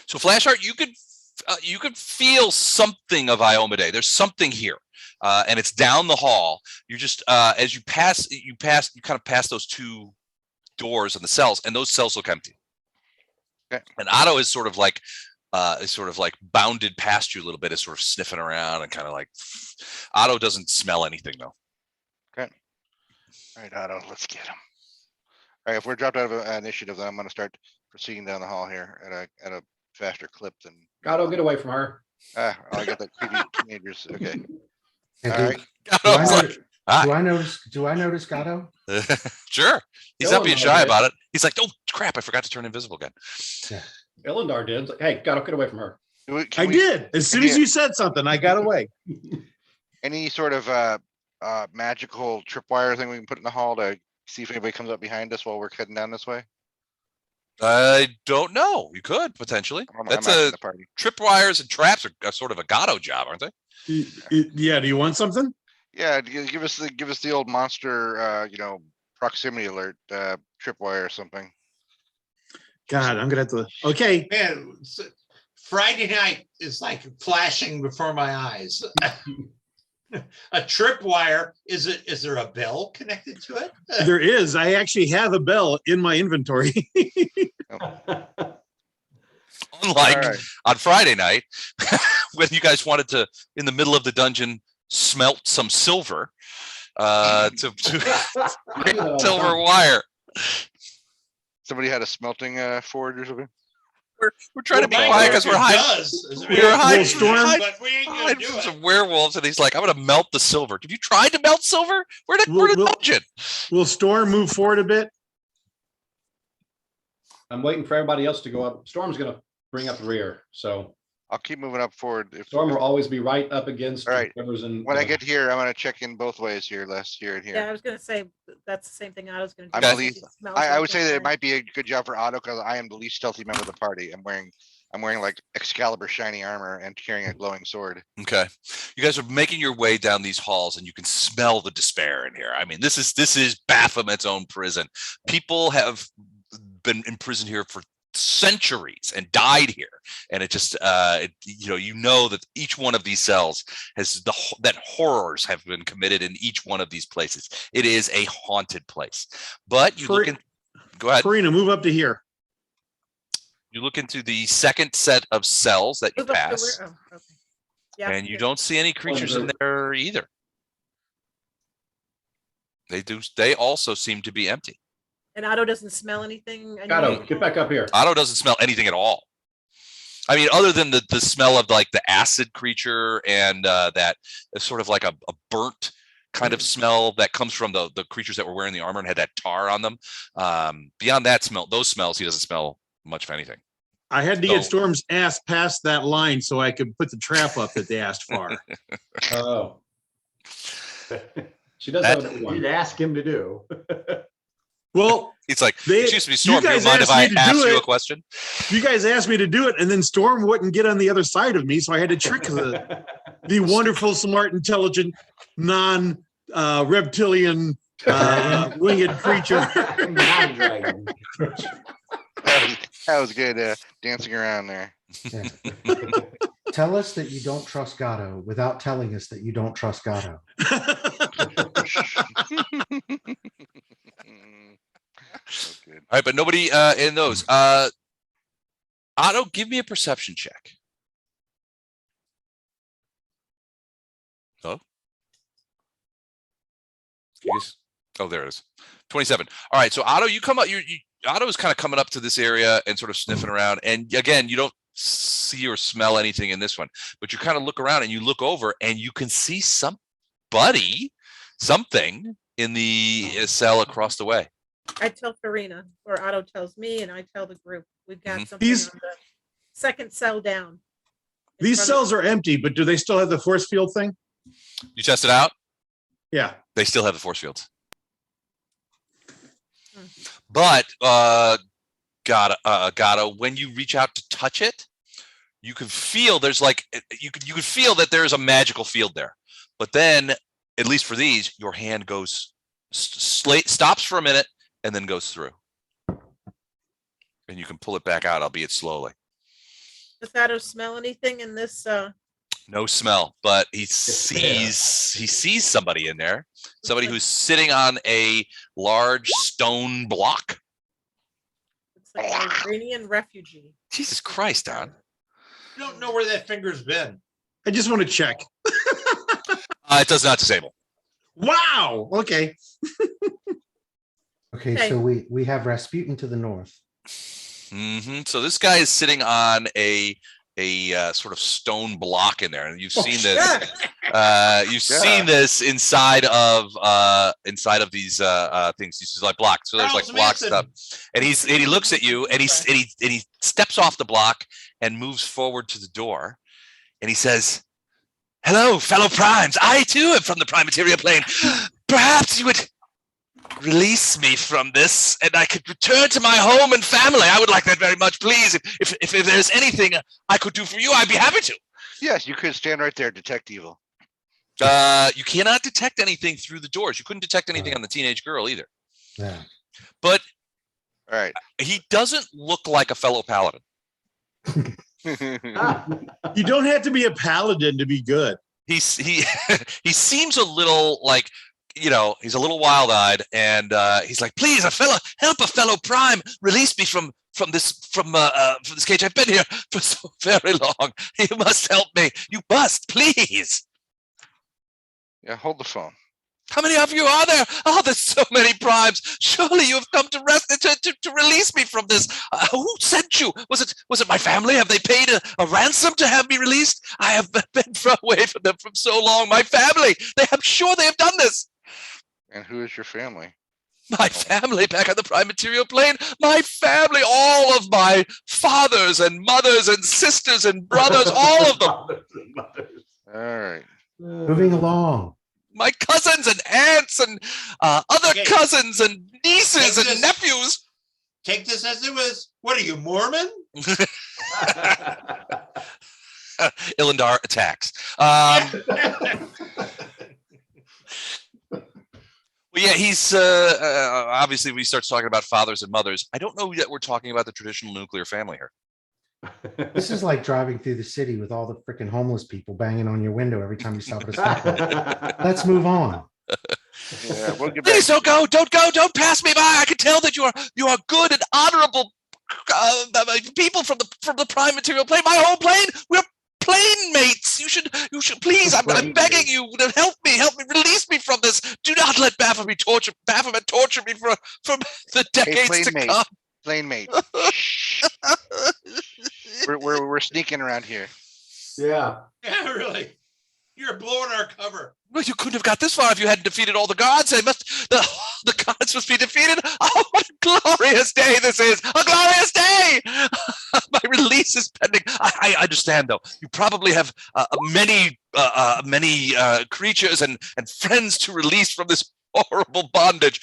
So Flashheart, you could feel something of Iomedae. There's something here. And it's down the hall. You just as you kind of pass those 2 doors in the cells, and those cells look empty. Okay. And Otto is sort of like bounded past you a little bit, is sort of sniffing around and kind of like Otto doesn't smell anything though. All right, Otto, let's get him. All right, if we're dropped out of initiative, then I'm going to start proceeding down the hall here at a faster clip than. Gatto, get away from her. I got the creepy teenagers. Okay. and All do, right. Otto's like, do I notice Gatto? sure. He's not being shy about it. He's like, oh crap, I forgot to turn invisible again. Illendar did. It's like, hey, Gatto, get away from her. I did. As soon as you said something, I got away. Any sort of magical tripwire thing we can put in the hall to See if anybody comes up behind us while we're heading down this way. I don't know. You could potentially. That's I'm asking a the party. tripwires and traps are sort of a Gato job, aren't they? Yeah, do you want something? Yeah, give us the old monster, proximity alert, tripwire or something. God, I'm gonna have to, okay, Man, Friday night is like flashing before my eyes. A tripwire, is there a bell connected to it? there is. I actually have a bell in my inventory. Unlike Alright. on Friday night, when you guys wanted to, in the middle of the dungeon, smelt some silver to create silver wire. Somebody had a smelting forge or something. We're trying to be Well, quiet because it we're hiding. does. We were hiding, Storm- But we ain't gonna hiding do from it. some werewolves, and he's like, "I'm gonna melt the silver." Have you tried to melt silver? We're in a We'll- dungeon. Will Storm move forward a bit? I'm waiting for everybody else to go up. Storm's gonna bring up the rear, so I'll keep moving up forward. Storm will always be right up against All right. whoever's in. When I get here, I'm gonna check in both ways here, Les, here and Yeah, I here. was gonna say, that's the same thing I was gonna do. I'm Okay. the least, It smells I like would say that fire. it might be a good job for Otto because I am the least stealthy member of the party. I'm wearing like Excalibur shiny armor and carrying a glowing sword. Okay, you guys are making your way down these halls, and you can smell the despair in here. I mean, this is Baphomet's own prison. People have been imprisoned here for centuries and died here, and it just you know that each one of these cells has that horrors have been committed in each one of these places. It is a haunted place. But you look in, go ahead. Karina, move up to here. You look into the second set of cells that you Move up to pass, where- oh, okay. Yeah. and you good. don't see any creatures in there either. They also seem to be empty. And Otto doesn't smell anything. Gato, unusual? get back up here. Otto doesn't smell anything at all. I mean, other than the smell of like the acid creature and that sort of like a burnt kind of smell that comes from the creatures that were wearing the armor and had that tar on them. Beyond that those smells, he doesn't smell much of anything. I had to get So- Storm's ass past that line so I could put the trap up that they asked for. Oh. She does have a You'd one. ask him to do. Well, It's like, They- excuse me, Storm, do you guys mind if asked me I to ask do you a it. question? you guys asked me to do it, and then Storm wouldn't get on the other side of me, so I had to trick the wonderful, smart, intelligent, non-reptilian winged creature. Non-dragon. That was good dancing around there. Yeah. Tell us that you don't trust Gato without telling us that you don't trust Gato. So good. All right, but nobody in those. Otto, give me a perception check. Oh. Oh, there it is. 27. All right, so Otto, you come up. Otto is kind of coming up to this area and sort of sniffing around. And again, you don't see or smell anything in this one, but you kind of look around and you look over and you can see something in the cell across the way. I tell Karina, or Otto tells me, and I tell the group, we've got Mhm. something These- on the second cell down. in These front of- cells are empty, but do they still have the force field thing? You test it out. Yeah. They still have the force fields. Hmm. But Gato, when you reach out to touch it, you can feel there's like you can feel that there's a magical field there. But then, at least for these, your hand goes stops for a minute and then goes through, and you can pull it back out, albeit slowly. Does Otto smell anything in this? No smell, but he sees somebody in there, somebody who's sitting on a large stone block. It's like an Iranian refugee. Jesus Christ, Don. You don't know where that finger's been. I just want to check. It does not disable. Wow. Okay. Okay, Okay. so we have Rasputin to the north. So this guy is sitting on a sort of stone block in there, and you've seen this. You've seen this inside of these things. These like blocks. So there's like Charles block Manson. stuff, and he looks at you, and he steps off the block and moves forward to the door, and he says, "Hello, fellow primes. I too am from the prime material plane. Perhaps you would release me from this and I could return to my home and family. I would like that very much, please. If there's anything I could do for you, I'd be happy to. Yes, you could stand right there, detect evil. You cannot detect anything through the doors. You couldn't detect anything on the teenage girl either. Yeah. But All right. he doesn't look like a fellow paladin. You don't have to be a paladin to be good. He he seems a little like, you know, he's a little wild-eyed, and he's like, please, help a fellow prime, release me from this cage. I've been here for so very long. You must help me. You must, please. Yeah, hold the phone. How many of you are there? Oh, there's so many primes. Surely you have come to release me from this. Who sent you? Was it my family? Have they paid a ransom to have me released? I have been away from them for so long. My family. I'm sure they have done this. And who is your family? My family back on the prime material plane. My family, all of my fathers and mothers and sisters and brothers, all of them. All right. Moving along. My cousins and aunts and other Okay. cousins and nieces Take and this. nephews. Take this as it was. What are you, Mormon? Ilindar attacks. Well, yeah, he's obviously when he starts talking about fathers and mothers. I don't know that we're talking about the traditional nuclear family here. This is like driving through the city with all the freaking homeless people banging on your window every time you stop at a stoplight. Let's move on. Yeah, we'll get back. Please don't go, don't pass me by. I can tell that you are good and honorable people from the prime material plane. My whole plane, we're plane mates. You should please. I'm begging you to help me, release me from this. Do not let Baphomet torture me for the decades to plane mate. come. Plane mate. Shh. We're sneaking around here. Yeah. Yeah, really. You're blowing our cover. Well, you couldn't have got this far if you hadn't defeated all the gods. The gods must be defeated. Oh, what a glorious day this is! A glorious day! My release is pending. I understand, though. You probably have many creatures and friends to release from this horrible bondage.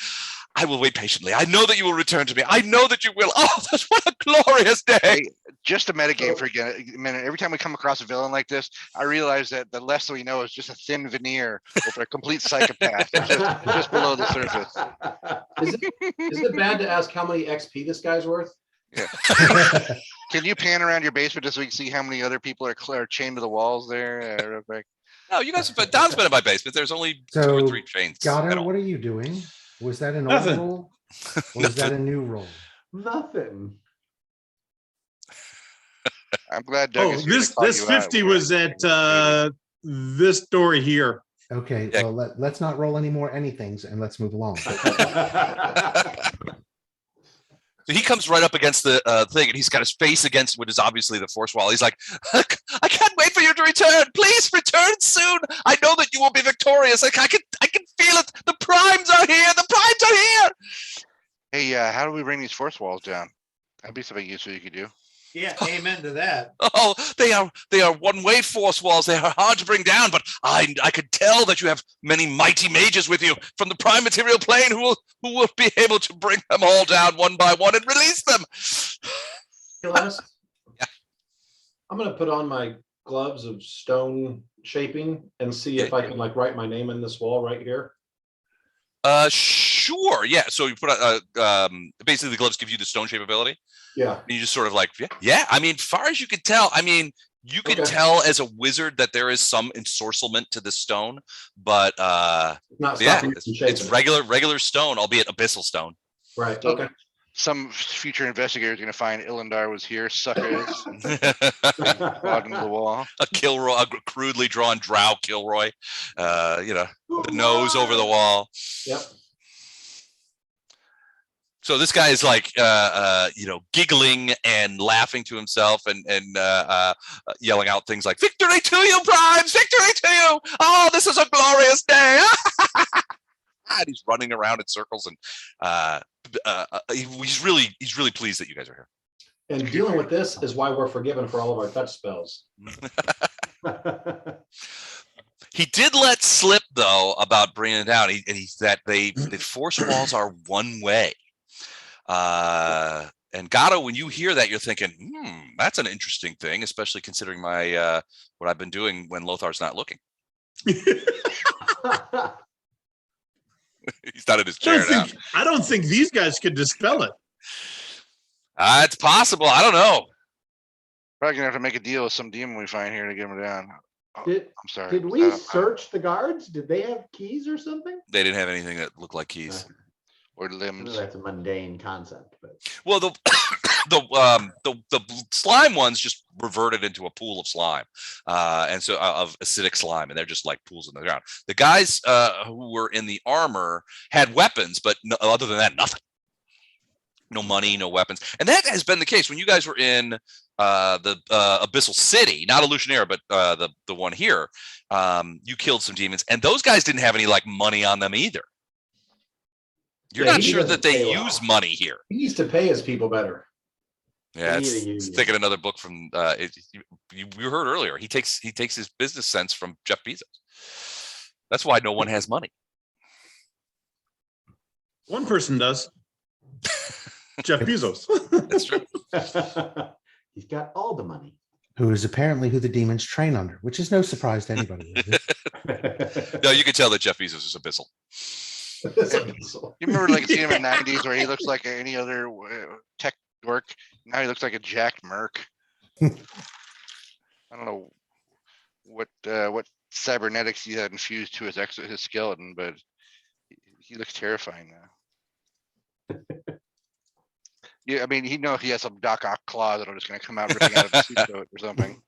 I will wait patiently. I know that you will return to me. I know that you will. Oh, that's what a glorious day! Hey, just a metagame for a minute. Every time we come across a villain like this, I realize that the less we know is just a thin veneer over a complete psychopath, just below the surface. Is it bad to ask how many XP this guy's worth? Yeah. Can you pan around your basement just so we can see how many other people are chained to the walls there? Real quick? No, you guys have Don's been in my basement. There's only 2 So, or 3 chains. Goddard, what are you doing? Was that an old Nothing. roll? Or was that a new roll? Nothing. I'm glad Doug Oh, is here to this call this you out. 50 was at this story here. Okay, Yeah. well, let's not roll any more anythings and let's move along. So he comes right up against the thing, and he's got his face against what is obviously the force wall. He's like, I can't wait for you to return. Please return soon. I know that you will be victorious. Like I can feel it. The primes are here. The primes are here. Hey, how do we bring these force walls down? That'd be something useful you could do. Yeah, amen to that. Oh, they are one-way force walls. They are hard to bring down, but I could tell that you have many mighty mages with you from the prime material plane who will be able to bring them all down one by one and release them. Gilles, Yeah. I'm gonna put on my gloves of stone shaping and see if I can like write my name in this wall right here. Sure. Yeah. So you put basically the gloves give you the stone shape ability. Yeah. You just sort of like, yeah. I mean, far as you can tell, I mean, you can Okay. tell as a wizard that there is some ensorcelment to the stone, but Not yeah, stopping you from shaping it's it. regular stone, albeit abyssal stone. Right. Okay. Some future investigator is going to find Ilindar was here, suckers, bottom of the wall. A Kilroy, a crudely drawn drow Kilroy, the nose over the wall. Yep. So this guy is like, giggling and laughing to himself and yelling out things like, "Victory to you, Primes! Victory to you! Oh, this is a glorious day!" And he's running around in circles, and he's really pleased that you guys are here. And dealing with this is why we're forgiven for all of our touch spells. He did let slip though about bringing it down. He's that the force walls are one way. And Gatto, when you hear that, you're thinking, that's an interesting thing, especially considering my what I've been doing when Lothar's not looking. He's not in his chair now. I don't think these guys could dispel it. It's possible. I don't know. Probably gonna have to make a deal with some demon we find here to get him down. Oh, Did, I'm sorry. did we search the guards? Did they have keys or something? They didn't have anything that looked like keys. Or I know limbs? that's a mundane concept, but Well, the slime ones just reverted into a pool of slime, and so of acidic slime, and they're just like pools in the ground. The guys who were in the armor had weapons, but other than that, nothing. No money, no weapons, and that has been the case when you guys were in the Abyssal City, not Illusionaire, but the one here. You killed some demons, and those guys didn't have any like money on them either. You're Yeah, not he sure doesn't that they pay well. use money here. he needs to pay his people better. Yeah, They need a it's union. taking another book from you heard earlier. He takes his business sense from Jeff Bezos. That's why no one has money. One person does. Jeff Bezos. That's true. He's got all the money. Who is apparently who the demons train under, which is no surprise to anybody. Is it? No, you can tell that Jeff Bezos is abyssal. You remember like seeing him in the 90s where he looks like any other tech dork. Now he looks like a jacked merc. I don't know what cybernetics he had infused to his skeleton, but he looks terrifying now. Yeah, I mean, he has some Doc Ock claws that are just going to come out ripping out of the suit coat or something.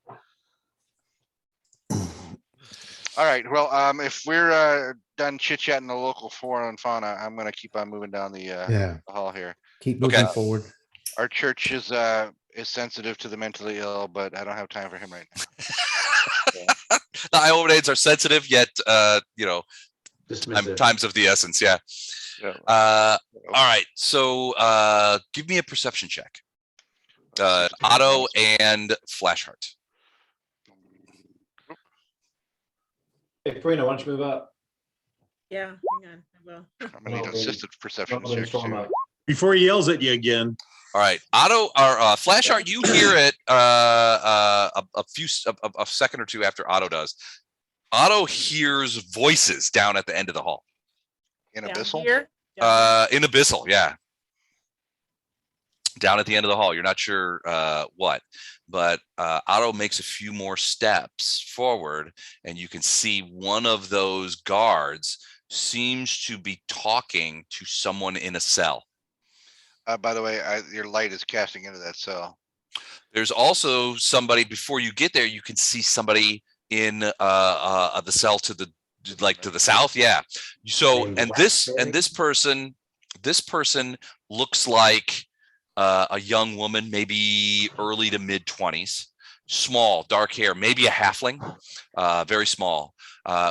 All right. Well, if we're done chit chatting the local flora and fauna, I'm going to keep on moving down the hall here. Keep moving forward. Our church is sensitive to the mentally ill, but I don't have time for him right now. The Iomedaes are sensitive, yet Dismissive. times of the essence. Yeah. All right. So give me a perception check. Otto and Flashheart. Hey, Farina, why don't you move up? Yeah, hang on, I will. I'm going to need assisted perception Let me checks storm too. up. Before he yells at you again. All right, Otto or Flashheart, you hear it a second or two after Otto does. Otto hears voices down at the end of the hall. In Down Abyssal? here? In Abyssal, yeah. Down at the end of the hall. You're not sure what, but Otto makes a few more steps forward, and you can see one of those guards seems to be talking to someone in a cell. By the way, your light is casting into that cell. There's also somebody before you get there. You can see somebody in the cell to the south. Yeah. So and this person looks like a young woman, maybe early to mid 20s, small, dark hair, maybe a halfling, very small,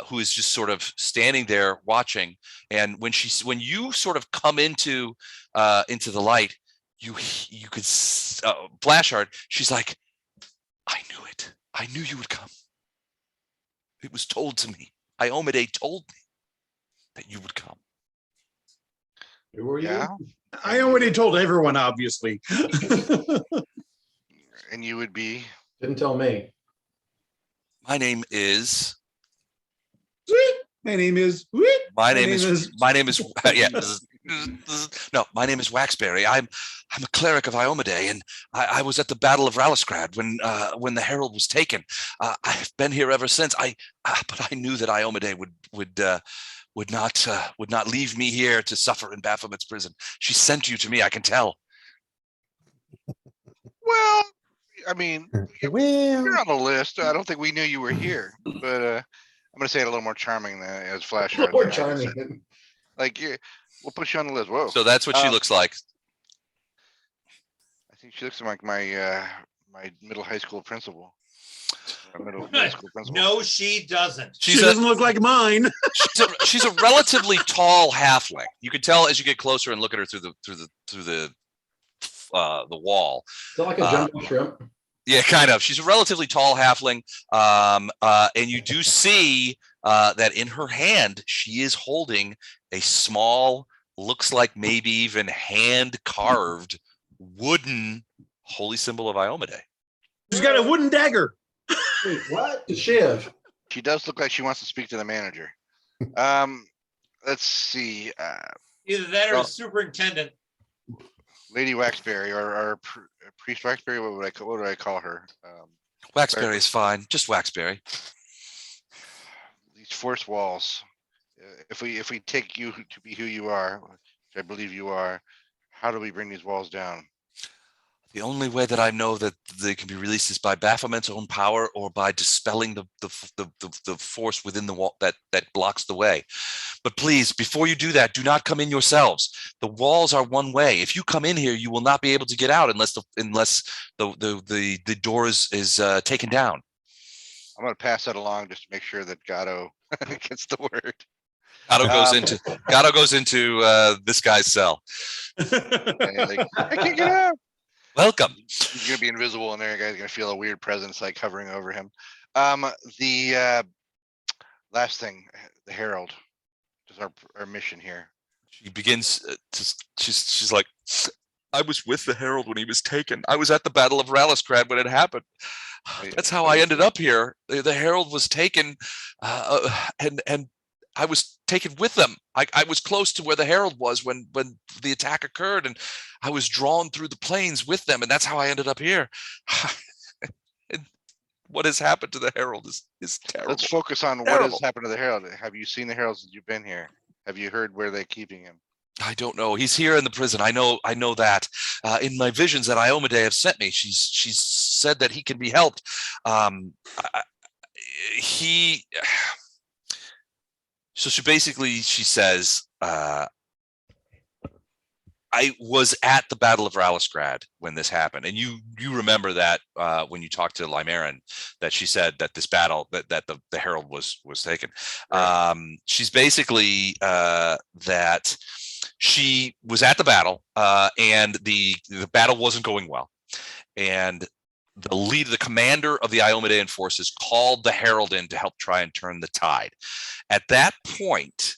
who is just sort of standing there watching. And when you sort of come into the light, you could Flashheart. She's like, I knew it. I knew you would come. It was told to me. Iomedae told me that you would come. Who were you? Yeah. I already told everyone, obviously. And you would be? Didn't tell me. My name is. My name is. My name is. Yeah. No, my name is Waxberry. I'm a cleric of Iomedae, and I was at the Battle of Raliscrad when the herald was taken. I've been here ever since. But I knew that Iomedae would not leave me here to suffer in Baphomet's prison. She sent you to me. I can tell. Well, I mean, Well, you're on the list. I don't think we knew you were here, but I'm going to say it a little more charming than as Flashheart. More charming. Like, we'll put you on the list. Whoa. So that's what she looks like. I think she looks like my middle high school principal. Middle school principal. No, she doesn't. She doesn't look like mine. She's a relatively tall halfling. You can tell as you get closer and look at her through the wall. Is that like a jumbo shrimp? Yeah, kind of. She's a relatively tall halfling, and you do see that in her hand, she is holding a small, looks like maybe even hand-carved wooden holy symbol of Iomedae. She's got a wooden dagger. Wait, what? The shiv. She does look like she wants to speak to the manager. Let's see. Either that or Well- the superintendent. Lady Waxberry or Priest Waxberry. What would I call her? Waxberry is fine, just Waxberry. These force walls. If we take you to be who you are, which I believe you are, how do we bring these walls down? The only way that I know that they can be released is by Baphomet's own power or by dispelling the force within the wall that blocks the way. But please, before you do that, do not come in yourselves. The walls are one way. If you come in here, you will not be able to get out unless the door is taken down. I'm going to pass that along just to make sure that Gatto gets the word. Gatto goes into this guy's cell. Like, I can't get out. Welcome. He's gonna be invisible, and there, guy's gonna feel a weird presence like hovering over him. The last thing, the Herald, is our mission here. She begins she's like, I was with the Herald when he was taken. I was at the Battle of Raliscrad when it happened. That's how I ended up here. The Herald was taken, and I was taken with them. I was close to where the Herald was when the attack occurred, and I was drawn through the plains with them, and that's how I ended up here. And what has happened to the Herald is terrible. Let's focus on what has happened to the Herald. Have you seen the Herald since you've been here? Have you heard where they're keeping him? I don't know. He's here in the prison. I know that. In my visions that Iomedae have sent me, she's said that he can be helped. So she says, I was at the Battle of Raliscrad when this happened. And you remember that when you talked to Limeran, that she said that this battle, that the Herald was taken. Right. She's basically that she was at the battle and the battle wasn't going well. And the commander of the Iomedaean forces called the Herald in to help try and turn the tide. At that point,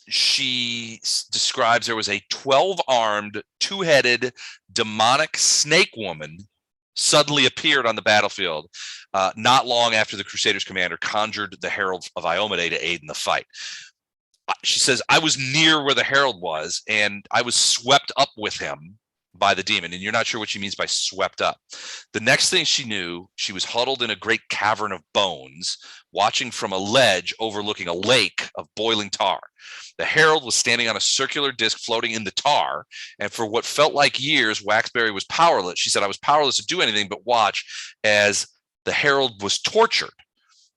she describes there was a 12-armed, two-headed, demonic snake woman suddenly appeared on the battlefield not long after the Crusaders' commander conjured the Herald of Iomedae to aid in the fight. She says, I was near where the Herald was, and I was swept up with him by the demon. And you're not sure what she means by swept up. The next thing she knew, she was huddled in a great cavern of bones, watching from a ledge overlooking a lake of boiling tar. The Herald was standing on a circular disc floating in the tar, and for what felt like years, Waxberry was powerless. She said, I was powerless to do anything but watch as the Herald was tortured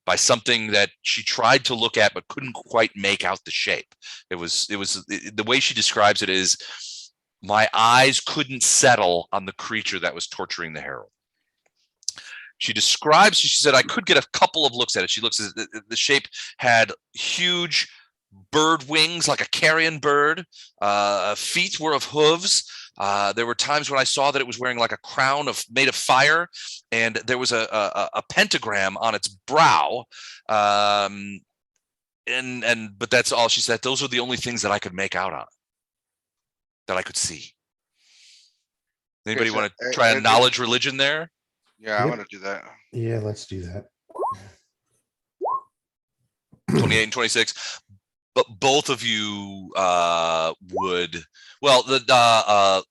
by something that she tried to look at but couldn't quite make out the shape. It was the way she describes it is, my eyes couldn't settle on the creature that was torturing the Herald. She said, I could get a couple of looks at it. She looks at the shape had huge bird wings, like a carrion bird. Feet were of hooves. There were times when I saw that it was wearing like a crown made of fire, and there was a pentagram on its brow. But that's all she said. Those were the only things that I could make out on it, that I could see. Anybody want to try a knowledge religion there? Yeah, I want to do that. Yeah, let's do that. 28 and 26. But both of you would, well, the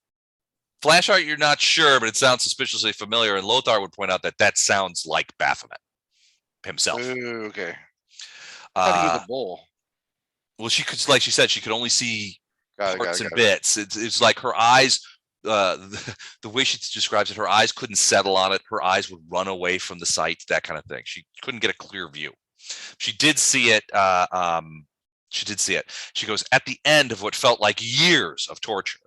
flash art, you're not sure, but it sounds suspiciously familiar. And Lothar would point out that sounds like Baphomet himself. Ooh, okay. I thought he was a bull. Well, she could, like she said, she could only see parts and got it. bits. It's like her eyes, the way she describes it, her eyes couldn't settle on it. Her eyes would run away from the sight, that kind of thing. She couldn't get a clear view. She did see it. She did see it. She goes, at the end of what felt like years of torture,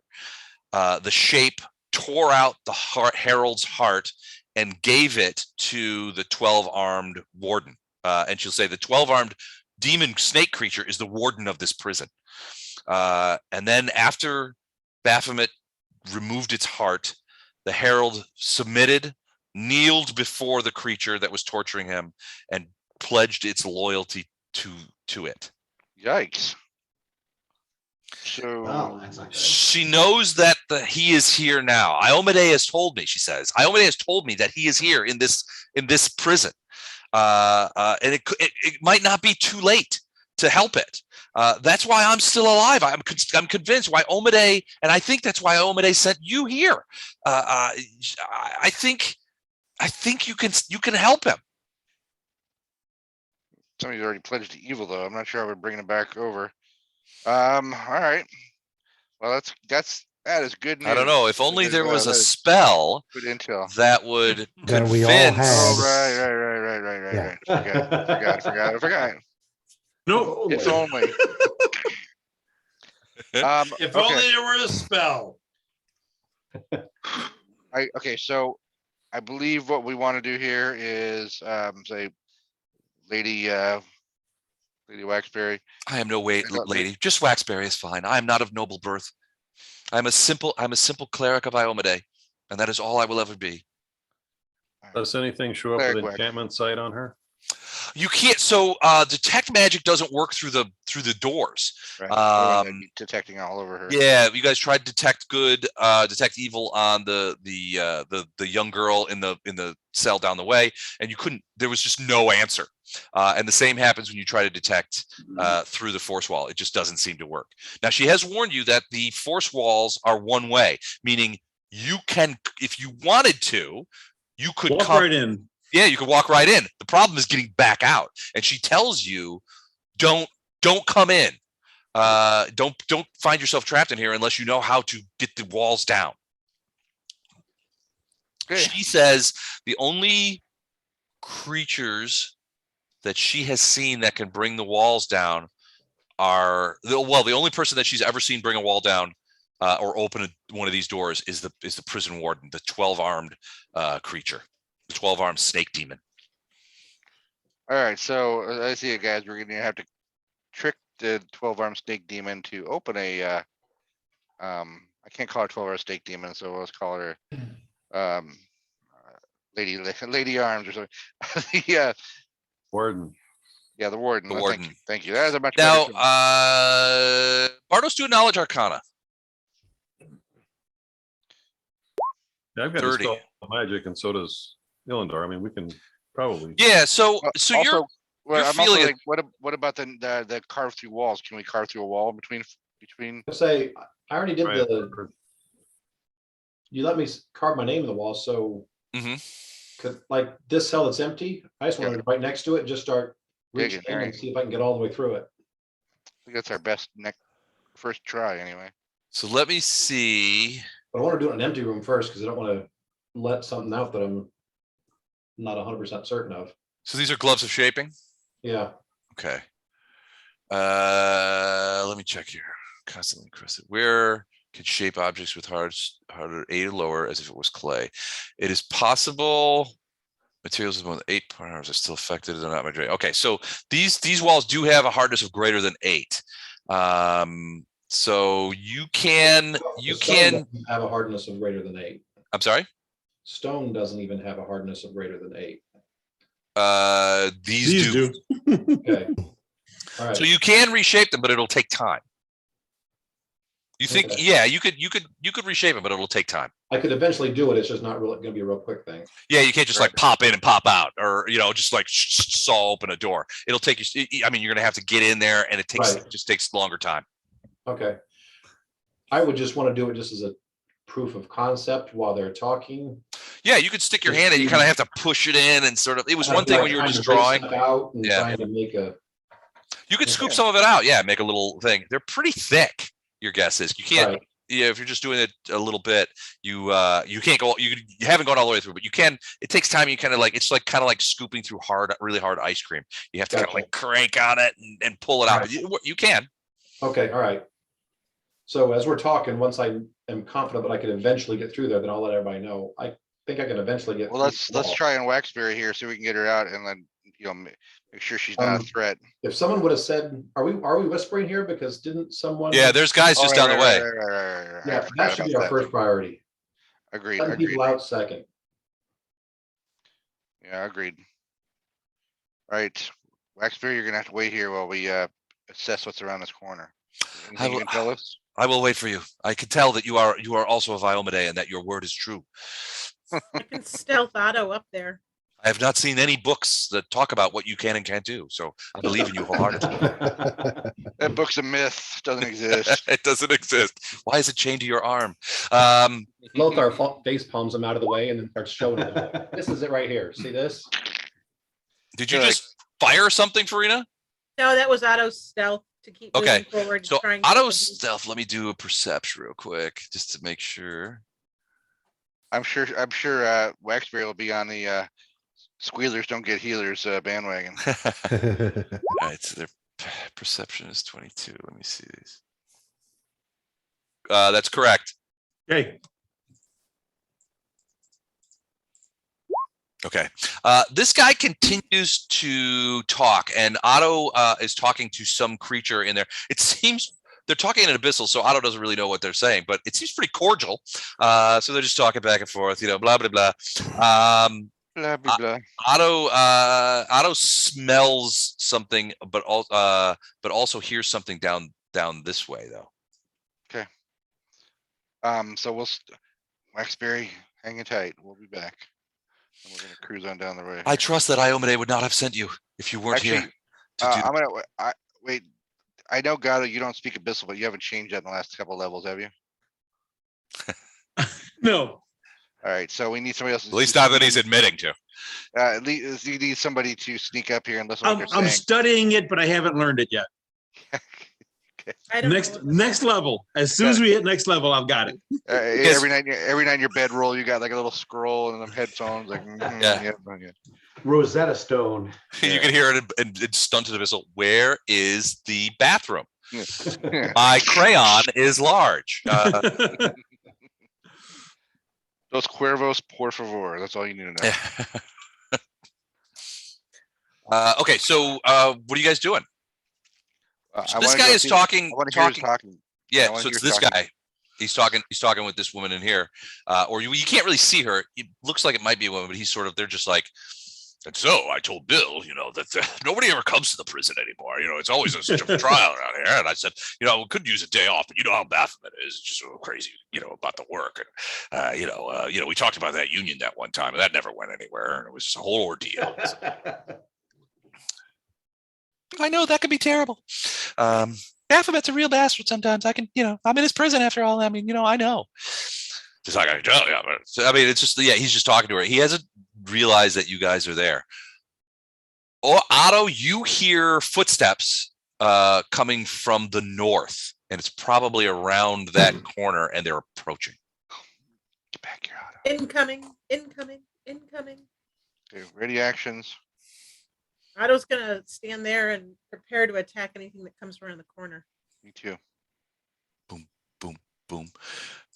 the shape tore out the Herald's heart and gave it to the 12-armed warden. And she'll say the 12-armed demon snake creature is the warden of this prison. And then after Baphomet removed its heart, the Herald submitted, kneeled before the creature that was torturing him, and pledged its loyalty to it. Yikes. So Oh, that's not good. She knows that he is here now. Iomedae has told me, she says, Iomedae has told me that he is here in this prison. And it might not be too late to help it. That's why I'm still alive. I'm convinced why Iomedae, and I think that's why Iomedae sent you here. I think you can help him. somebody's already pledged to evil, though. I'm not sure I would bring him back over. All right. Well, that is good news. I don't know. If only there was a that is spell good intel. that would That we all convince. had. Oh, right. Yeah. I forgot. Nope. If only. If Okay. only there were a spell. Okay, so I believe what we want to do here is say Lady Waxberry. I am no way, I don't lady. Just Waxberry is fine. I am not of noble birth. I'm a simple cleric of Iomedae, and that is all I will ever be. Does anything show up Cleric with wax. enchantment sight on her? You can't. So detect magic doesn't work through the doors. Right. Otherwise I'd be detecting all over her. Yeah, you guys tried detect good, detect evil on the young girl in the cell down the way, and you couldn't. There was just no answer. And the same happens when you try to detect through the force wall. It just doesn't seem to work. Now she has warned you that the force walls are one way, meaning you can, if you wanted to, you could Walk come right in. Yeah, you could walk right in. The problem is getting back out. And she tells you, don't come in. Don't find yourself trapped in here unless you know how to get the walls down. Okay. She says the only creatures that she has seen that can bring the walls down are the only person that she's ever seen bring a wall down or open one of these doors is the prison warden, the 12-armed creature. 12-armed snake demon. All right, so I see it, guys. We're gonna have to trick the 12-armed snake demon to open a. I can't call her 12-armed snake demon, so let's call her Lady Arms or something. Yeah, Warden. yeah, the warden. The Well, warden. Thank you. That is a much Now, better. Bardos, do a knowledge arcana. Yeah, I've got 30. dispel magic, and so does Illendar. I mean, we can probably. Yeah, so Also, you're well, I'm feeling also it- like, what about the carve through walls? Can we carve through a wall between? Say, I already did Right. you let me carve my name in the wall, so. Mhm. Like this cell that's empty, I just wanted to right next to it, just start Digging, reaching in and right. see if I can get all the way through it. I think that's our best first try anyway. So let me see. But I want to do it in an empty room first, because I don't want to let something out that I'm not 100% certain of. So these are gloves of shaping. Yeah. Okay. Let me check here. Constantly crested. Where can shape objects with harder 8 or lower as if it was clay? It is possible. Materials with more than 8 parts are still affected. They're not major. Okay, so these walls do have a hardness of greater than 8. So you can The stone doesn't have a hardness of greater than 8. I'm sorry. Stone doesn't even have a hardness of greater than 8. These do. Okay. All right. So you can reshape them, but it'll take time. You think, Okay. yeah, you could reshape it, but it'll take time. I could eventually do it. It's just not really going to be a real quick thing. Yeah, you can't just like pop in and pop out, or just like saw open a door. It'll take you. I mean, you're gonna have to get in there, and it just takes longer time. Okay. I would just want to do it just as a proof of concept while they're talking. Yeah, you could stick your hand in. You kind of have to push it in and sort of. It was one thing when you were just drawing. Out and Yeah. trying to make a. You could scoop some of it out. Yeah, make a little thing. They're pretty thick. Your guess is you can't. Right. Yeah, if you're just doing it a little bit, you can't go. You haven't gone all the way through, but you can. It takes time. You kind of like kind of like scooping through really hard ice cream. You have to kind of like crank on it and pull it out. Right. But you can. Okay. All right. So as we're talking, once I am confident that I can eventually get through there, then I'll let everybody know. I think I can eventually get. Well, through let's the wall. try and Waxberry here, so we can get her out, and then make sure she's not a threat. If someone would have said, "Are we whispering here?" Because didn't someone? Yeah, there's guys just down the way. Right. Yeah, that should be our first priority. Agreed. Letting Agreed. people out second. Yeah, agreed. All right, Waxberry, you're gonna have to wait here while we assess what's around this corner. I Anything you will- can tell us? I will wait for you. I can tell that you are also of Iomedae and that your word is true. I can stealth Otto up there. I have not seen any books that talk about what you can and can't do, so I believe in you wholeheartedly. That book's a myth. Doesn't exist. It doesn't exist. Why is it chained to your arm? Lothar face palms him out of the way and then starts showing it. This is it right here. See this? Did you You're just fire something, Farina? No, that was Otto's stealth to keep Okay, moving forward. So trying to get Otto's the- stealth. Let me do a perception real quick, just to make sure. I'm sure Waxberry will be on the squealers don't get healers bandwagon. All right, so their perception is 22. Let me see these. That's correct. Okay, Okay. This guy continues to talk, and Otto is talking to some creature in there. It seems they're talking in an abyssal, so Otto doesn't really know what they're saying, but it seems pretty cordial. So they're just talking back and forth, blah blah blah. Blah blah blah. Otto smells something, but also hears something down this way though. So Waxberry, hanging tight. We'll be back. And we're gonna cruise on down the road. I trust that Iomedae would not have sent you if you weren't here. to do- I'm gonna wait. I know, Gato, you don't speak Abyssal, but you haven't changed that in the last couple of levels, have you? no, All right, so we need somebody else. At least not that he's admitting to. At least you need somebody to sneak up here and listen to what I'm they're saying. studying it, but I haven't learned it yet. I don't know Next what this next is. level. As soon as we hit next level, I've got it. Yes. Every night in your bedroll, you got like a little scroll and them headphones. Like, Yeah. yeah. Rosetta Stone. You can hear it in Stunted Abyssal. Where is the bathroom? Yeah. My crayon is large. Dos Cuervos, por favor. That's all you need to know. Okay, so what are you guys doing? So this guy is talking. I want to hear who's talking. I Yeah, wanna so hear it's who's this talking. guy. He's talking with this woman in here, or you can't really see her. It looks like it might be a woman, but he's sort of. They're just like. And so I told Bill, that nobody ever comes to the prison anymore. It's always such a trial around here. And I said, we could use a day off, but you know how Baphomet is. It's just so crazy, about the work. And, we talked about that union that one time, and that never went anywhere. And it was just a whole ordeal. I know that could be terrible. Baphomet's a real bastard sometimes. I can, I'm in his prison after all. I mean, I know. Just like I can tell you. I mean, it's just, he's just talking to her. He hasn't realized that you guys are there. Oh, Otto, you hear footsteps coming from the north, and it's probably around that corner, and they're approaching. Get back here, Otto. Incoming. Okay, ready actions. Otto's gonna stand there and prepare to attack anything that comes around the corner. Me too. Boom, boom, boom,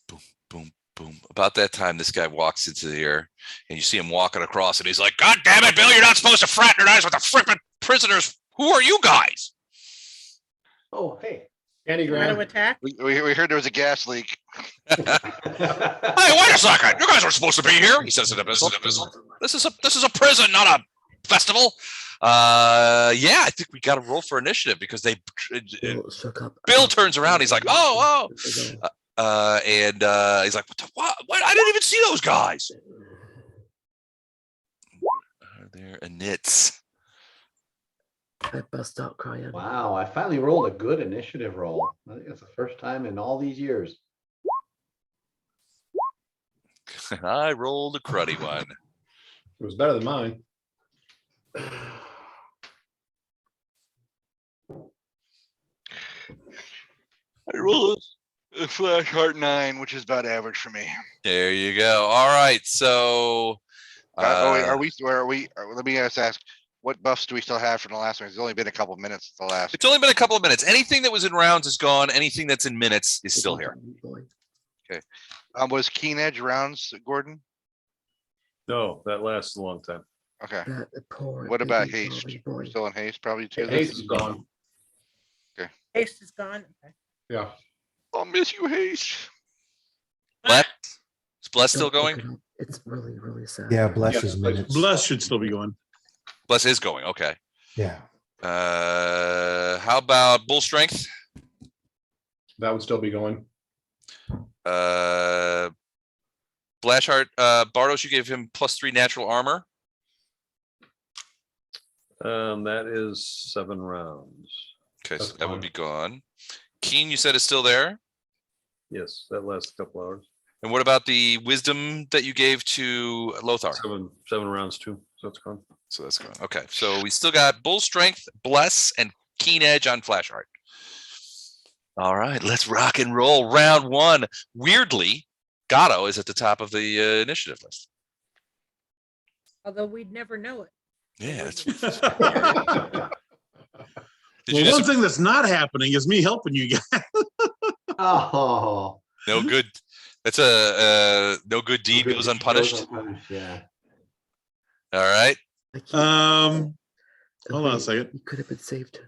boom, boom. Boom. About that time, this guy walks into the air, and you see him walking across, and he's like, "God damn it, Bill! You're not supposed to fraternize with the frippin' prisoners. Who are you guys?" Oh, hey. Candy Try to Graham. attack. We heard there was a gas leak. Hey, wait a second! You guys are supposed to be here. He says, "This is a prison, not a festival." Yeah, I think we got to roll for initiative because Bill shook up. Bill turns around. He's like, "Oh." And he's like, what? I didn't even see those guys. Are there knits? I bust out crying. Wow, I finally rolled a good initiative roll. I think that's the first time in all these years. I rolled a cruddy one. It was better than mine. I rolled a flash heart 9, which is about average for me. There you go. All right, so Are we? Let me ask. What buffs do we still have from the last one? It's only been a couple of minutes since the last. it's only been a couple of minutes. Anything that was in rounds is gone. Anything that's in minutes is still here. Was Keen Edge rounds, Gordon? No, that lasts a long time. Okay. That poor What about baby haste? Bobby We're boy. still in haste, probably too. Haste is gone. Haste is gone. Okay. Yeah. I'll miss you, haste. Bless? Is Bless still Don't going? look it up. It's really, really sad. Yeah, bless his minutes. Bless should still be going. Bless is going. Okay. Yeah. How about bull strength? That would still be going. Blashheart, Bardos, you gave him +3 natural armor. That is 7 rounds. Okay, so That's that would fine. be gone. Keen, you said is still there. Yes, that lasts a couple hours. And what about the wisdom that you gave to Lothar? 7 rounds too. So it's gone. So that's gone. Okay, so we still got bull strength, bless, and keen edge on Flashheart. All right, let's rock and roll. Round 1. Weirdly, Gatto is at the top of the initiative list. Although we'd never know it. Yeah, that's, Well, did you just one thing that's not happening is me helping you guys. Oh. no good? That's a no good deed Good goes deed unpunished. Yeah. All right. I can't- Hold on a wait, second. You could have been saved.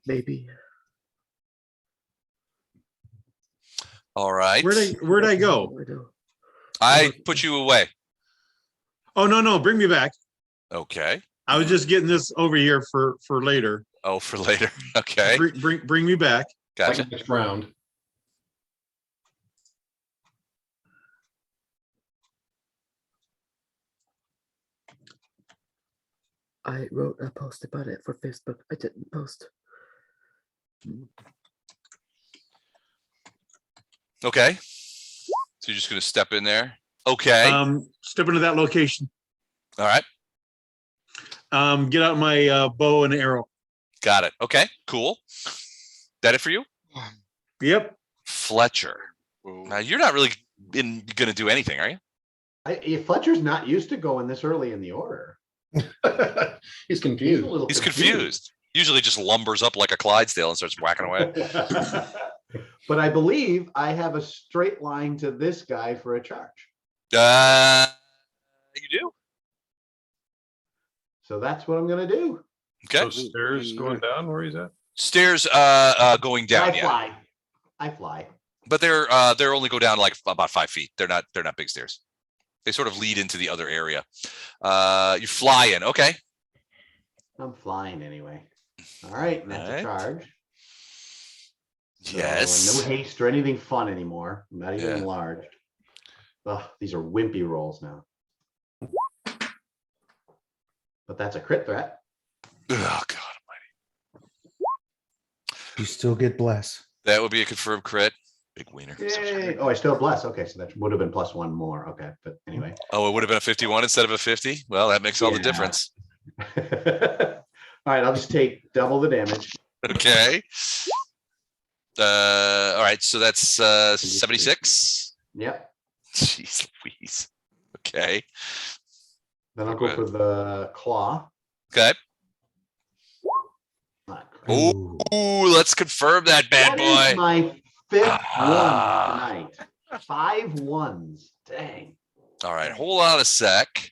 Maybe. All right. Where'd I go? Where do- I put you away. Oh, no, bring me back. Okay. I was just getting this over here for later. Oh, for later. Okay. Bring me back. Gotcha. Like next round. I wrote a post about it for Facebook. I didn't post. Okay. So you're just gonna step in there. Okay. Step into that location. All right. Get out my bow and arrow. Got it. Okay. Cool. That it for you, Yep. Fletcher? Now you're not really gonna do anything, are you? Fletcher's not used to going this early in the order. He's He's a confused. little He's confused. Usually just lumbers up like a Clydesdale and starts whacking away. But I believe I have a straight line to this guy for a charge. You do? So that's what I'm gonna do. Okay. So stairs going down where he's at. Stairs going down. I Yeah. fly. I fly. But they're only go down like about 5 feet. They're not big stairs. They sort of lead into the other area. You fly in. Okay. I'm flying anyway. All right, and that's All right. a charge. So, Yes. no haste or anything fun anymore. I'm not even Yeah. enlarged. Ugh, these are wimpy rolls now. But that's a crit threat. Oh God. You still get bless. That would be a confirmed crit. Big wiener. Yay. Oh, I still have bless. Okay, so that would have been +1 more. Okay, but anyway. Oh, it would have been a 51 instead of a 50. Well, that makes all the Yeah. difference. All right, I'll just take double the damage. Okay. All right. So that's 76. Yep. Jeez Louise. Okay. Then I'll go for the claw. Okay. Not great. Ooh, let's confirm that bad That is boy. my 5th Ah. one tonight. 5 ones. Dang. All right. Hold on a sec.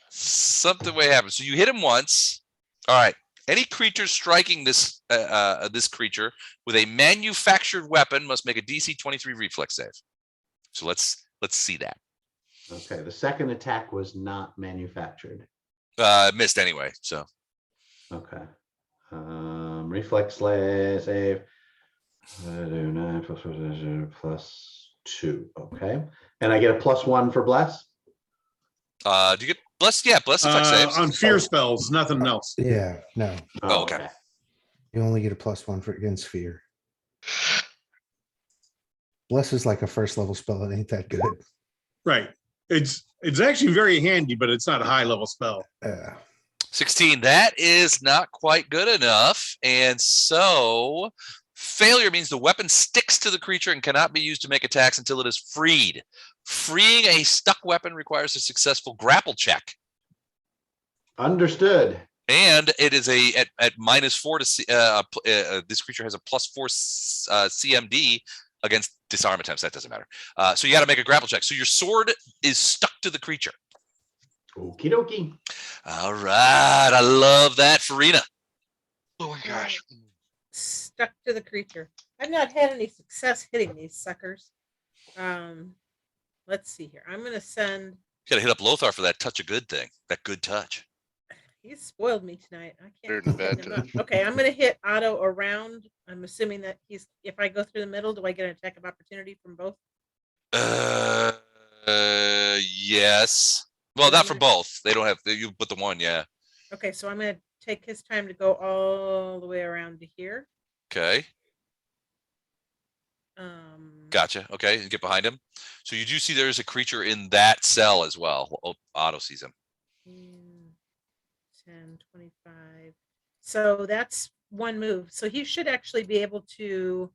Something may happen. So you hit him once. All right. Any creature striking this this creature with a manufactured weapon must make a DC 23 reflex save. So let's see that. Okay, the second attack was not manufactured. Missed anyway. So Okay. Reflex save. I do 9 plus 2. Okay. And I get a +1 for bless. do you get bless? Yeah, bless effect saves. On fear spells, nothing else. Yeah, no. Oh, okay. You only get a +1 for against fear. Bless is like a first level spell. It ain't that good. Right. It's actually very handy, but it's not a high level spell. 16. That is not quite good enough. And so failure means the weapon sticks to the creature and cannot be used to make attacks until it is freed. Freeing a stuck weapon requires a successful grapple check. Understood. And it is at -4 to this creature has a +4 CMD against disarm attempts. That doesn't matter. So you got to make a grapple check. So your sword is stuck to the creature. Okie dokie. All right. I love that, Farina. Oh my gosh. Stuck to the creature. I've not had any success hitting these suckers. Let's see here. I'm gonna send. You got to hit up Lothar for that touch of good thing. That good touch. He's spoiled me tonight. I They're can't. in bed, keep him up. Okay, I'm gonna hit Otto around. I'm assuming that if I go through the middle, do I get an attack of opportunity from both? Yes. Well, And I'm not for gonna- both. They don't have, you put the one, yeah. Okay, so I'm gonna take his time to go all the way around to here. Okay, Um, gotcha. Okay, and get behind him. So you do see there's a creature in that cell as well. Oh, Otto sees him. 10, 25. So that's one move. So he should actually be able to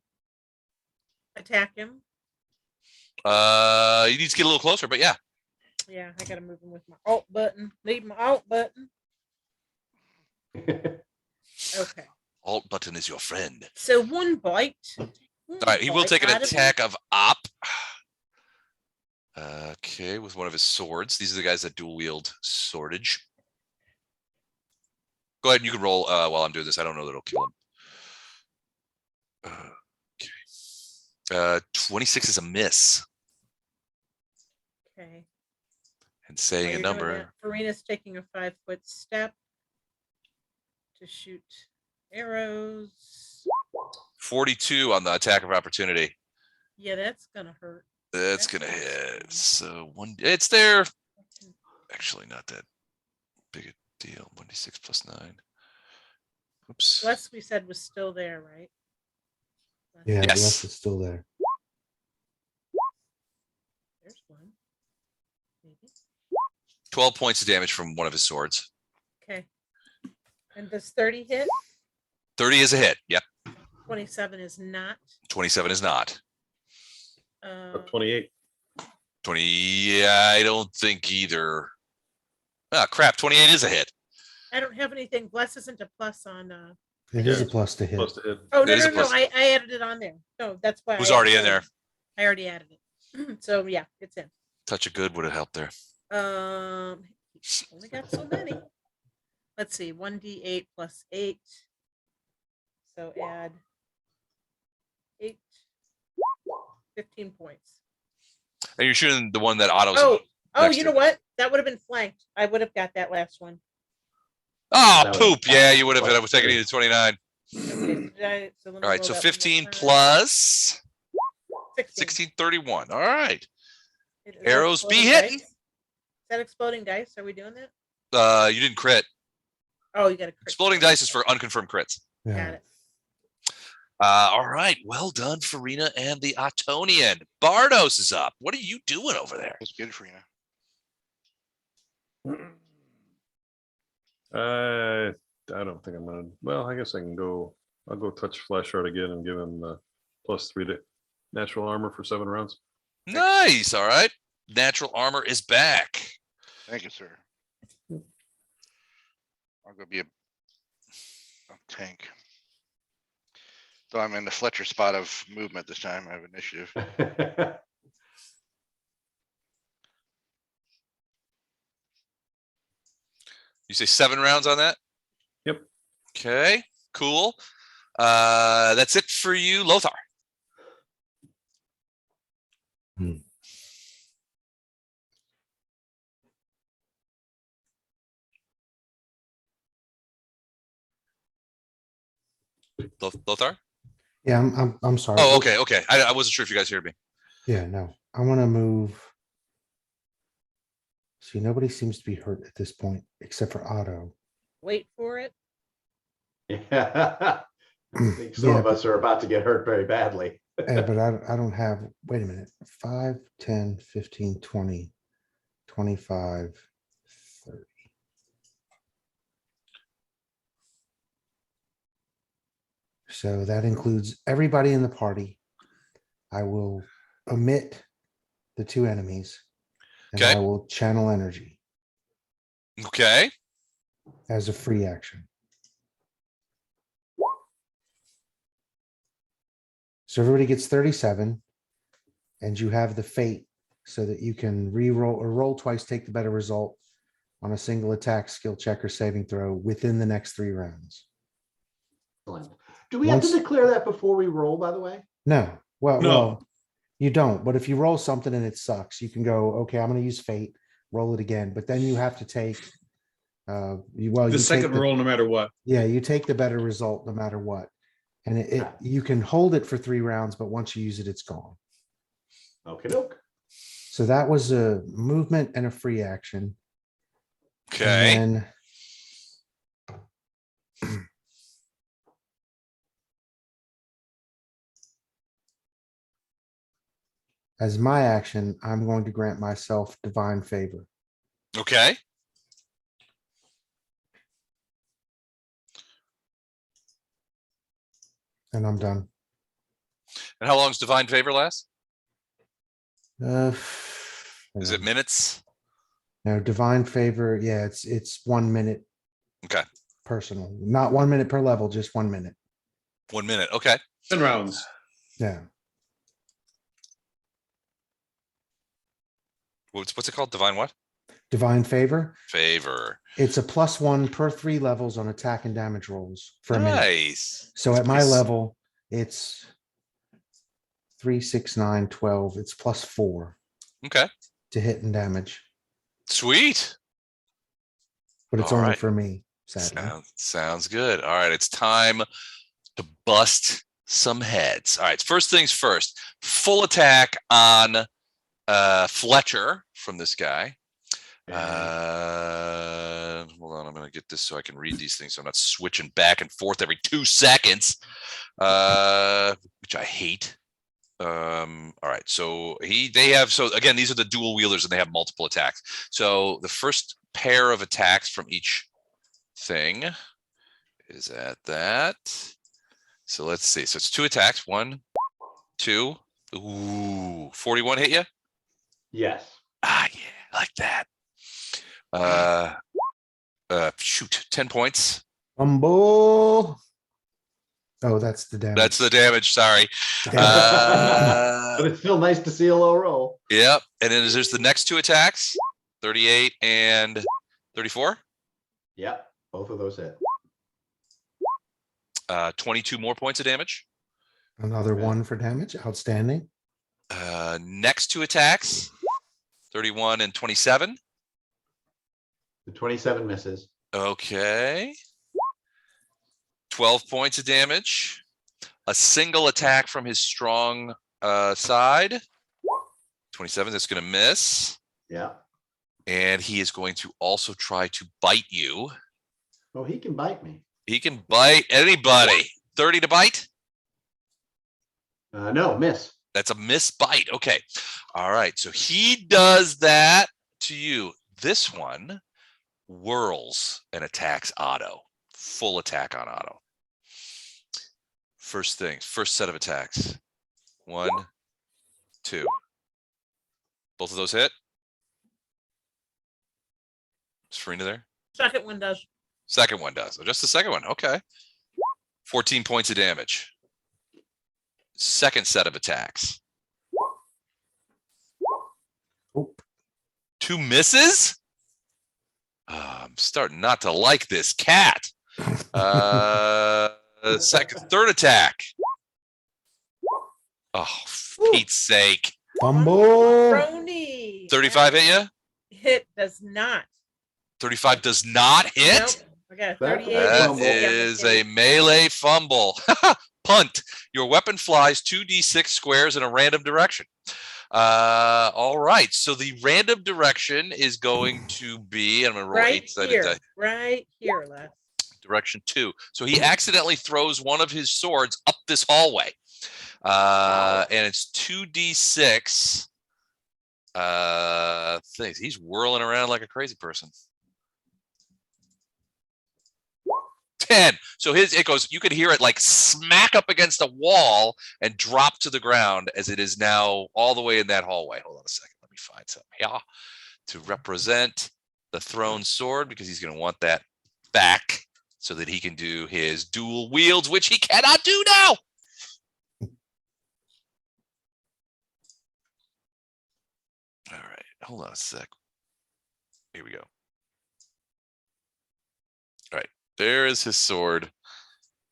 attack him. He needs to get a little closer, but yeah. Yeah, I gotta move him with my alt button. Need my alt button. Okay. Alt button is your friend. So one bite. All right, he will take an attack of op. Okay, with one of his swords. These are the guys that dual wield swordage. Go ahead, you can roll while I'm doing this. I don't know that it'll kill him. Okay. 26 is a miss. Okay. And saying While a you're doing number. that, Farina's taking a 5-foot step to shoot arrows. 42 on the attack of opportunity. Yeah, that's gonna hurt. That's That's gonna gonna hit. hurt. So it's there. Actually, not that big a deal. 1d6 plus 9. Oops. Bless, we said, was still there, right? Bless. Yeah, the Yes. rest is still there. There's one. Maybe. 12 points of damage from one of his swords. Okay. And does 30 hit? 30 is a hit. Yep. 27 is not. 27 is not. 28. 20. Yeah, I don't think either. Ah, crap. 28 is a hit. I don't have anything. Bless isn't a plus on. It is a Yeah. plus to hit. Close to hit. Oh, It no, is no, a no. plus. I added it on there. No, that's why. It was I already in added there. it. I already added it. So yeah, it's in. Touch of good would have helped there. Only got so many. Let's see, 1d8 plus 8. So add 8, 15 points. And you're shooting the one that Otto's. Oh, next you to know what? That would have been flanked. I would have got that last one. Oh, That was- poop. Yeah, you would have. I was taking you to 29. Okay, so did I- so let me All right, roll so that one more 15 time. plus 16. 1631. All right. Is that arrows be exploding hitting. dice? Is that exploding dice? Are we doing that? You didn't crit. Oh, you got a crit. Exploding dice is for unconfirmed crits. Got Yeah. it. All right. Well done, Farina and the Ottonian. Bardos is up. What are you doing over there? That's good for you. I don't think I'm gonna, well, I guess I can go, I'll go touch Flashheart again and give him +3 to natural armor for 7 rounds. Nice. All right. Natural armor is back. Thank you, sir. I'll go be a tank. So I'm in the Fletcher spot of movement this time. I have initiative. You say 7 rounds on that? Yep. Okay, cool. That's it for you, Lothar. Lothar? Yeah, I'm sorry. Oh, okay, okay. I wasn't sure if you guys heard me. Yeah, no, I want to move. See, nobody seems to be hurt at this point except for Otto. Wait for it. Yeah. I think some of us are about to get hurt very badly. But I don't have, wait a minute, 5, 10, 15, 20, 25, 30. So that includes everybody in the party. I will omit the 2 enemies. And Okay. I will channel energy Okay. as a free action. So everybody gets 37 and you have the fate so that you can re-roll or roll twice, take the better result on a single attack, skill check or saving throw within the next 3 rounds. Excellent. Do we have to Once- declare that before we roll, by the way? No, well, No. well, you don't, but if you roll something and it sucks, you can go, okay, I'm gonna use fate, roll it again, but then you have to take Well, The you second take roll, no matter what. yeah, you take the better result no matter what. And you can hold it for 3 rounds, but once you use it, it's gone. Okay, doke. So that was a movement and a free action. Okay. And as my action, I'm going to grant myself divine favor. Okay. And I'm done. And how long does divine favor last? Uh, Is it minutes? No, divine favor. Yeah, it's 1 minute. Okay. Personal, not 1 minute per level, just 1 minute. 1 minute. Okay. 10 rounds. Yeah. What's it called? Divine what? Divine favor. Favor. It's a +1 per 3 levels on attack and damage rolls for a minute. Nice. So That's at my pretty level, it's 3, 6, 9, 12. It's +4 Okay. to hit and damage, Sweet. but it's All only right. for me, sadly. Sounds good. All right. It's time to bust some heads. All right. First things first. Full attack on Fletcher from this guy. Hold on, I'm gonna get this so I can read these things so I'm not switching back and forth every 2 seconds, which I hate. All right, so so again, these are the dual wielders and they have multiple attacks. So the first pair of attacks from each thing is at that. So let's see. So it's 2 attacks. 1, 2. Ooh, 41 hit you? Yes. Yeah, I like that. Shoot, 10 points. Fumble. Oh, that's the damage. That's the damage. Sorry. But it's still nice to see a low roll. Yep. And then there's the next 2 attacks, 38 and 34. Yep, both of those hit. 22 more points of damage. Another 1 for damage. Outstanding. Next 2 attacks, 31 and 27. The 27 misses. Okay. 12 points of damage. A single attack from his strong side. 27, that's going to miss. Yeah. And he is going to also try to bite you. Oh, he can bite me. He can bite anybody. 30 to bite? No, miss. That's a miss bite. Okay. All right. So he does that to you. This one whirls and attacks Otto. Full attack on Otto. First set of attacks. 1, 2. Both of those hit. Is Farina there? Second one does. Second one does. Oh, just the second one. Okay. 14 points of damage. Second set of attacks. Oop. 2 misses. I'm starting not to like this cat. Third attack. Oh, for Pete's sake. Fumble. Brony. 35 hit you? Hit does not. 35 does not hit? Nope. Okay, That- 38. That Fumble. is a melee fumble. Punt. Your weapon flies 2d6 squares in a random direction. All right. So the random direction is going to be, I'm going to roll Right 8 sided here. die. Right here, Les. Direction 2. So he accidentally throws one of his swords up this hallway. And it's 2d6 things. He's whirling around like a crazy person. 10. So it goes, you could hear it like smack up against a wall and drop to the ground as it is now all the way in that hallway. Hold on a second. Let me find something here to represent the thrown sword, because he's going to want that back so that he can do his dual wields, which he cannot do now. All right. Hold on a sec. Here we go. All right. There is his sword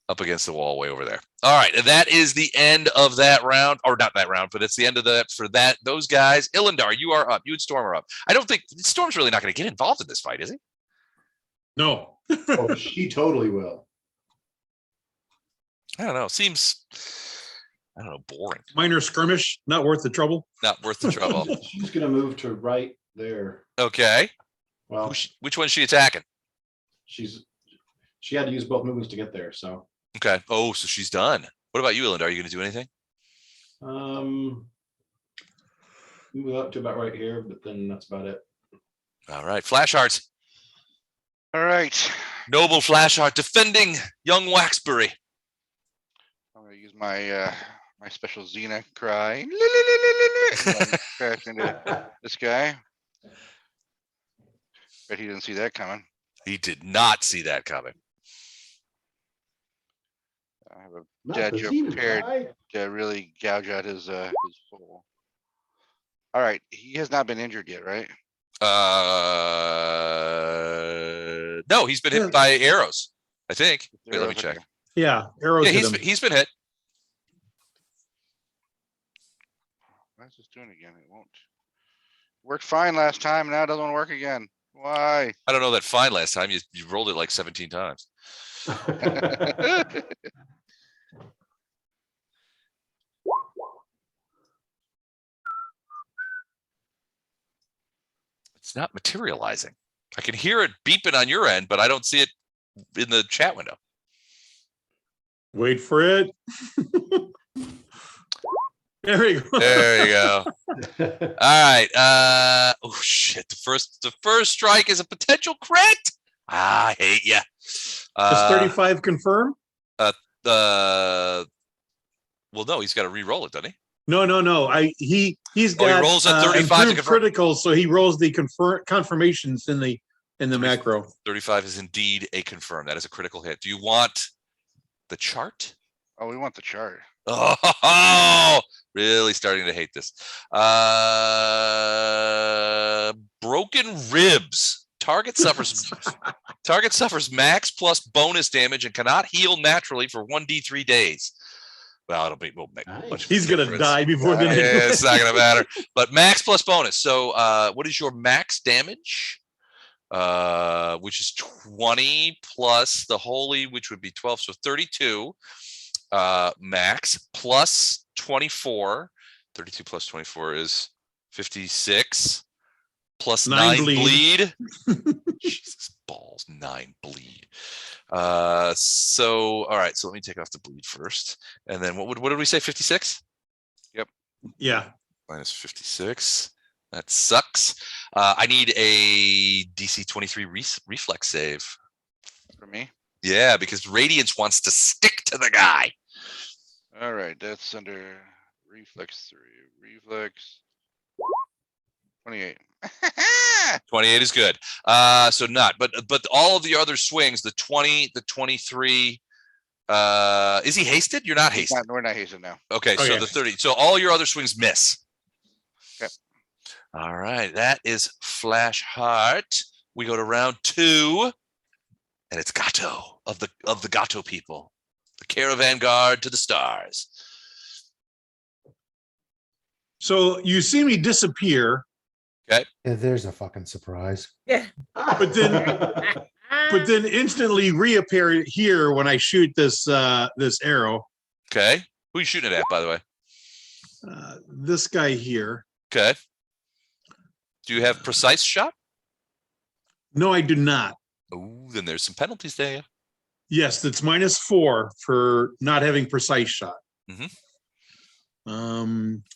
up against the wall way over there. All right. And that is the end of that round, or not that round, but it's the end of that for that. Those guys. Ilindar, you are up. You and Storm are up. I don't think Storm's really not going to get involved in this fight, is he? No. Oh, she totally will. I don't know. Seems, I don't know, boring. Minor skirmish, not worth the trouble. Not worth the trouble. She's gonna move to right there. Okay. Well, Which one's she attacking? she had to use both movements to get there, so. Okay. Oh, so she's done. What about you, Linda? Are you going to do anything? Move up to about right here, but then that's about it. All right. Flash Hearts. All right. Noble Flash Heart defending young Waxberry. I'm gonna use my my special Xena cry. Crash into this guy. Bet he didn't see that coming. He did not see that coming. I have a Not Dad the joke Xena prepared guy. to really gouge out his soul. All right, he has not been injured yet, right? No, he's been hit by arrows, I think. Wait, let me Okay. check. Yeah, arrows Yeah, hit him. he's been hit. What's this doing again? It won't. Worked fine last time. Now it doesn't want to work again. Why? I don't know that fine last time. You rolled it like 17 times. It's not materializing. I can hear it beeping on your end, but I don't see it in the chat window. Wait for it. There we go. There you go. All right. Oh shit. The first strike is a potential crit. I hate you. Does 35 confirm? Well, no, he's got to re-roll it, doesn't he? No. He's got rolls a 35 to improved confirm. critical, so he rolls the confirmations in the macro. 35 is indeed a confirm. That is a critical hit. Do you want the chart? Oh, we want the chart. Oh, really starting to hate this. Broken ribs. Target suffers max plus bonus damage and cannot heal naturally for 1d3 days. Well, we'll make Nice. much of a He's gonna difference. die before the Yeah, it's not gonna matter. But max plus bonus. So what is your max damage? Which is 20 plus the holy, which would be 12, so 32. Max plus 24. 32 plus 24 is 56. Plus 9 bleed. Jesus balls, 9 bleed. So all right, so let me take off the bleed first. And then what did we say? 56? Yeah. Minus 56. That sucks. I need a DC 23 reflex save. For me? Yeah, because Radiance wants to stick to the guy. All right, that's under reflex 3. Reflex 28. 28 is good. So not, but all of the other swings, the 20, the 23. Is he hasted? You're not hasted. We're not hasted now. Okay, so Okay. the 30. So all your other swings miss. Yep. All right, that is Flash Heart. We go to round 2, and it's Gato of the Gato people, the caravan guard to the stars. So you see me disappear, Yeah, there's a fucking surprise. Yeah. but then instantly reappear here when I shoot this arrow. Okay, who are you shooting it at, by the way? This guy here. Okay. Do you have precise shot? No, I do not. Oh, then there's some penalties there. Yes, that's -4 for not having precise shot. Mhm.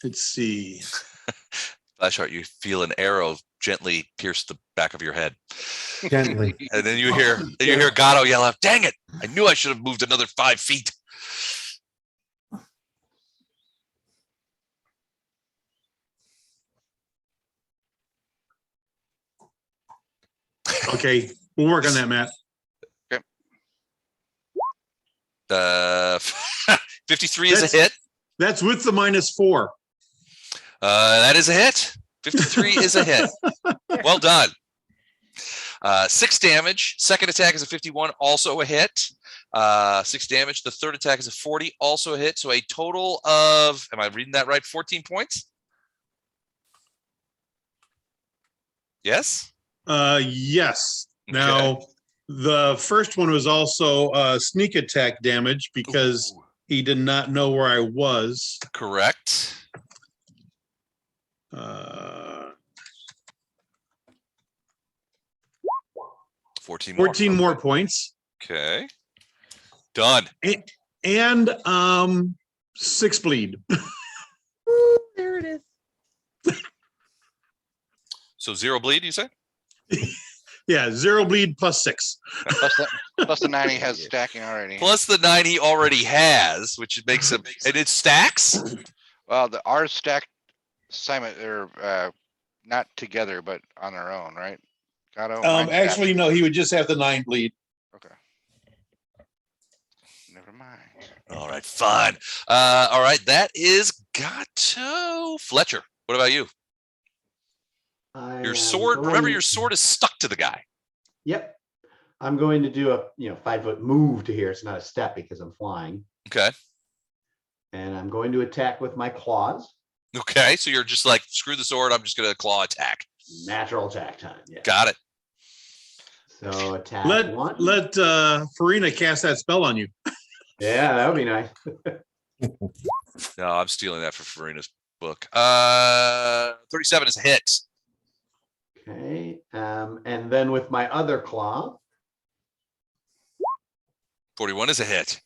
Let's see. Flashheart, you feel an arrow gently pierce the back of your head. Gently. And then you hear Gato yell out, "Dang it! I knew I should have moved another 5 feet." Okay, we'll work on that, Matt. 53 is a hit. That's with the -4. That is a hit. 53 is a hit. Well done. 6 damage. Second attack is a 51, also a hit. 6 damage. The third attack is a 40, also a hit. So a total of, am I reading that right? 14 points? Yes? Yes. Now, The first one was also sneak attack damage because Ooh, he did not know where I was. correct. 14 more. 14 more points. Okay. Done. And 6 bleed. Ooh, there it is. So 0 bleed, you say? Yeah, 0 bleed plus 6. Plus the 90 has stacking already. Plus the 9 he already has, which makes him, and it stacks? Well, the ours stacked Simon, they're not together, but on their own, right? Gato, mine's stacked. Actually, no, he would just have the 9 bleed. Okay. Never mind. All right, fine. All right, that is Gato. Fletcher, what about you? I Your am sword, remember going- your sword is stuck to the guy. Yep. I'm going to do a 5-foot move to here. It's not a step because I'm flying. Okay. And I'm going to attack with my claws. Okay, so you're just like, screw the sword, I'm just gonna claw attack. Natural attack time. Yeah. Got it. So attack Let one. Farina cast that spell on you. Yeah, that would be nice. No, I'm stealing that for Farina's book. 37 is a hit. Okay. And then with my other claw. 41 is a hit.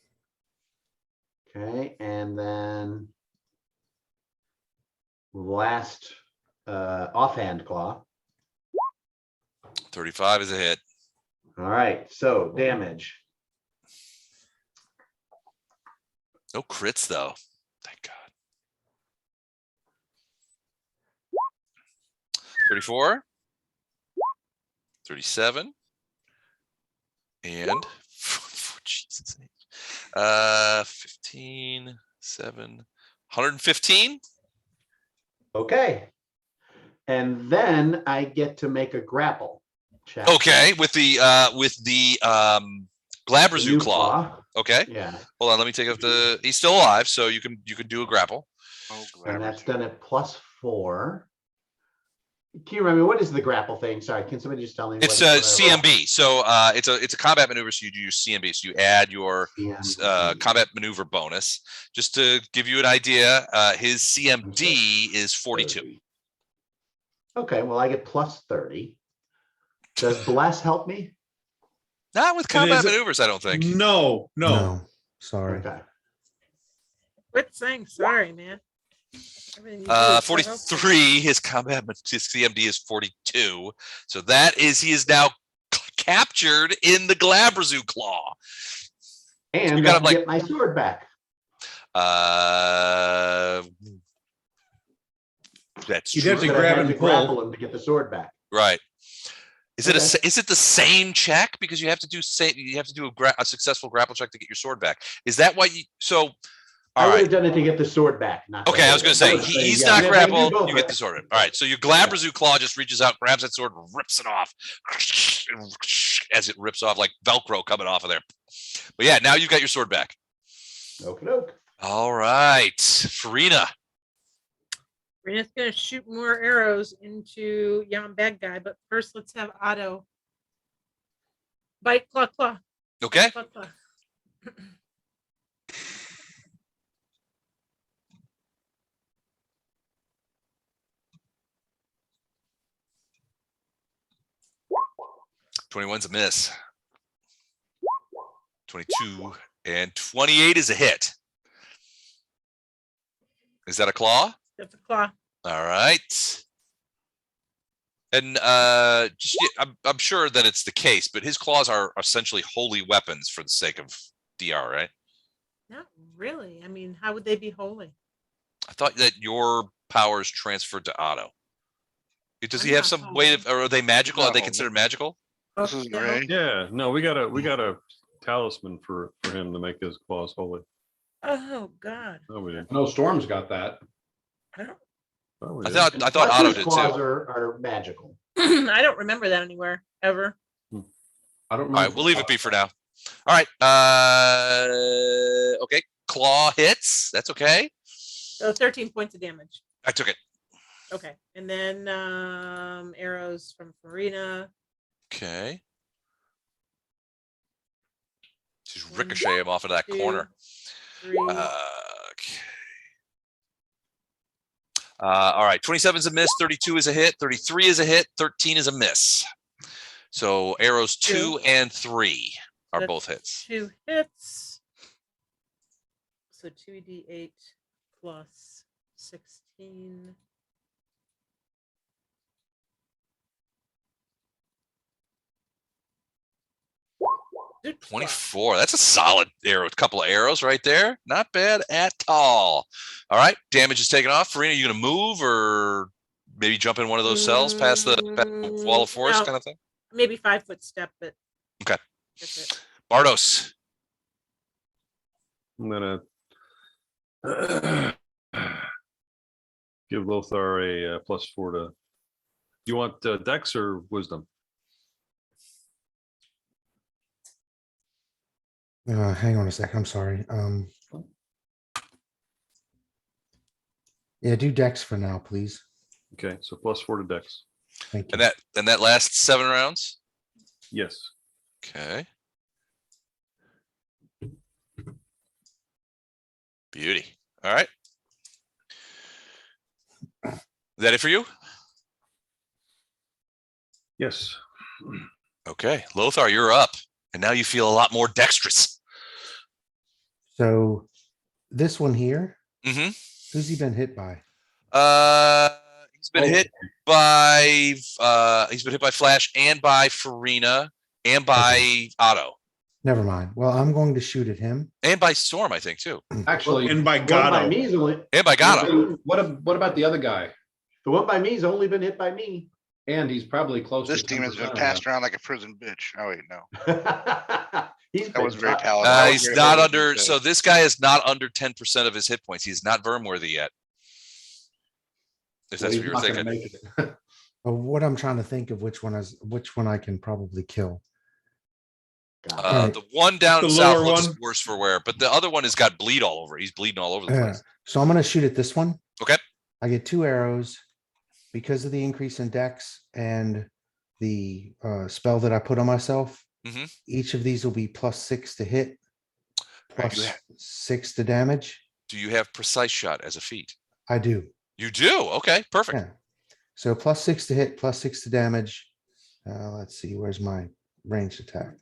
Okay. And then last offhand claw. 35 is a hit. All right. So damage. No crits though. Thank God. 34. 37. And Jesus. 15, 7, 115. Okay. And then I get to make a grapple check. Okay, with the The Glabrazoo new claw. Okay. Yeah. Hold on, let me take up the he's still alive, so you can do a grapple. Oh, And that's Glamour. done at +4. Can you remember what is the grapple thing? Sorry, can somebody just tell me? It's what I roll? CMB. So it's a combat maneuver, so you do your CMB. So you add your CMB. combat maneuver bonus. Just to give you an idea, his CMD is 42. 30. Okay, well, I get +30. Does bless help me? Not with And combat is it- maneuvers, I don't think. No. Sorry. Okay. Quit saying sorry, man. Everything you do is so helpful. 43, his CMD is 42. So that is, he is now captured in the Glabrazoo claw. And You I gotta, can like- get my sword back. That's You'd have to true. But I grab had and to pull. grapple him to get the sword back. Right. Is it Okay. is it the same check because you have to do a successful grapple check to get your sword back? Is that why you so I all would right. have done it to get the sword back. Not Okay, I was hold gonna it. say would he's yeah, not I mean, if I can do grappled, both, you get right? the sword. All right, so your Glabrazoo claw just reaches out, grabs that sword, and rips it off as it rips off like Velcro coming off of there. But yeah, now you've got your sword back. Okie doke. All right, Farina. Rena's gonna shoot more arrows into Yam Bad Guy, but first let's have Otto bite, claw, claw. Okay. Claw, claw. 21's a miss. 22 and 28 is a hit. Is that a claw? That's a claw. All right. And just I'm sure that it's the case, but his claws are essentially holy weapons for the sake of DR, right? Not really. I mean, how would they be holy? I thought that your powers transferred to Otto. Does he I'm have not some way of, or are they magical? Are they No. considered magical? This isn't No. Ray. Yeah, no, we got a talisman for him to make his claws holy. Oh God. Oh, we did. No, Storm's got that. I don't. Oh, we I did. thought And Otto Fletcher's did claws too. are magical. I don't remember that anywhere ever. I don't All remember. right, we'll leave it be for now. All right. Okay. Claw hits. That's okay. So 13 points of damage. I took it. Okay, and then arrows from Farina. Okay. Just ricochet him off of that 2, corner. 3. Okay. All right, 27 is a miss, 32 is a hit, 33 is a hit, 13 is a miss. So arrows 2 and 3 are That's both hits. 2 hits. So 2d8 plus 16. Good 24. That's a solid arrow. A couple of arrows right there. Not bad at all. All right, damage is taken off. Farina, you gonna move or maybe jump in one of those cells past the wall of force No, kind of thing? maybe 5-foot step, but Okay. that's it. Bardos. I'm gonna give Lothar a +4 to. You want Dex or Wisdom? Hang on a sec. I'm sorry. Yeah, do Dex for now, please. Okay, so +4 to Dex. Thank you. And that lasts 7 rounds. Yes. Okay. Beauty. All right. Is that it for you? Yes. Okay, Lothar, you're up, and now you feel a lot more dexterous. So this one here, Mm-hmm. who's he been hit by? He's been hit by Flash and by Farina and by Otto Never mind. Well, I'm going to shoot at him. and by Storm, I think too, Actually, And by The one by Gatto. me is only, and by Gatto. what about the other guy? the one by me's only been hit by me. And he's probably close. This to demon's been 10% of passed that. around like a prison bitch. Oh wait, no, He's that was been very shot. paladin. That was He's very not paladin under. to say. So this guy is not under 10% of his hit points. He's not Vermworthy yet. If Well, that's he's what you were not gonna thinking. make it. But what I'm trying to think of which one I can probably kill. The one down The south lower looks one? worse for wear, but the other one has got bleed all over. He's bleeding all over the Yeah. place. So I'm going to shoot at this one. Okay. I get 2 arrows because of the increase in Dex and the spell that I put on myself. Mhm. Each of these will be +6 to hit, Right, plus 6 to damage. Do you have precise shot as a feat? I do. You do. Okay, perfect. Yeah. So +6 to hit, +6 to damage. Let's see. Where's my ranged attack?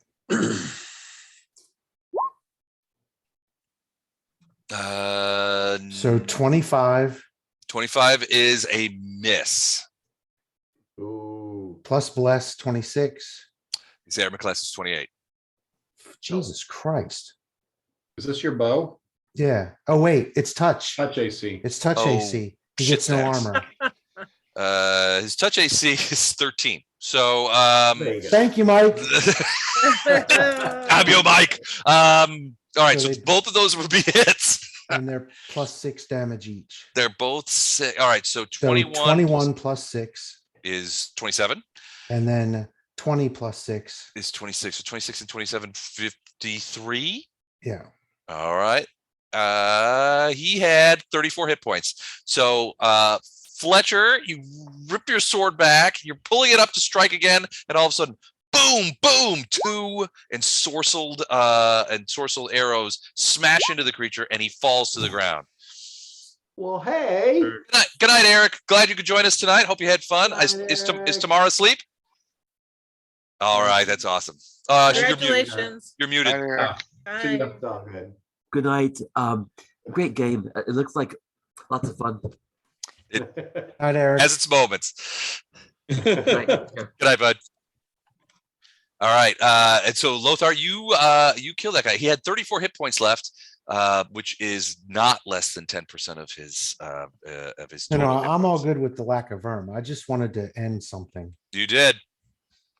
So 25 25 is a miss. Ooh. plus bless 26. His armor class is 28. Jesus Christ. Is this your bow? Yeah. Oh, wait. It's touch. Touch AC. It's touch Oh, AC. He shit gets no stacks. armor. His touch AC is 13. So There you go. Thank you, Mike. I'm your Mike. All right, So so they- both of those would be hits. And they're +6 damage each. They're both all right. So So 21, 21 +6. is 27. And then 20 +6. Is 26. So 26 and 27, 53. Yeah. All right. He had 34 hit points. So Fletcher, you rip your sword back, you're pulling it up to strike again, and all of a sudden, boom, boom, 2 ensorcelled arrows smash into the creature, and he falls to the ground. Well, hey. Good night, Eric. Glad you could join us tonight. Hope you had fun. Good night, Is Eric. Tamara asleep? All right, that's awesome. You're muted. Congratulations. You're muted. See ya. Bye. Oh, good. Good night. Great game. It looks like lots of fun. Hi, Eric. Has its moments. Good night. Good night, bud. All right. And so Lothar, you killed that guy. He had 34 hit points left, which is not less than 10% of his No, total hit I'm all points. good with the lack of verm. I just wanted to end something. You did.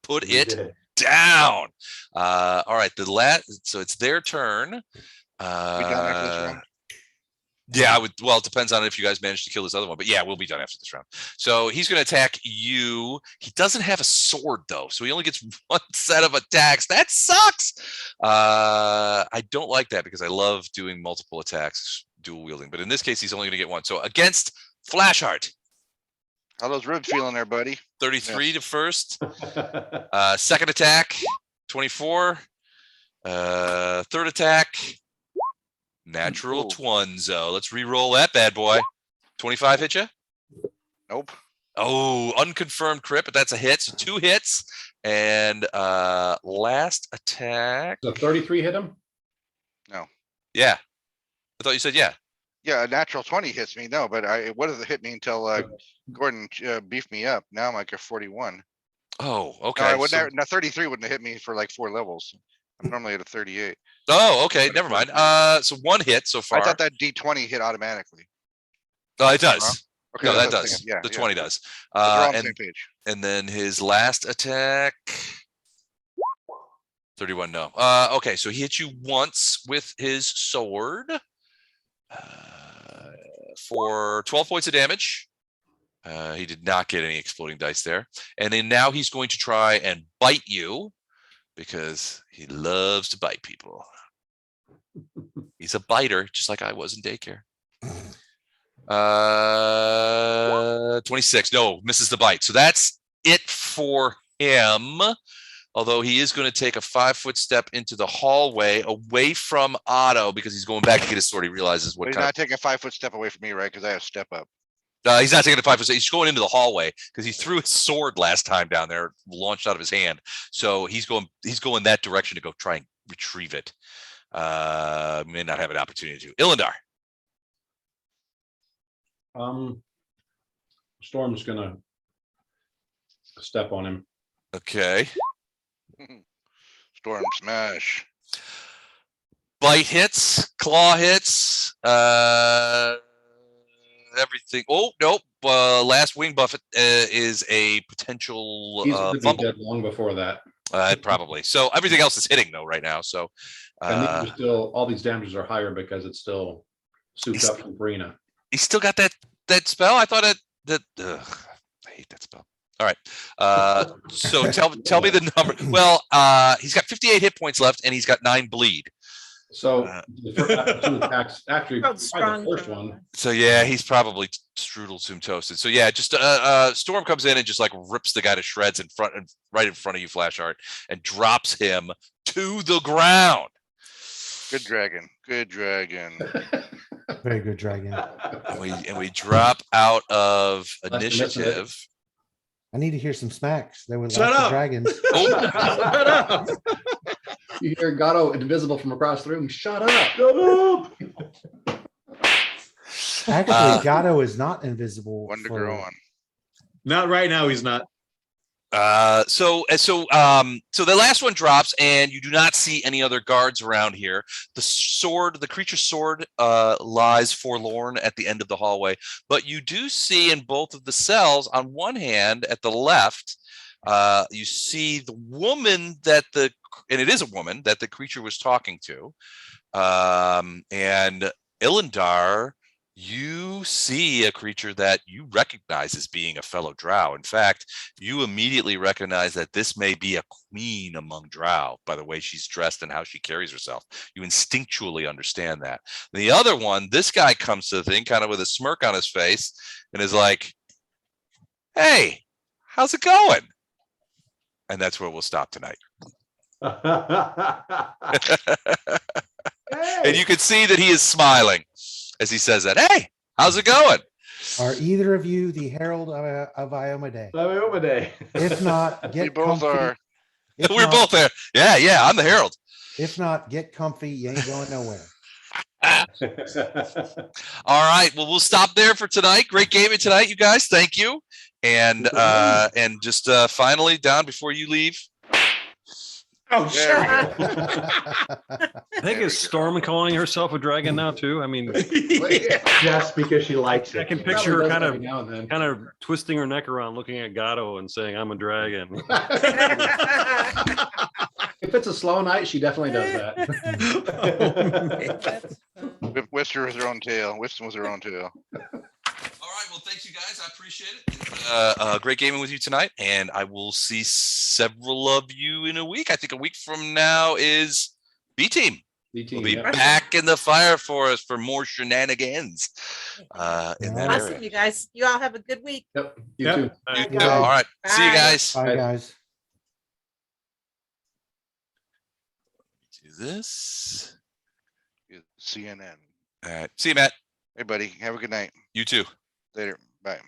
Put You it did. down. All right. So it's their turn. We done after this round? Yeah, well, it depends on if you guys manage to kill this other one, but yeah, we'll be done after this round. So he's going to attack you. He doesn't have a sword though, so he only gets 1 set of attacks. That sucks. I don't like that because I love doing multiple attacks, dual wielding, but in this case, he's only going to get 1. So against Flashheart, How those ribs feeling there, buddy? 33 to first. Second attack, 24. Third attack. Natural Ooh. Twinzo. Let's re-roll that bad boy. 25 hit you? Nope. Oh, unconfirmed crit, but that's a hit. So 2 hits. And last attack. So 33 hit him? Yeah. I thought you said yeah. Yeah, a natural 20 hits me. No, but what does it hit me until Gordon beefed me up? Now I'm like a 41. Oh, No, okay. I wouldn't. So- Now 33 wouldn't have hit me for like 4 levels. I'm normally at a 38. oh, okay. Never mind. So 1 hit so far. I thought that D20 hit automatically. Oh, it does. Okay, No, that's that what I was does. thinking. Yeah, The yeah. 20 does. We're all on the And same page. and then his last attack. 31, no. Okay, so he hit you once with his sword for 12 points of damage. He did not get any exploding dice there. And then now he's going to try and bite you because he loves to bite people. He's a biter, just like I was in daycare. 26. No, misses the bite. So that's it for him. Although he is going to take a 5-foot step into the hallway away from Otto because he's going back to get his sword. He realizes But what he's kind not taking a 5-foot step away from me, right? Because I have step up. he's not taking a 5-foot step. He's going into the hallway because he threw his sword last time down there, launched out of his hand. So he's going that direction to go try and retrieve it. May not have an opportunity to. Ilindar. Storm's gonna step on him. Okay. Storm smash. Bite hits, claw hits, everything. Oh, nope. Last wing buff is a potential He's gonna be fumble. dead long before that. Probably. So everything else is hitting though right now. So And these are still, all these damages are higher because it's still souped He's- up from Brina. he's still got that spell. I thought I hate that spell. All right. So tell me the number. Well, he's got 58 hit points left and he's got 9 bleed. So the after 2 attacks, actually, Felt probably strong the first from one, So yeah, he's probably strudel soon toasted. So yeah, just Storm comes in and just like rips the guy to shreds right in front of you, Flashheart, and drops him to the ground. Good dragon. Good dragon. Very good dragon. And we drop out of initiative. I need to hear some smacks. There were Shut lots of up. dragons. Shut up. You hear Gato invisible from across the room. Shut up. Shut up. Actually, Gato is not invisible. One to for- grow on. Not right now, he's not. So the last one drops, and you do not see any other guards around here. The creature's sword, lies forlorn at the end of the hallway, but you do see in both of the cells, on one hand, at the left, you see the woman and it is a woman that the creature was talking to. And Ilindar, you see a creature that you recognize as being a fellow drow. In fact, you immediately recognize that this may be a queen among drow by the way she's dressed and how she carries herself. You instinctually understand that. The other one, this guy comes to the thing kind of with a smirk on his face and is like, hey, how's it going? And that's where we'll stop tonight. And you can see that he is smiling as he says that. Hey, how's it going? Are either of you the herald of Iomedae? Iomedae. If not, We get both comfy. are. If We're not- both there. Yeah, I'm the herald. If not, get comfy. You ain't going nowhere. All right. Well, we'll stop there for tonight. Great gaming tonight, you guys. Thank you. And just finally, Don, before you leave. Oh, There we shut go. up. I think is Storm calling herself a dragon now too? I mean, Just because she likes it. I can She picture her probably does kind every of now and then. twisting her neck around, looking at Gato and saying, "I'm a dragon." If it's a slow night, she definitely does that. That's fun. Wister was her own tail. Winston was her own tail. All right. Well, thanks, you guys. I appreciate it. Great gaming with you tonight. And I will see several of you in a week. I think a week from now is B Team. DT, We'll be yeah. back in the fire for us for more shenanigans in that Awesome, area. you guys. You all have a good week. Yep, you Yep. too. You Bye, too. guys. All right. See you Bye. guys. Bye, guys. do this. CNN. See you, Matt. Hey, buddy. Have a good night. You too. Later. Bye.